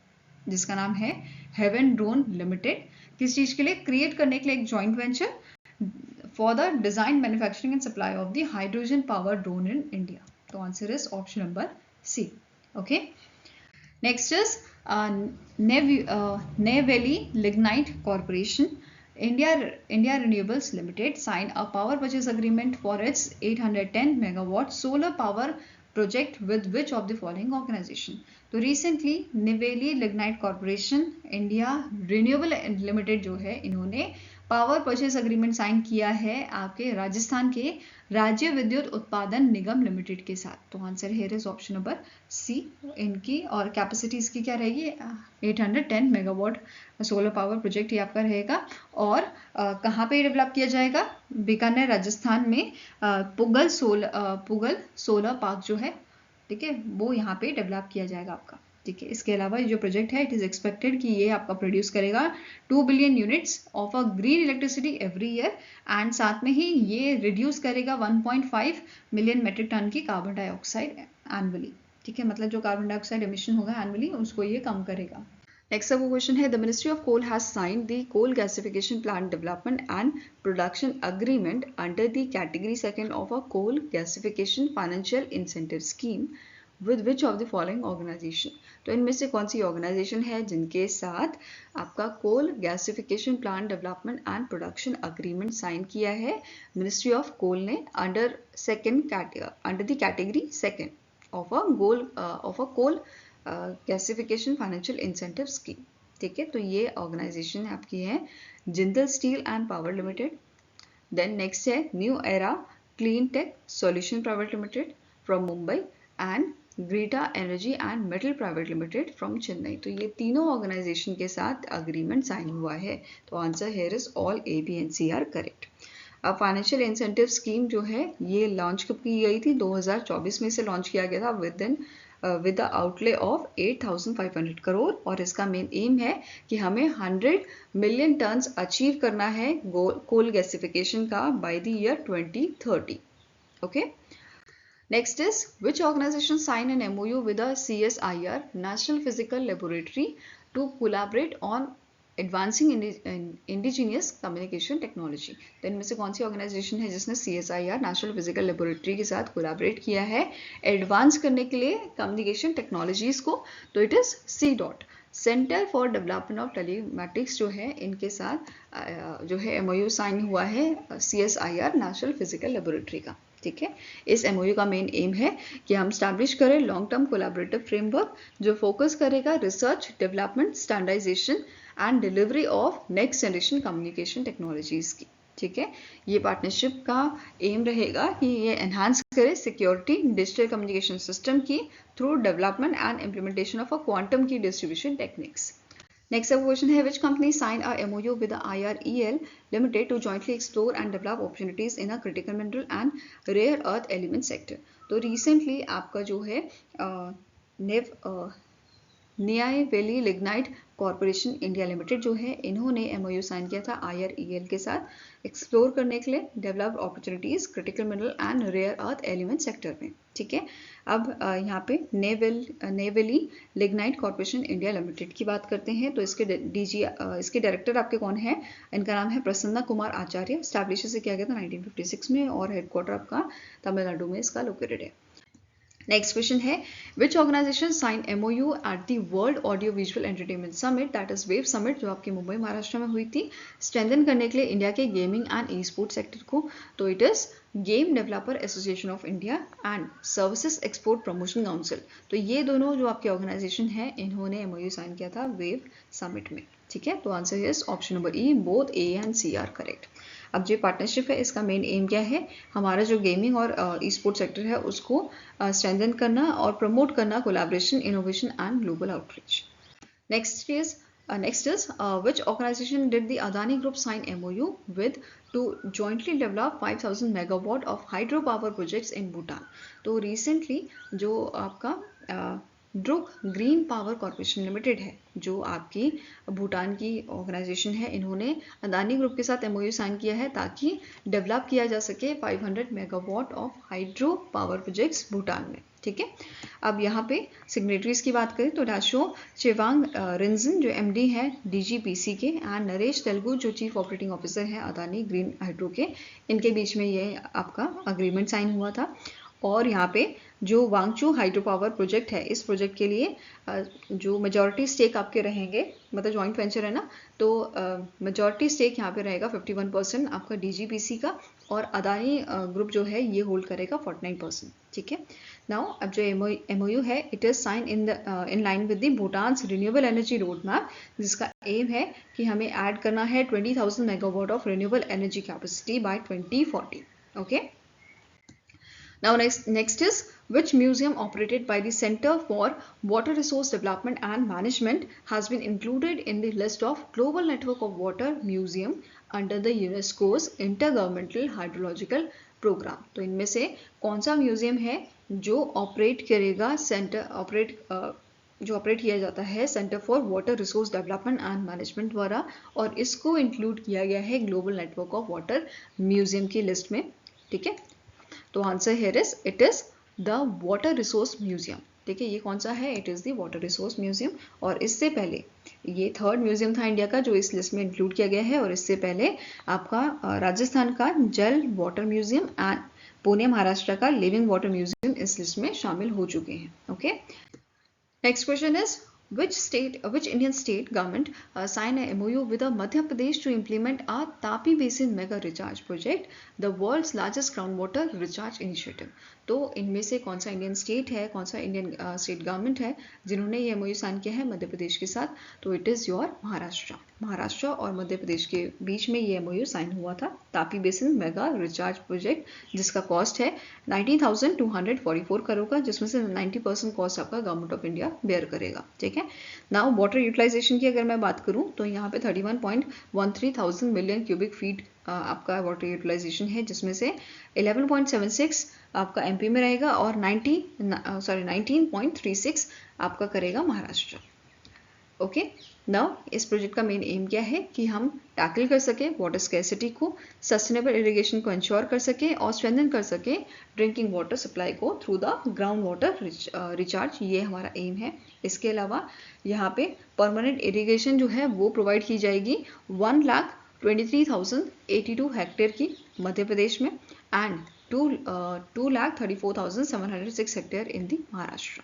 जिसका नाम है हेवन ड्रोन लिमिटेड। किस चीज के लिए? क्रिएट करने के लिए एक joint venture for the design, manufacturing and supply of the hydrogen power drone in India. तो answer is option number C. Okay, next is Neyveli lignite corporation India Renewables Limited signed a power purchase agreement for its 810 megawatt solar power project with which of the following organization? तो recently Neyveli lignite corporation India renewable limited जो है इन्होंने power purchase agreement sign किया है आपके राजस्थान के राज्य विद्युत उत्पादन निगम लिमिटेड के साथ। तो answer here is option number C. इनकी और कैपेसिटी इसकी क्या रहेगी? 810 मेगावाट सोलर पावर प्रोजेक्ट ये आपका रहेगा। और कहाँ पे डेवलप किया जाएगा? बीकानेर राजस्थान में पुगल सोलर पार्क जो है, ठीक है, वो यहाँ पे डेवलप किया जाएगा आपका। ठीक है। इसके अलावा जो प्रोजेक्ट है इट इज़ एक्सपेक्टेड कि ये आपका प्रोड्यूस करेगा 2 billion units of a green electricity every year and साथ में ही ये रिड्यूस करेगा 1.5 मिलियन मेट्रिक टन की कार्बन डाइऑक्साइड एनुअली। ठीक है, मतलब जो कार्बन डाइऑक्साइड एमिशन होगा एनुअली उसको ये कम करेगा। नेक्स्ट अब क्वेश्चन है, the ministry of coal has signed the coal gasification plant development and production agreement under the category second of a coal gasification financial incentive scheme with which of the following organisation. तो इनमें से कौन सी organisation है जिनके साथ आपका coal gasification plant development and production agreement sign किया है मिनिस्ट्री ऑफ कोल ने under the category second of a coal gasification financial incentive scheme. ठीक है, तो ये ऑर्गेनाइजेशन आपकी है Jindal steel and power limited. Then next है new era clean tech solution private limited from Mumbai and Greta energy and metal private limited from Chennai. तो ये तीनों ऑर्गेनाइजेशन के साथ अग्रीमेंट साइन हुआ है। तो answer here is all A B and C are correct. अब फाइनेंशियल इंसेंटिव स्कीम जो है ये लॉन्च कब की गई थी, 2024 में से लॉन्च किया गया था with the outlay of 8,500 crore और इसका मेन एम है कि हमें 100 मिलियन टन्स अचीव करना है कोल गैसिफिकेशन का by the year 2030। Okay, next is which organization signed an MOU with the CSIR National Physical Laboratory to collaborate on advancing indigenous communication technology. तो इनमें से कौन सी ऑर्गेनाइजेशन है जिसने CSIR नेशनल फिजिकल लेबोरेटरी के साथ collaborate किया है एडवांस करने के लिए कम्युनिकेशन टेक्नोलॉजीज को? तो it is CDOT, centre for development of telematics जो है इनके साथ जो है MOU साइन हुआ है CSIR नेशनल फिजिकल लेबोरेटरी का। ठीक है, इस MOU का मेन एम है कि हम स्टैब्लिश करें लॉन्ग टर्म कोलैबोरेटिव फ्रेमवर्क जो फोकस करेगा research, development, standardisation and delivery of next generation communication technologies की। ठीक है, ये पार्टनरशिप का एम रहेगा कि ये एनहांस करे सिक्योरिटी डिजिटल कम्युनिकेशन सिस्टम की through development and implementation of a quantum key distribution techniques. Next अब क्वेश्चन है, which company signed a MOU with the IREL Limited to jointly explore and develop opportunities in a critical mineral and rare earth element sector? तो recently आपका जो है Neyveli lignite corporation India limited जो है इन्होंने MOU sign किया था IREL के साथ एक्सप्लोर करने के लिए developed opportunities critical mineral and rare earth element sector में। ठीक है, अब यहाँ पे Neyveli lignite corporation India limited की बात करते हैं। तो इसके इसके डायरेक्टर आपके कौन है? इनका नाम है प्रसन्ना कुमार आचार्य। स्टैब्लिश से किया गया था 1956 में और हेडक्वार्टर आपका तमिलनाडु में इसका लोकेटेड है। नेक्स्ट क्वेश्चन है, which organisation sign MOU at the world audio visual entertainment summit that is wave summit जो आपके मुंबई महाराष्ट्र में हुई थी स्ट्रेंथन करने के लिए इंडिया के gaming and E sport sector को? तो it is game developer association of India and services export promotion council. तो ये दोनों जो आपके ऑर्गेनाइजेशन है इन्होंने MOU साइन किया था वेव समिट में। ठीक है, तो answer is option number E, both A and C are correct. अब जो पार्टनरशिप है इसका मेन एम क्या है? हमारा जो गेमिंग और ई स्पोर्ट सेक्टर है उसको स्ट्रेंथन करना और प्रमोट करना, collaboration, innovation and global outreach. Next is which organization did the Adani Group sign MOU with to jointly develop 5,000 megawatt of hydropower projects in Bhutan? तो रिसेंटली जो आपका Druk green power corporation limited है जो आपकी भूटान की organisation है, इन्होंने Adani group के साथ MOU साइन किया है ताकि डेवलप किया जा सके 500 megawatt of hydro power projects Bhutan में। ठीक है, अब यहाँ पे सिग्नेटरीज की बात करें तो डाशो चेवांग रिंजन जो MD है DGPC के एंड नरेश तेलुगु जो चीफ ऑपरेटिंग ऑफिसर है अदानी ग्रीन हाइड्रो के, इनके बीच में ये आपका अग्रीमेंट साइन हुआ था। और यहाँ पे जो वांगचू हाइड्रो पावर प्रोजेक्ट है इस प्रोजेक्ट के लिए जो मेजॉरिटी स्टेक आपके रहेंगे, मतलब जॉइंट वेंचर है ना, तो मेजॉरिटी स्टेक यहाँ पे रहेगा 51% आपका DGPC का और अदानी ग्रुप जो है ये होल्ड करेगा 49%। ठीक है, नाउ अब जो MOU है it is sign in line with the Bhutan's renewable energy road map जिसका एम है कि हमें ऐड करना है 20,000 megawatt of renewable energy capacity by 2040। Okay, now next is which museum operated by the Center for Water Resource Development and Management has been included in the list of Global Network of Water Museum under the UNESCO's Intergovernmental Hydrological Program? तो इनमें से कौन सा museum है जो operate करेगा जो operate किया जाता है centre for water resource development and management द्वारा, और इसको इंक्लूड किया गया है global network of water museum की लिस्ट में। ठीक है, तो answer here is it is the water resource museum. ठीक है, ये कौन सा है? It is the water resource museum. और इससे पहले ये थर्ड म्यूजियम था इंडिया का जो इस लिस्ट में इंक्लूड किया गया है, और इससे पहले आपका राजस्थान का जल water museum and Pune Maharashtra का लिविंग वाटर म्यूजियम इस लिस्ट में शामिल हो चुके हैं। Okay, next question is which Indian state government signed a MOU with Madhya Pradesh to implement a Tapi Basin mega recharge project, the world's largest groundwater recharge initiative? तो इनमें से कौन सा इंडियन स्टेट है, कौन सा इंडियन स्टेट गवर्नमेंट है जिन्होंने ये MOU साइन किया है मध्य प्रदेश के साथ? तो इट इज योर महाराष्ट्र और मध्य प्रदेश के बीच में ये MOU साइन हुआ था, Tapi basin mega recharge project, जिसका कॉस्ट है 19,244 करोड़ का, जिसमें से 90% कॉस्ट आपका गवर्नमेंट ऑफ इंडिया बेयर करेगा। ठीक है, नाउ वाटर यूटिलाइजेशन की अगर मैं बात करूं तो यहाँ पे 31.13 मिलियन क्यूबिक फीट आपका वाटर यूटिलाइजेशन है, जिसमें से 11.76 आपका एमपी में रहेगा और 19.36 आपका करेगा महाराष्ट्र। ओके, नाउ इस प्रोजेक्ट का मेन एम क्या है कि हम टैकल कर सके वाटर स्कैसिटी को, सस्टेनेबल इरिगेशन को इंश्योर कर सके और स्ट्रेंथन कर सके ड्रिंकिंग वाटर सप्लाई को through the ground water recharge, ये हमारा एम है। इसके अलावा यहाँ पे परमानेंट इरिगेशन जो है वो प्रोवाइड की जाएगी 1,23,082 हेक्टेयर की मध्य प्रदेश में and 2,34,706 hectare in the Maharashtra.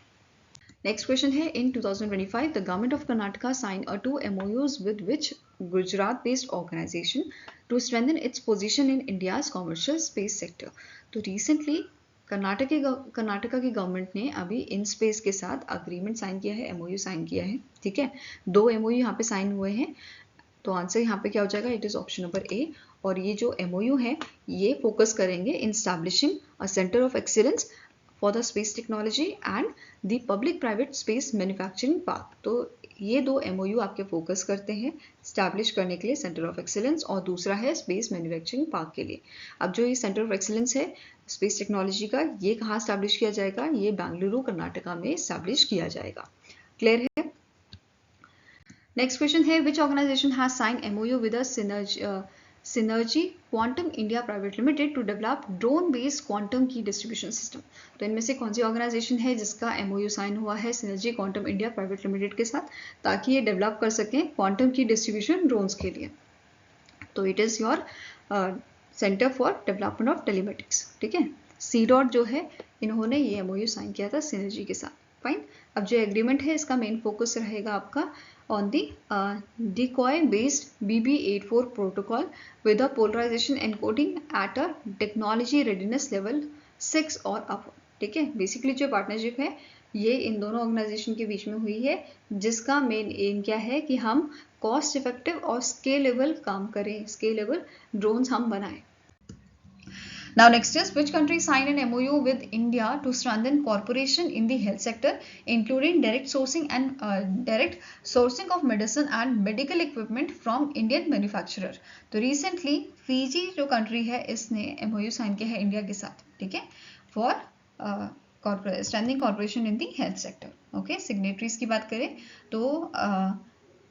Next question है, in 2025 the government of Karnataka sign 2 MOUs with which Gujarat based organisation to strengthen its position in India's commercial space sector. तो रिसेंटली कर्नाटका की गवर्नमेंट ने अभी इन स्पेस के साथ अग्रीमेंट साइन किया है, MOU sign किया है। ठीक है, 2 MOU यहाँ पे साइन हुए हैं, तो आंसर यहाँ पे क्या हो जाएगा? It is option number A. और ये जो MOU है ये फोकस करेंगे in establishing a centre of excellence for the space technology and the public private space manufacturing park. तो ये 2 MOU आपके फोकस करते हैं स्टैब्लिश करने के लिए सेंटर ऑफ एक्सीलेंस, और दूसरा है स्पेस मैन्युफैक्चरिंग पार्क के लिए। अब जो ये सेंटर ऑफ एक्सीलेंस है स्पेस टेक्नोलॉजी का, ये कहाँ स्टैब्लिश किया जाएगा? ये बेंगलुरु कर्नाटका में स्टैब्लिश किया जाएगा। क्लियर है? नेक्स्ट क्वेश्चन है, which organisation has sign MOU with synergy quantum India private limited to develop drone based quantum key distribution system. तो इनमें से कौन सी ऑर्गेनाइजेशन है जिसका MOU साइन हुआ है synergy quantum India private limited के साथ, ताकि ये डेवलप कर सकें क्वांटम की डिस्ट्रीब्यूशन ड्रोन्स के लिए? तो it is your centre for development of telematics. ठीक है, CDOT जो है इन्होंने ये MOU साइन किया था सिनर्जी के साथ। फाइन, अब जो एग्रीमेंट है इसका मेन फोकस रहेगा आपका on the decoy based BB84 protocol with a polarization encoding at a technology readiness level 6 और up। ठीक है, बेसिकली जो पार्टनरशिप है ये इन दोनों ऑर्गेनाइजेशन के बीच में हुई है, जिसका मेन एम क्या है कि हम कॉस्ट इफेक्टिव और स्केलेबल काम करें, स्केलेबल ड्रोन्स हम बनाएं। Now next is, which country signed an MOU with India to strengthen cooperation in the health sector, including direct sourcing of medicine and medical equipment from Indian manufacturer? तो recently Fiji जो country है इसने MOU sign किया है India के साथ। ठीक है, for strengthening cooperation in the health sector। Okay, signatories की बात करें तो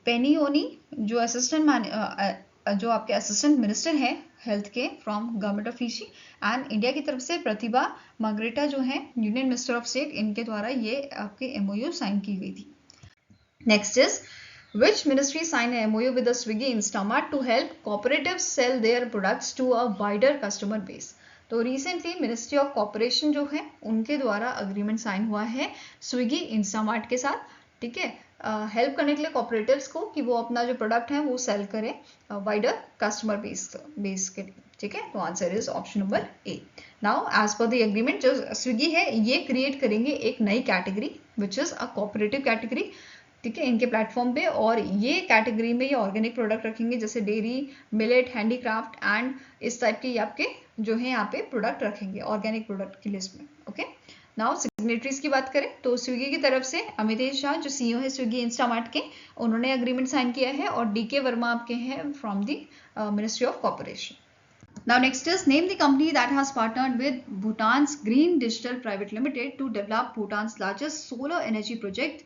पेनियोनी जो जो आपके असिस्टेंट मिनिस्टर हैं हेल्थ के from government of Fiji, and India की तरफ से प्रतिभा मार्ग्रेटा जो है यूनियन मिनिस्टर ऑफ स्टेट, इनके द्वारा ये आपके MOU साइन की गई थी। Next is, which ministry signed an MOU with the Swiggy Instamart to help cooperatives sell their products to a wider customer base? तो रिसेंटली मिनिस्ट्री ऑफ कॉर्पोरेशन जो है उनके द्वारा अग्रीमेंट साइन हुआ है स्विगी इंस्टामार्ट के साथ। ठीक है, हेल्प करने के लिए कॉपरेटिव्स को कि वो अपना जो प्रोडक्ट है वो सेल करें वाइडर कस्टमर बेस के लिए। ठीक है, तो answer is option number A. Now as per the agreement जो स्विगी है ये क्रिएट करेंगे एक नई category which is a cooperative category. ठीक है, इनके प्लेटफॉर्म पे, और ये कैटेगरी में ये ऑर्गेनिक प्रोडक्ट रखेंगे जैसे डेयरी, मिलेट, हैंडीक्राफ्ट एंड इस टाइप के आपके जो है यहाँ पे प्रोडक्ट रखेंगे ऑर्गेनिक प्रोडक्ट की लिस्ट में। ओके, नाउ सिग्नेटरीज की बात करें तो स्विगी की तरफ से अमितेश शाह जो CEO है स्विगी इंस्टामार्ट के, उन्होंने अग्रीमेंट साइन किया है, और DK वर्मा आपके हैं from the ministry of corporation. Now next is name the company that has partnered with Bhutan's Green Digital Private Limited to develop Bhutan's largest solar energy project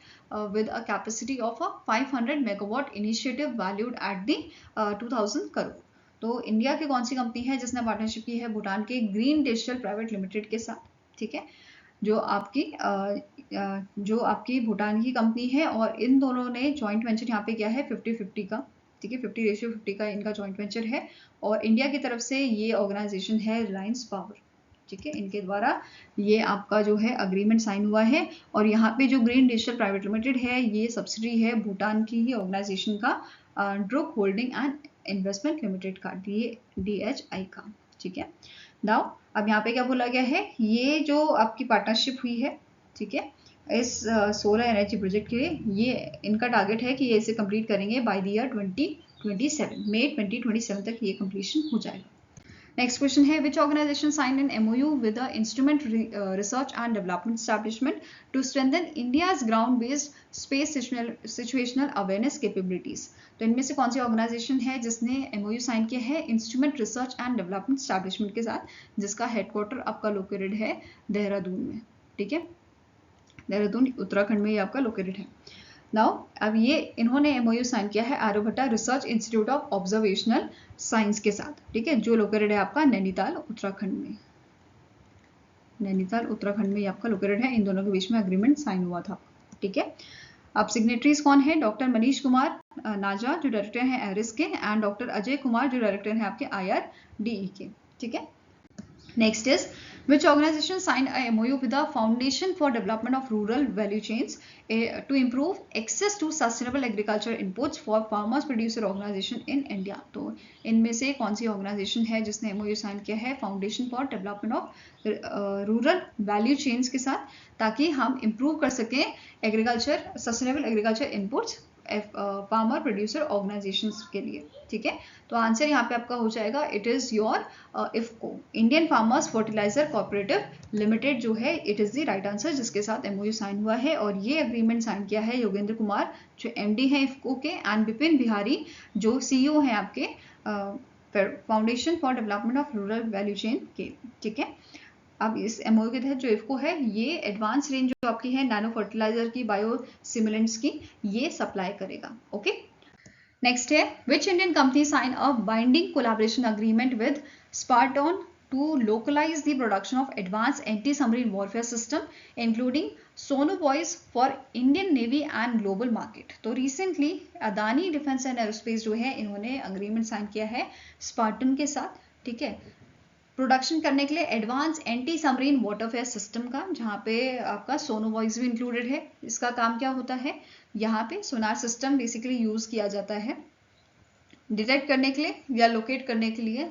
with a capacity of a 500 megawatt initiative valued at the 2000 crore. तो India की कौन सी company है जिसने partnership की है भूटान के green digital private limited के साथ, ठीक है, जो आपकी भूटान की कंपनी है और इन दोनों ने जॉइंट वेंचर यहाँ पे किया है 50-50 का, ठीक है, 50:50 का इनका जॉइंट वेंचर है और इंडिया की तरफ से ये ऑर्गेनाइजेशन है रिलायंस पावर, ठीक है, इनके द्वारा ये आपका जो है अग्रीमेंट साइन हुआ है। और यहाँ पे जो ग्रीन डिजिटल प्राइवेट लिमिटेड है ये सब्सिडी है भूटान की ही ऑर्गेनाइजेशन का Druk holding and investment limited का, DHI का, ठीक है। नाउ अब यहाँ पे क्या बोला गया है, ये जो आपकी पार्टनरशिप हुई है, ठीक है, इस सोलर एनर्जी प्रोजेक्ट के लिए ये इनका टारगेट है कि ये इसे कंप्लीट करेंगे बाय द ईयर 2027, मई 2027 तक ये कंप्लीशन हो जाएगा। नेक्स्ट क्वेश्चन है which organisation sign an MOU with the instrument research and development establishment to strengthen India's ground based space situational awareness capabilities. तो इनमें से कौन सी ऑर्गेनाइजेशन है जिसने MOU साइन किया है instrument research and development establishment के साथ, जिसका हेडक्वार्टर आपका लोकेटेड है देहरादून में, ठीक है, देहरादून उत्तराखंड में ये आपका लोकेटेड है। नाउ अब ये इन्होंने MOU साइन किया है Aryabhatta research institute of observational science के साथ, ठीक है, जो लोकेटेड है आपका नैनीताल उत्तराखंड में, नैनीताल उत्तराखंड में ये आपका लोकेटेड है। इन दोनों के बीच में अग्रीमेंट साइन हुआ था, ठीक है। अब सिग्नेटरीज कौन है, डॉक्टर मनीष कुमार नाजा जो डायरेक्टर हैं एरिस के एंड डॉक्टर अजय कुमार जो डायरेक्टर हैं आपके IRDE के, ठीक है। Next is which organization signed a MOU with the Foundation for Development of Rural Value Chains to improve access to sustainable agriculture inputs for farmers producer organization in India। तो इनमें से कौन सी organisation है जिसने MOU sign किया है foundation for development of rural value chains के साथ, ताकि हम इम्प्रूव कर सकें agriculture sustainable agriculture inputs farmer producer organisations के लिए, ठीक है। तो आंसर यहाँ पे आपका हो जाएगा it is your IFFCO, Indian farmers fertiliser cooperative limited जो है, it is the right answer जिसके साथ MOU साइन हुआ है। और ये अग्रीमेंट साइन किया है योगेंद्र कुमार जो MD है इफको के एंड विपिन बिहारी जो CEO हैं आपके foundation for development of rural value chain के, ठीक है। अब इस MOU के तहत जो इफको है ये एडवांस रेंज जो आपकी है नैनो फर्टिलाइजर की, बायो सिमुलेंट्स की, ये सप्लाई करेगा, ओके। नेक्स्ट है which Indian company sign a binding collaboration agreement with Spartan to localise the production of advance anti submarine warfare system including sonobuoys for Indian navy and global market. तो recently Adani defence and aerospace जो है इन्होंने agreement sign किया है Spartan के साथ, ठीक है, प्रोडक्शन करने के लिए advance anti submarine warfare system का, जहाँ पे आपका सोनोबॉयज भी इंक्लूडेड है। इसका काम क्या होता है, यहाँ पे सोनार सिस्टम बेसिकली यूज किया जाता है डिटेक्ट करने के लिए या लोकेट करने के लिए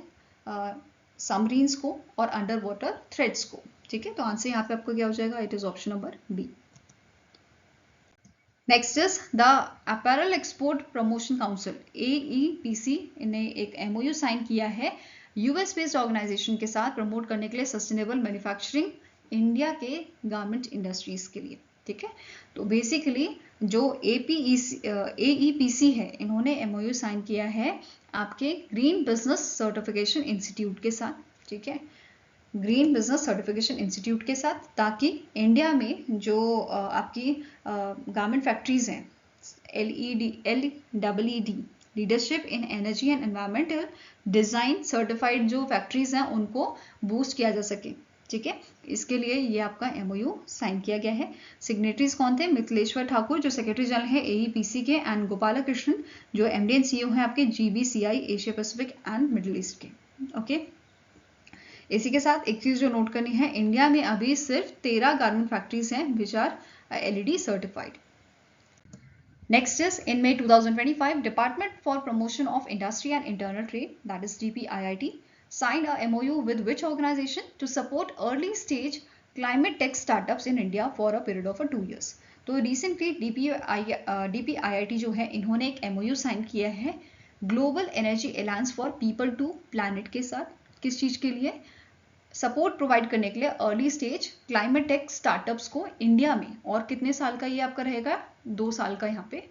सबमरीन्स को और अंडर वाटर थ्रेड्स को, ठीक है। तो आंसर यहाँ पे आपको क्या हो जाएगा, it is option number B. Next is the apparel export promotion council AEPC ने एक MOU साइन किया है US बेस्ड ऑर्गेनाइजेशन के साथ प्रमोट करने के लिए सस्टेनेबल मैन्युफैक्चरिंग इंडिया के गारमेंट इंडस्ट्रीज के लिए, ठीक है। तो बेसिकली जो AEPC है इन्होंने MOU साइन किया है आपके ग्रीन बिजनेस सर्टिफिकेशन इंस्टीट्यूट के साथ, ठीक है, ग्रीन बिजनेस सर्टिफिकेशन इंस्टीट्यूट के साथ, ताकि इंडिया में जो आपकी गारमेंट फैक्ट्रीज हैं LEED leadership in energy and environmental design certified जो फैक्ट्रीज हैं उनको बूस्ट किया जा सके, ठीक है। इसके लिए ये आपका MOU साइन किया गया है। सिग्नेटरीज कौन थे, मिथिलेश्वर ठाकुर जो सेक्रेटरी जनरल है AEPC के एंड गोपाला कृष्णन जो MD एंड CEO हैं आपके GBCI Asia Pacific and middle east के, ओके। इसी के साथ एक चीज जो नोट करनी है, इंडिया में अभी सिर्फ 13 गारमेंट फैक्ट्रीज हैं which are LED certified. Next is in May 2025, Department for Promotion of Industry and Internal Trade, that is DPIIT, signed a MOU with which organization to support early stage climate tech startups in India for a period of 2 years. तो recently DPIIT जो है इन्होंने एक MOU sign किया है global energy alliance for people to planet के साथ। किस चीज के लिए, सपोर्ट प्रोवाइड करने के लिए early stage climate tech startups को इंडिया में, और कितने साल का ये आपका रहेगा, 2 साल का यहाँ पे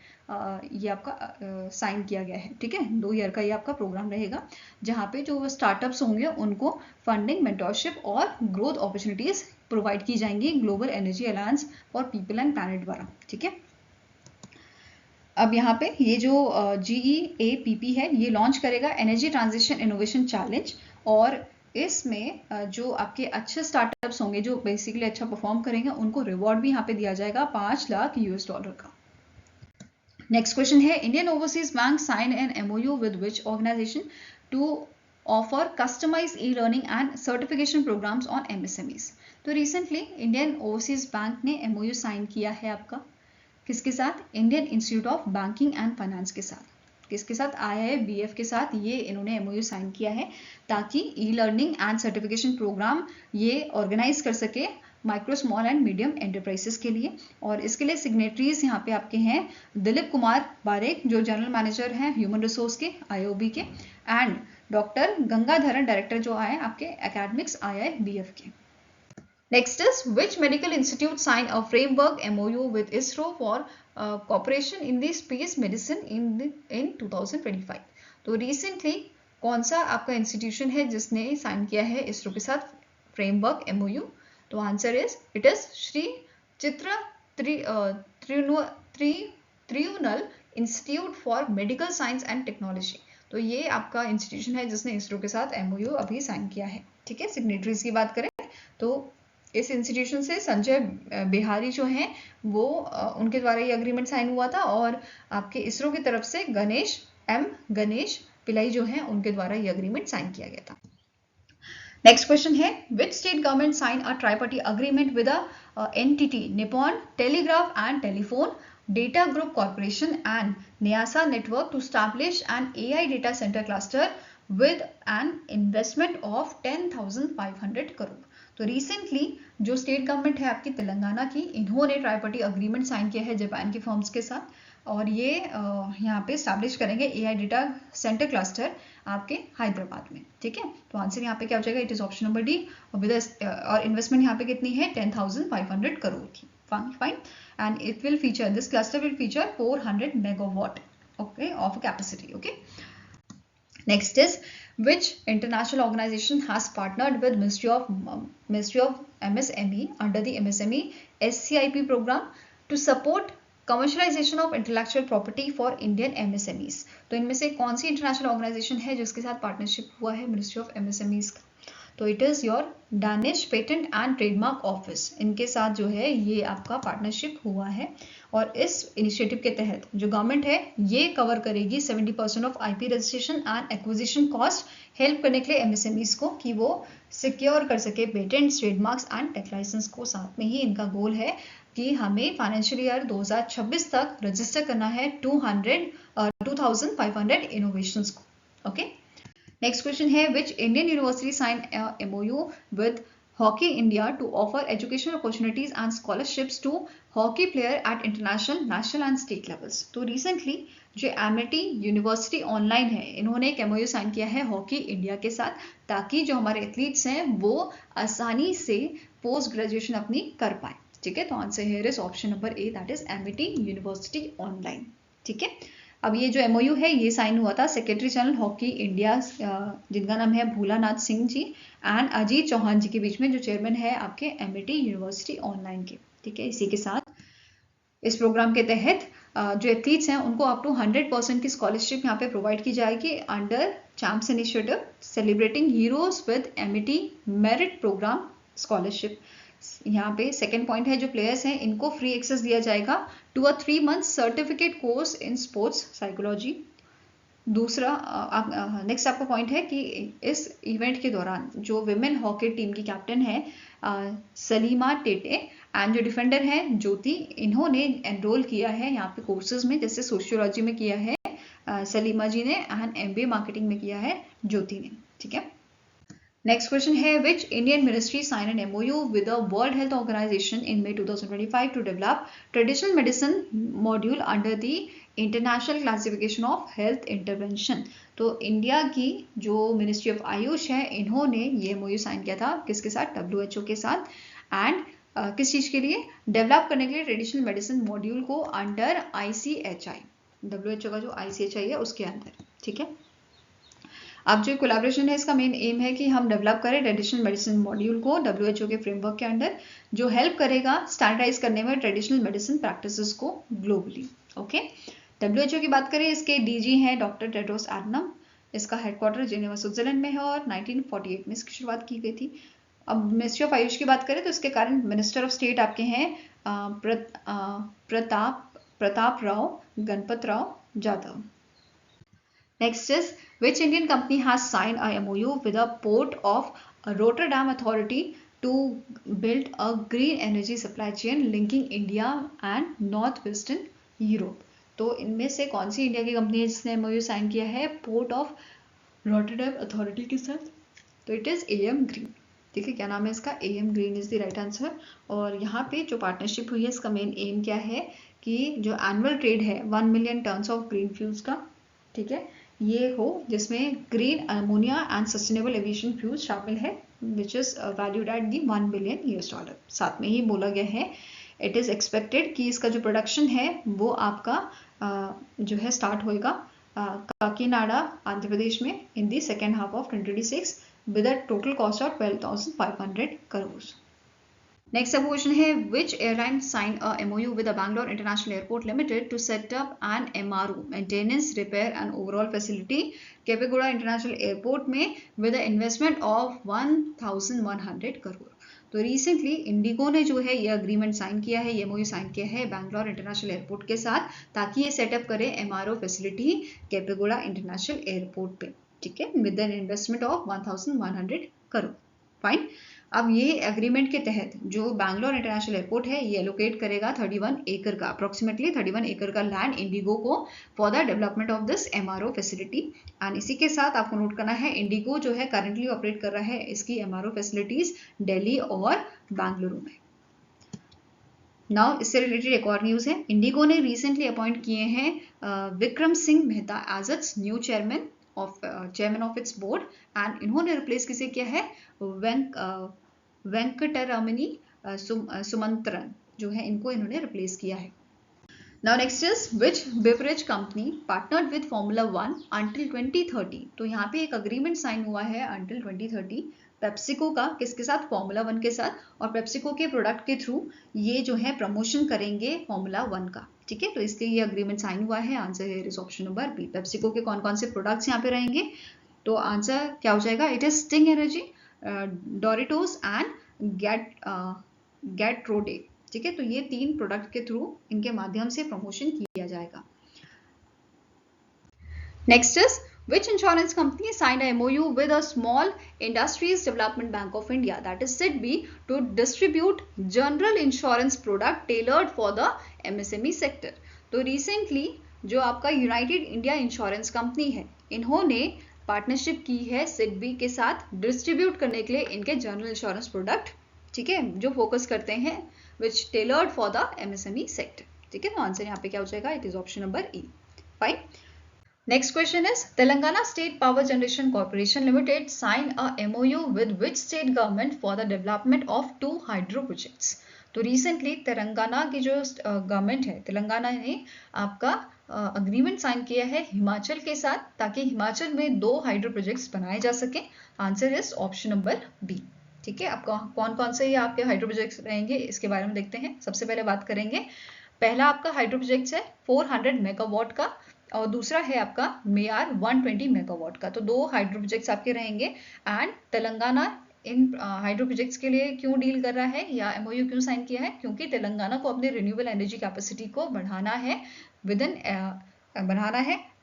ये आपका साइन किया गया है, ठीक है, 2 ईयर का ये आपका प्रोग्राम रहेगा, जहाँ पे जो स्टार्टअप्स होंगे उनको फंडिंग, मेंटरशिप और ग्रोथ अपॉर्चुनिटीज प्रोवाइड की जाएंगी global energy alliance for people and planet द्वारा, ठीक है। अब यहाँ पे ये जो GEAPP है ये लॉन्च करेगा एनर्जी ट्रांजिशन इनोवेशन चैलेंज, और इसमें जो आपके अच्छे स्टार्टअप्स होंगे जो बेसिकली अच्छा परफॉर्म करेंगे उनको रिवॉर्ड भी यहाँ पे दिया जाएगा $5 लाख का। नेक्स्ट क्वेश्चन है, Indian overseas bank sign an MOU with which organisation to offer customise e-learning and certification programmes on MSMEs। तो रिसेंटली इंडियन ओवरसीज बैंक ने MOU साइन किया है आपका किसके साथ, Indian institute of banking and finance के साथ। किसके साथ, IIBF के साथ ये इन्होंने MOU साइन किया है ताकि ई-लर्निंग एंड सर्टिफिकेशन प्रोग्राम ये ऑर्गेनाइज कर सके micro, small and medium enterprises के लिए। और इसके लिए सिग्नेटरीज यहाँ पे आपके हैं दिलीप कुमार बारेक जो जनरल मैनेजर हैं ह्यूमन रिसोर्स के IOB के, एंड डॉक्टर गंगाधरन डायरेक्टर जो आए आपके एकेडमिक्स IIBF के। Next is, which medical institute signed a framework MOU with ISRO for cooperation in the space medicine in 2025? तो recently कौन सा आपका इंस्टीट्यूशन है जिसने साइन किया है इसरो के साथ फ्रेमवर्क MOU? तो answer is it is Shri Chitra Tirunal institute for medical science and technology. तो ये आपका इंस्टीट्यूशन है जिसने इसरो के साथ MOU अभी साइन किया है, ठीक है। सिग्नेटरीज की बात करें तो इस इंस्टीट्यूशन से संजय बिहारी जो हैं वो उनके द्वारा ये अग्रीमेंट साइन हुआ था, और आपके इसरो की तरफ से गणेश पिल्लाई जो हैं उनके द्वारा ये अग्रीमेंट साइन किया गया था। नेक्स्ट क्वेश्चन है, which state government sign a tri party agreement with a NTT Nippon telegraph and telephone data group corporation and Neysa network to establish an AI data centre cluster with an investment of 10,500 crore. तो recently जो state government है आपकी तेलंगाना की, इन्होंने ट्राइपार्टी agreement sign किया है Japan के firms के साथ, और ये यहाँ पे स्टैब्लिश करेंगे AI डेटा सेंटर क्लस्टर आपके हैदराबाद में, ठीक है। तो आंसर यहाँ पे क्या हो जाएगा, it is option number D, और इन्वेस्टमेंट यहाँ पे कितनी है 10,500 करोड़ की, fine. And it will feature, this cluster will feature 400 megawatt okay of capacity, okay. Next is, which international organization has partnered with Ministry of MSME under the MSME SCIP program to support commercialization of intellectual property for Indian MSMEs? तो इनमें से कौन सी international organisation है जिसके साथ partnership हुआ है ministry of MSMEs का? तो it is your Danish patent and trademark office, इनके साथ जो है ये आपका पार्टनरशिप हुआ है। और इस इनिशिएटिव के तहत जो गवर्नमेंट है ये कवर करेगी 70% of IP registration and acquisition cost, help करने के लिए MSMEs को कि वो सिक्योर कर सके patents, trademarks and tech licence को। साथ में ही इनका गोल है कि हमें फाइनेंशियल ईयर 2026 तक रजिस्टर करना है 2,500 इनोवेशंस को, ओके। नेक्स्ट क्वेश्चन है, which Indian university sign MOU with hockey India to offer educational opportunities and scholarships to hockey player at international, national and state levels. तो रिसेंटली जो Amity university online है इन्होंने एक MOU sign किया है hockey India के साथ, ताकि जो हमारे एथलीट्स हैं वो आसानी से पोस्ट ग्रेजुएशन अपनी कर पाए, ठीक है। तो answer here is option number A, that is Amity university online, ठीक है। अब ये जो MOU है ये साइन हुआ था सेक्रेटरी जनरल हॉकी इंडिया जिनका नाम है भोलानाथ सिंह जी एंड अजीत चौहान जी के बीच में, जो चेयरमैन है आपके एमिटी यूनिवर्सिटी ऑनलाइन के, ठीक है। इसी के साथ इस प्रोग्राम के तहत जो एथलीट्स हैं उनको अप टू 100% की स्कॉलरशिप यहाँ पे प्रोवाइड की जाएगी under champs initiative celebrating heroes with Amity merit programme scholarship. यहाँ पे सेकेंड पॉइंट है जो प्लेयर्स हैं इनको फ्री एक्सेस दिया जाएगा to a 3 month certificate course in sports psychology. दूसरा नेक्स्ट आपका पॉइंट है कि इस इवेंट के दौरान जो विमेन हॉकी टीम की कैप्टन है सलीमा टेटे एंड जो डिफेंडर है ज्योति, इन्होंने एनरोल किया है यहाँ पे कोर्सेज में, जैसे सोशियोलॉजी में किया है सलीमा जी ने एंड MBA मार्केटिंग में किया है ज्योति ने, ठीक है। नेक्स्ट क्वेश्चन है, which Indian ministry sign an MOU with the world health organisation in May 2025 to develop traditional medicine module under the international classification of health intervention. तो इंडिया की जो मिनिस्ट्री ऑफ आयुष है, इन्होंने ये MOU साइन किया था किसके साथ? WHO के साथ। एंड किस चीज़ के लिए? डेवलप करने के लिए ट्रेडिशनल मेडिसिन मॉड्यूल को अंडर ICHI, WHO का जो ICHI है उसके अंदर। ठीक है, अब जो कोलैबोरेशन है इसका मेन एम है कि हम डेवलप करें ट्रेडिशनल मेडिसिन मॉड्यूल को WHO के फ्रेमवर्क के अंडर, जो हेल्प करेगा स्टैंडर्डाइज करने में ट्रेडिशनल मेडिसिन प्रैक्टिसेस को ग्लोबली। ओके, WHO की बात करें, इसके DG हैं डॉक्टर टेड्रोस एडनम। इसका हेडक्वार्टर जेनेवा स्विट्जरलैंड में है और 1948 में इसकी शुरुआत की गई थी। अब मिनिस्ट्री ऑफ आयुष की बात करें तो इसके करंट मिनिस्टर ऑफ स्टेट आपके हैं Pratap Rao Ganpat Rao Jadhav. Next is, which Indian company has signed a MOU with the Port of Rotterdam Authority to build a green energy supply chain linking India and Northwestern Europe? तो इनमें से कौन सी India की company है जिसने MOU sign किया है port of Rotterdam authority के साथ? तो इट इज AM ग्रीन। ठीक है, क्या नाम है इसका? AM green is the right answer. और यहाँ पे जो पार्टनरशिप हुई है इसका मेन एम क्या है कि जो एनुअल ट्रेड है 1 million tons of green fuels का, ठीक है, ये हो जिसमें green ammonia and sustainable aviation fuel शामिल है, which is valued at the $1 billion. साथ में ही बोला गया है इट इज एक्सपेक्टेड कि इसका जो प्रोडक्शन है वो आपका जो है स्टार्ट होएगा काकीनाडा आंध्र प्रदेश में in the second half of 2026 with a total cost of 12,500 crores. Next up question है, which airline signed a MOU with the Bangalore International Airport Limited to set up an MRO, maintenance, repair and overall facility, Kempegowda international airport में with an investment of 1,100 crore. तो recently IndiGo ने जो है ये agreement sign किया है, ये MOU sign किया है बैंगलोर इंटरनेशनल एयरपोर्ट के साथ, ताकि ये सेटअप करे MRO फैसिलिटी केपेगौड़ा इंटरनेशनल एयरपोर्ट पे। ठीक है, with an investment of 1,100 crore. Fine. अब ये एग्रीमेंट के तहत जो बैंगलोर इंटरनेशनल एयरपोर्ट है ये एलोकेट करेगा 31 एकड़ का, अप्रोक्सीमेटली 31 एकड़ का लैंड इंडिगो को for the development of this MRO facility. And इसी के साथ आपको नोट करना है इंडिगो जो है करंटली ऑपरेट कर रहा है इसकी MRO फैसिलिटीज दिल्ली और बेंगलुरु में। नाउ इससे रिलेटेड एक और न्यूज है, इंडिगो ने रिसेंटली अपॉइंट किए हैं Vikram Singh Mehta as its new chairman of its board. And इन्होंने रिप्लेस किसे किया है? वेंकटरमणी सुमंत्रन जो है, इनको इन्होंने रिप्लेस किया है। Now next is, which beverage company partnered with Formula 1 until 2030? तो यहाँ पे एक अग्रीमेंट साइन हुआ है until 2030 पेप्सिको का, किसके साथ? फॉर्मूला 1 के साथ। और पेप्सिको के प्रोडक्ट के थ्रू ये जो है प्रमोशन करेंगे फॉर्मूला 1 का। ठीक है, तो इसलिए ये अग्रीमेंट साइन हुआ है। आंसर है is option number B. PepsiCo के कौन कौन से प्रोडक्ट्स यहाँ पे रहेंगे? तो आंसर क्या हो जाएगा? It is Sting energy, Doritos and Gatorade. ठीक है, तो ये 3 प्रोडक्ट के थ्रू इनके माध्यम से प्रमोशन किया जाएगा। Next is, which insurance company signed a MOU with a Small Industries Development Bank of India, that is SIDBI, to distribute general insurance product tailored for the MSME sector? तो recently जो आपका United India insurance company है, इन्होंने partnership की है सिडबी के साथ distribute करने के लिए इनके जनरल इंश्योरेंस प्रोडक्ट, ठीक है, जो फोकस करते हैं which tailored for the MSME sector. ठीक है, तो आंसर यहाँ पे क्या हो जाएगा? It is option number E. Fine. Next question is, Telangana State Power Generation Corporation Limited signed a MOU with which state government for the development of 2 hydro projects? तो recently Telangana की जो गवर्नमेंट है, तेलंगाना ने आपका अग्रीमेंट साइन किया है हिमाचल के साथ, ताकि हिमाचल में 2 हाइड्रो प्रोजेक्ट्स बनाए जा सके। Answer is option number B. ठीक है, आपका कौन कौन से ये आपके हाइड्रो प्रोजेक्ट्स रहेंगे इसके बारे में देखते हैं। सबसे पहले बात करेंगे, पहला आपका हाइड्रो प्रोजेक्ट है 400 मेगावाट का और दूसरा है आपका मेयार 120 मेगावाट का। तो 2 हाइड्रो प्रोजेक्ट्स आपके रहेंगे। And Telangana in hydro projects के लिए क्यों डील कर रहा है या MOU क्यों साइन किया है? क्योंकि तेलंगाना को अपने रिन्यूएबल एनर्जी कैपेसिटी को बढ़ाना है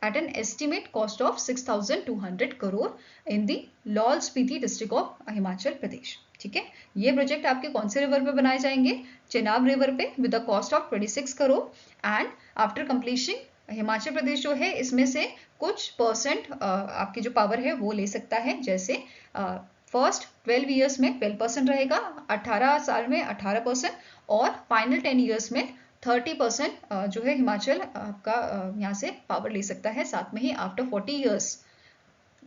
at an estimate cost of 6,200 crore in the Lahaul Spiti district of Himachal Pradesh. ठीक है, ये प्रोजेक्ट आपके कौन से रिवर पे बनाए जाएंगे? चेनाब रिवर पे with the cost of 26 crore. And after completion Himachal Pradesh जो है इसमें से कुछ परसेंट आपकी जो पावर है वो ले सकता है। जैसे फर्स्ट 12 ईयर्स में 12% रहेगा, 18 साल में 18% और फाइनल 10 ईयर्स में 30% जो है हिमाचल आपका यहाँ से पावर ले सकता है। साथ में ही आफ्टर 40 ईयर्स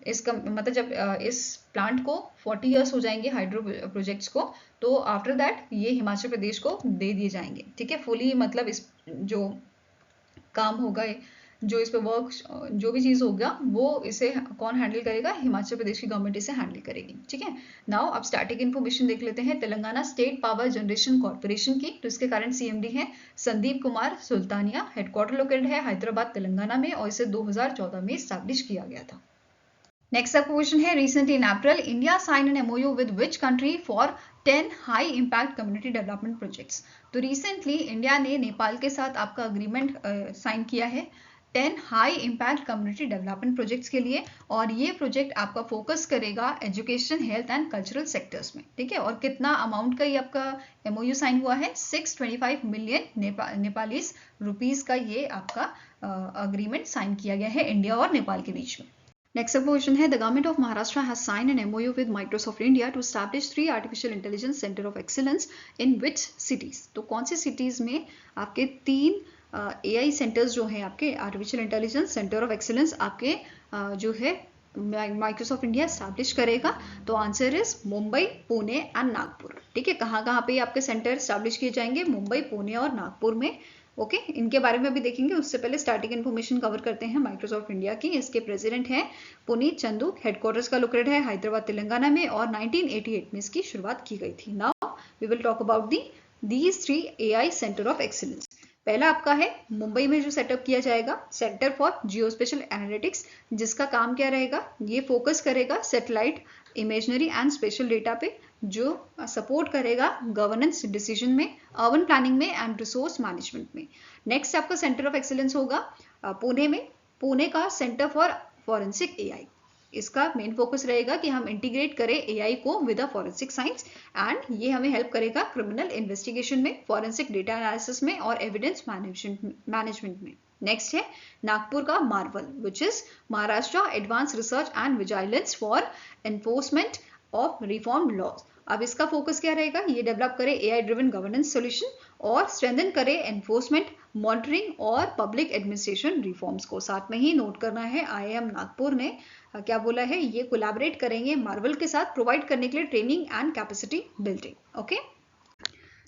इसका मतलब जब इस प्लांट को 40 ईयर्स हो जाएंगे हाइड्रो प्रोजेक्ट्स को, तो आफ्टर दैट ये हिमाचल प्रदेश को दे दिए जाएंगे। ठीक है, फुली मतलब इस जो काम होगा, जो इस पे वर्क, जो भी चीज़ होगा वो इसे कौन हैंडल करेगा, हिमाचल प्रदेश की गवर्नमेंट इसे हैंडल करेगी। ठीक है, नाउ अब स्टैटिक इन्फॉर्मेशन देख लेते हैं Telangana state power generation corporation की। तो इसके करंट सीएमडी है संदीप कुमार सुल्तानिया। हेडक्वार्टर लोकेटेड है हैदराबाद तेलंगाना में और इसे 2014 में स्टैब्लिश किया गया था। नेक्स्ट आपका क्वेश्चन है recently in April India sign an MOU with which country for 10 high impact community development projects. तो रिसेंटली इंडिया ने नेपाल के साथ आपका अग्रीमेंट साइन किया है 10 high impact community development projects के लिए, और ये प्रोजेक्ट आपका फोकस करेगा education, health and cultural sectors में। ठीक है, और कितना अमाउंट का ये आपका एमओयू साइन हुआ है, 625 मिलियन नेपालीज रुपीज का ये आपका अग्रीमेंट साइन किया गया है इंडिया और नेपाल के बीच में। Next up question है the government of Maharashtra has signed an MOU with Microsoft India to establish 3 artificial intelligence center of excellence in which cities। तो कौन सी cities में आपके 3 AI सेंटर्स जो हैं आपके artificial intelligence centre of excellence आपके जो है माइक्रोसॉफ्ट इंडिया स्टैब्लिश करेगा। तो answer is Mumbai, Pune and Nagpur. ठीक है, कहाँ कहाँ पे आपके सेंटर स्टैब्लिश किए जाएंगे, मुंबई, पुणे और नागपुर में। ओके, इनके बारे में भी देखेंगे, उससे पहले स्टार्टिंग इन्फॉर्मेशन कवर करते हैं माइक्रोसॉफ्ट इंडिया की। इसके प्रेसिडेंट हैं पुनीत चंदू। हेडक्वार्टर्स का लोकेटेड है हैदराबाद तेलंगाना में और 1988 में इसकी शुरुआत की गई थी। Now we will talk about these 3 AI centre of excellence. पहला आपका है मुंबई में जो सेटअप किया जाएगा सेंटर फॉर जियोस्पेशल एनालिटिक्स, जिसका काम क्या रहेगा, ये फोकस करेगा satellite imaginary and special data पे, जो सपोर्ट करेगा गवर्नेंस डिसीजन में, अर्बन प्लानिंग में एंड रिसोर्स मैनेजमेंट में। नेक्स्ट आपका सेंटर ऑफ एक्सीलेंस होगा पुणे में, पुणे का सेंटर फॉर फॉरेंसिक AI। इसका मेन फोकस रहेगा कि हम इंटीग्रेट करें AI को with a forensic science, and ये हमें हेल्प करेगा क्रिमिनल इन्वेस्टिगेशन में, फॉरेंसिक डेटा एनालिसिस में और एविडेंस मैनेजमेंट में। नेक्स्ट है नागपुर का marvel which is Maharashtra advance research and vigilance for enforcement of reform laws. अब इसका फोकस क्या रहेगा, ये डेवलप करे AI ड्रिवन गवर्नेंस सॉल्यूशन और स्ट्रेंथन करे एनफोर्समेंट, मॉनिटरिंग और पब्लिक एडमिनिस्ट्रेशन रिफॉर्म्स को। साथ में ही नोट करना है IIM नागपुर ने क्या बोला है, ये कोलैबोरेट करेंगे मार्वल के साथ प्रोवाइड करने के लिए training and capacity building. Okay,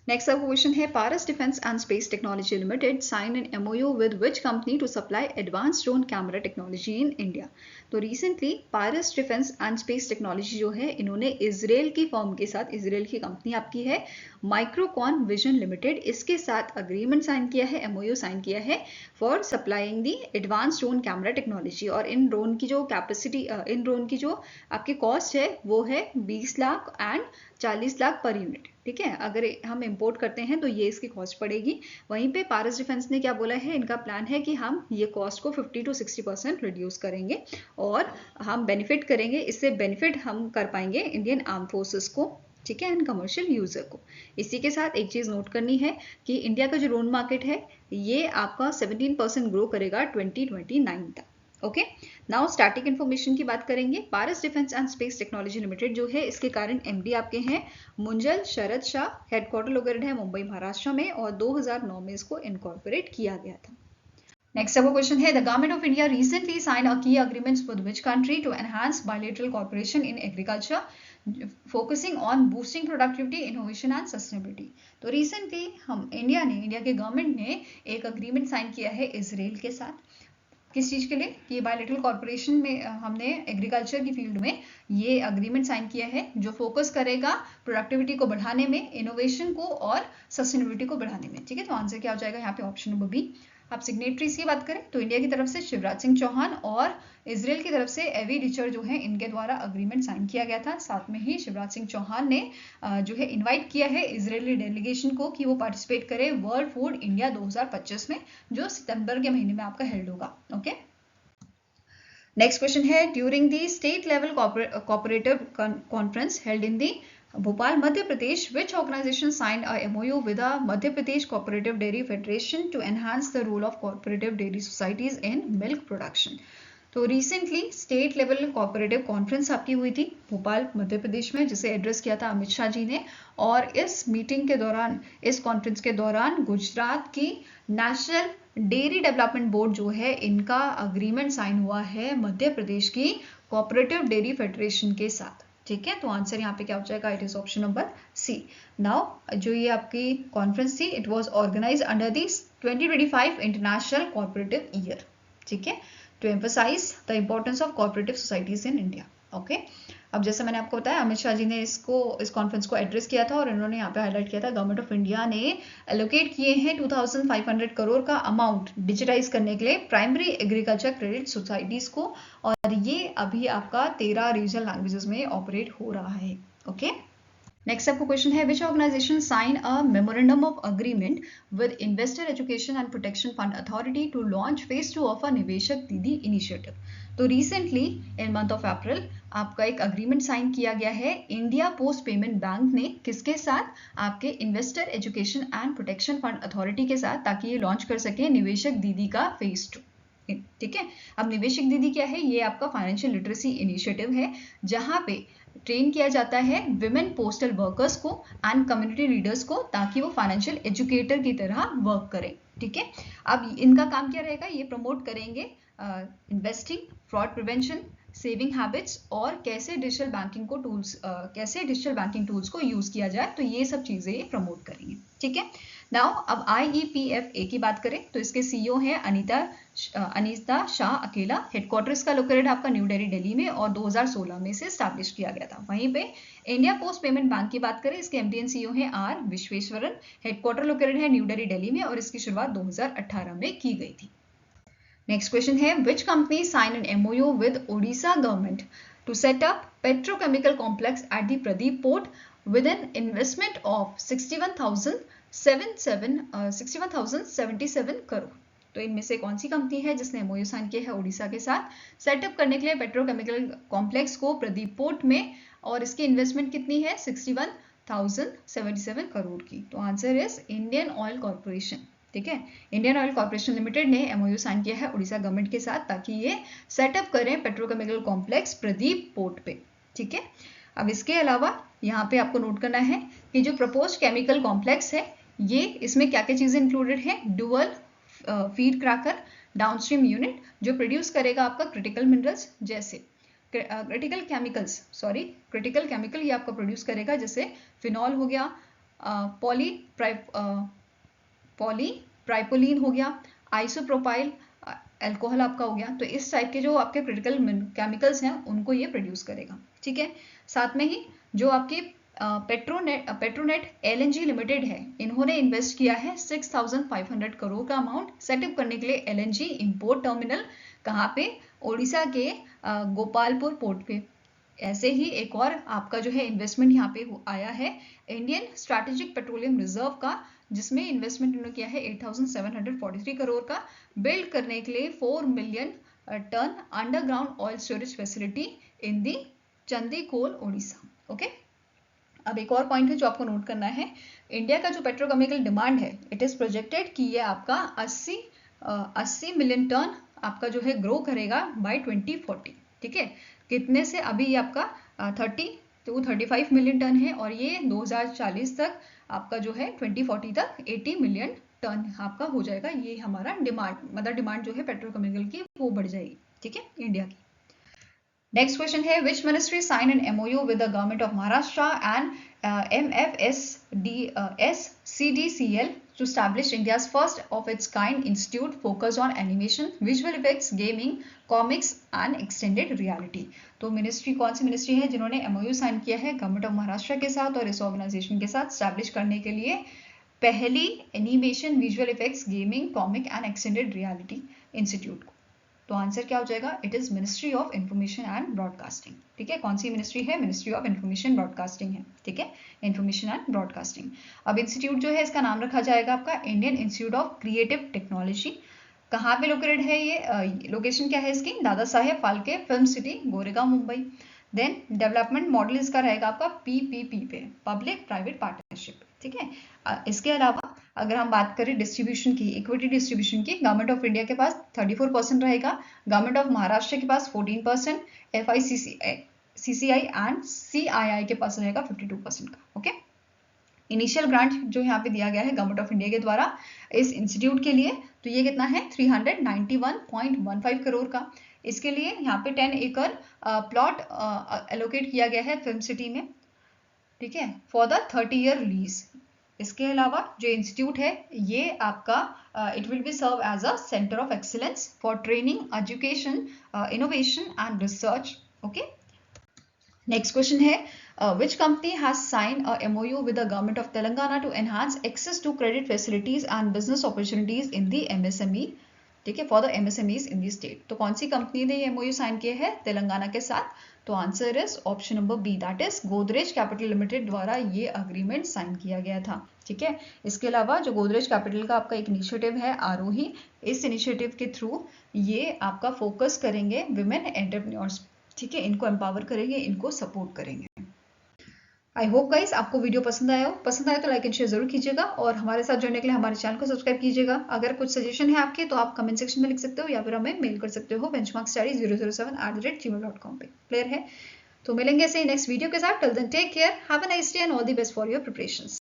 next आपका क्वेश्चन है Paras defence and space technology limited sign an MOU with which company to supply advance drone camera technology in India. तो recently Paras defence and space technology जो है इन्होंने Israel की firm के साथ, Israel की कंपनी आपकी है माइक्रोकॉन विजन लिमिटेड, इसके साथ अग्रीमेंट साइन किया है, MOU साइन किया है for supplying the advance drone camera technology. और इन ड्रोन की जो कैपेसिटी, इन ड्रोन की जो आपकी कॉस्ट है वो है 20 lakh and 40 lakh per unit. ठीक है, अगर हम इंपोर्ट करते हैं तो ये इसकी कॉस्ट पड़ेगी। वहीं पे पारस डिफेंस ने क्या बोला है, इनका प्लान है कि हम ये कॉस्ट को 50 to 60% रिड्यूस करेंगे और हम बेनिफिट करेंगे, इससे बेनिफिट हम कर पाएंगे इंडियन आर्म फोर्सेस को, ठीक है, एंड कमर्शियल यूजर को। इसी के साथ एक चीज नोट करनी है कि इंडिया का जो ड्रोन मार्केट है ये आपका 17% ग्रो करेगा 2029 तक। ओके, नाउ स्टैटिक इन्फॉर्मेशन की बात करेंगे। Paras defence and space technology limited जो है इसके कारण MD आपके हैं मुंजल शरद शाह। हेडक्वार्टर लोकेटेड है मुंबई महाराष्ट्र में और 2009 में इसको इनकॉर्पोरेट किया गया था। नेक्स्ट आपका क्वेश्चन है the government of India recently sign a key agreements with which country to enhance bilateral cooperation in agriculture focusing on boosting productivity, innovation and sustainability. तो रिसेंटली इंडिया के गवर्नमेंट ने एक agreement sign किया है Israel के साथ। किस चीज़ के लिए, कि बायलैटरल कॉर्पोरेशन में हमने एग्रीकल्चर की फील्ड में ये अग्रीमेंट साइन किया है जो फोकस करेगा प्रोडक्टिविटी को बढ़ाने में, इनोवेशन को और सस्टेनेबिलिटी को बढ़ाने में। ठीक है, तो आंसर क्या हो जाएगा यहाँ पे ऑप्शन नंबर बी। अब सिग्नेटरीज की बात करें तो इंडिया की तरफ से शिवराज सिंह चौहान और इजराइल की तरफ से एवी रिचर्ड जो है इनके द्वारा अग्रीमेंट साइन किया गया था। साथ में ही शिवराज सिंह चौहान ने जो है इनवाइट किया है इजरायली डेलीगेशन को कि वो पार्टिसिपेट करे वर्ल्ड फूड इंडिया 2025 में, जो सितंबर के महीने में आपका हेल्ड होगा। ओके, नेक्स्ट क्वेश्चन है during the state level cooperative conference held in the Bhopal Madhya Pradesh which organization signed a MOU with a Madhya Pradesh Cooperative Dairy Federation to enhance the role of cooperative dairy societies in milk production। तो recently state level cooperative conference आपकी हुई थी भोपाल मध्य प्रदेश में, जिसे address किया था अमित शाह जी ने। और इस मीटिंग के दौरान, इस कॉन्फ्रेंस के दौरान गुजरात की नेशनल डेयरी डेवलपमेंट बोर्ड जो है, इनका अग्रीमेंट साइन हुआ है मध्य प्रदेश की कोऑपरेटिव डेयरी फेडरेशन के साथ। ठीक है, तो आंसर यहाँ पे क्या हो जाएगा? It is option number C. Now जो ये आपकी कॉन्फ्रेंस थी, it was organized under this 2025 international cooperative year. ठीक है, to emphasize the importance of cooperative societies in India. Okay, अब जैसे मैंने आपको बताया, अमित शाह जी ने इस कॉन्फ्रेंस को एड्रेस किया था और इन्होंने यहाँ पे हाईलाइट किया था गवर्नमेंट ऑफ इंडिया ने एलोकेट किए हैं 2500 करोड़ का अमाउंट डिजिटाइज करने के लिए प्राइमरी एग्रीकल्चर क्रेडिट सोसाइटीज को, और ये अभी आपका 13 रीजनल लैंग्वेजेस में ऑपरेट हो रहा है। ओके, नेक्स्ट आपको क्वेश्चन है, which organisation sign a memorandum of agreement with investor education and protection fund authority to launch phase 2 of a Niveshak Didi initiative. तो recently in month of April आपका एक agreement sign किया गया है इंडिया पोस्ट पेमेंट बैंक ने, किसके साथ? आपके investor education and protection fund authority के साथ, ताकि ये लॉन्च कर सके निवेशक दीदी का फेज 2। ठीक है, अब निवेशक दीदी क्या है? ये आपका फाइनेंशियल लिटरेसी इनिशिएटिव है, जहां पे ट्रेन किया जाता है विमेन पोस्टल वर्कर्स को एंड कम्युनिटी लीडर्स को, ताकि वो फाइनेंशियल एजुकेटर की तरह वर्क करें। ठीक है, अब इनका काम क्या रहेगा? ये प्रमोट करेंगे investing, fraud prevention, saving habits, और कैसे डिजिटल बैंकिंग टूल्स को यूज किया जाए, तो ये सब चीजें ये प्रमोट करेंगे। ठीक है, नाउ अब IEPFA की बात करें तो इसके CEO हैं अनीता शाह अकेला। हेडक्वार्टर इसका लोकेटेड आपका न्यू दिल्ली, दिल्ली में, और 2016 में से स्टैब्लिश किया गया था। वहीं पे इंडिया पोस्ट पेमेंट बैंक की बात करें, इसके MD एंड CEO हैं R विश्वेश्वरन। हेडक्वार्टर लोकेटेड है न्यू दिल्ली, दिल्ली में, और इसकी शुरुआत 2018 में की गई थी। नेक्स्ट क्वेश्चन है, which company sign an MOU with Odisha government to set up petrochemical complex at the Pradeep port with an investment of 61,077 crore. तो इनमें से कौन सी कंपनी है जिसने MOU साइन किया है उड़ीसा के साथ सेटअप करने के लिए पेट्रोकेमिकल कॉम्प्लेक्स को प्रदीप पोर्ट में, और इसकी इन्वेस्टमेंट कितनी है? 61,077 करोड़ की। तो answer is Indian oil corporation. ठीक है, इंडियन ऑयल कॉर्पोरेशन लिमिटेड ने MOU साइन किया है उड़ीसा गवर्नमेंट के साथ, ताकि ये सेटअप करें पेट्रोकेमिकल कॉम्प्लेक्स प्रदीप पोर्ट पे। ठीक है, अब इसके अलावा यहाँ पे आपको नोट करना है कि जो प्रपोज केमिकल कॉम्प्लेक्स है, ये इसमें क्या क्या चीजें इंक्लूडेड है? Dual feed cracker downstream unit, जो प्रोड्यूस करेगा आपका क्रिटिकल मिनरल्स, जैसे क्रिटिकल केमिकल ये आपका प्रोड्यूस करेगा, जैसे फिनॉल हो गया, पॉलीप्राइपोलिन हो गया, आइसोप्रोपाइल अल्कोहल आपका हो गया। तो इस टाइप के जो आपके क्रिटिकल केमिकल्स हैं, उनको ये प्रोड्यूस करेगा। ठीक है, साथ में ही जो आपके पेट्रोनेट LNG लिमिटेड है, इन्होंने इन्वेस्ट किया है 6,500 करोड़ का अमाउंट सेटअप करने के लिए LNG इंपोर्ट टर्मिनल, कहाँ पे? ओडिशा के गोपालपुर पोर्ट पे। ऐसे ही एक और आपका जो है इन्वेस्टमेंट यहाँ पे आया है इंडियन स्ट्रैटेजिक पेट्रोलियम रिजर्व का, जिसमें इन्वेस्टमेंट इन्होंने किया है 8,743 करोड़ का, बिल्ड करने के लिए 4 million ton underground oil storage facility in the Chandikhol Odisha. Okay, अब एक और पॉइंट है जो आपको नोट करना है, इंडिया का जो पेट्रोकेमिकल डिमांड है, इट इज प्रोजेक्टेड कि ये आपका 80 मिलियन टन आपका जो है ग्रो करेगा बाय 2040। ठीक है, कितने से? अभी ये आपका 35 मिलियन टन है, और ये 2040 तक आपका जो है 2040 तक 80 मिलियन टन आपका हो जाएगा। ये हमारा डिमांड जो है पेट्रोकेमिकल की, वो बढ़ जाएगी। ठीक है, इंडिया की। नेक्स्ट क्वेश्चन है, which ministry sign an MOU with the government of Maharashtra and MFSCDCL to establish India's first of its kind institute focused on animation, visual effects, gaming, comics and extended reality। तो ministry कौन सी ministry है जिन्होंने MOU sign किया है government of Maharashtra के साथ और इस ऑर्गेनाइजेशन के साथ स्टैब्लिश करने के लिए पहली animation, visual effects, gaming, comic and extended reality institute को? तो आंसर क्या हो जाएगा? It is ministry of information and broadcasting. ठीक है, कौन सी मिनिस्ट्री है? मिनिस्ट्री ऑफ इंफॉर्मेशन ब्रॉडकास्टिंग है। ठीक है, इंफॉर्मेशन एंड ब्रॉडकास्टिंग। अब इंस्टीट्यूट जो है इसका नाम रखा जाएगा आपका Indian institute of creative technology. कहाँ पे लोकेटेड है ये? लोकेशन क्या है इसकी? Dada Saheb Phalke film city, Goregaon, Mumbai. Then development model इसका रहेगा आपका PPP पे, पब्लिक प्राइवेट पार्टनरशिप। ठीक है, इसके अलावा अगर हम बात करें डिस्ट्रीब्यूशन की, इक्विटी डिस्ट्रीब्यूशन की, गवर्नमेंट ऑफ इंडिया के पास 34% रहेगा, गवर्नमेंट ऑफ महाराष्ट्र के पास 14%, FICCI एंड CII के पास रहेगा 52% का। ओके, इनिशियल ग्रांट जो यहाँ पे दिया गया है गवर्नमेंट ऑफ इंडिया के द्वारा इस इंस्टीट्यूट के लिए, तो ये कितना है 391.15 करोड़ का। इसके लिए यहाँ पे 10 एकड़ प्लॉट एलोकेट किया गया है फिल्म सिटी में, ठीक है, फॉर द 30-year लीज। इसके अलावा जो इंस्टीट्यूट है ये आपका it will be serve as a centre of excellence for training, education, innovation and research. Okay, next question है which company has signed a MOU with the government of Telangana to enhance access to credit facilities and business opportunities in the MSME, ठीक है, for the MSMEs in the state. तो कौन सी company ने ये MOU sign किया है तेलंगाना के साथ? तो answer is option number B, that is Godrej capital limited द्वारा ये अग्रीमेंट साइन किया गया था। ठीक है, इसके अलावा जो गोदरेज कैपिटल का आपका एक इनिशिएटिव है आरोही, इस इनिशिएटिव के थ्रू ये आपका फोकस करेंगे विमेन एंटरप्रेन्योर्स, ठीक है, इनको एम्पावर करेंगे, इनको सपोर्ट करेंगे। आई होप गाइस आपको वीडियो पसंद आया तो लाइक एंड शेयर जरूर कीजिएगा और हमारे साथ जुड़ने के लिए हमारे चैनल को सब्सक्राइब कीजिएगा। अगर कुछ सजेशन है आपके तो आप कमेंट सेक्शन में लिख सकते हो या फिर हमें मेल कर सकते हो benchmarkstudy007@gmail.com पे। क्लियर है? तो मिलेंगे ऐसे ही नेक्स्ट वीडियो के साथ। Till then take care, have a nice day and all the best for your preparations.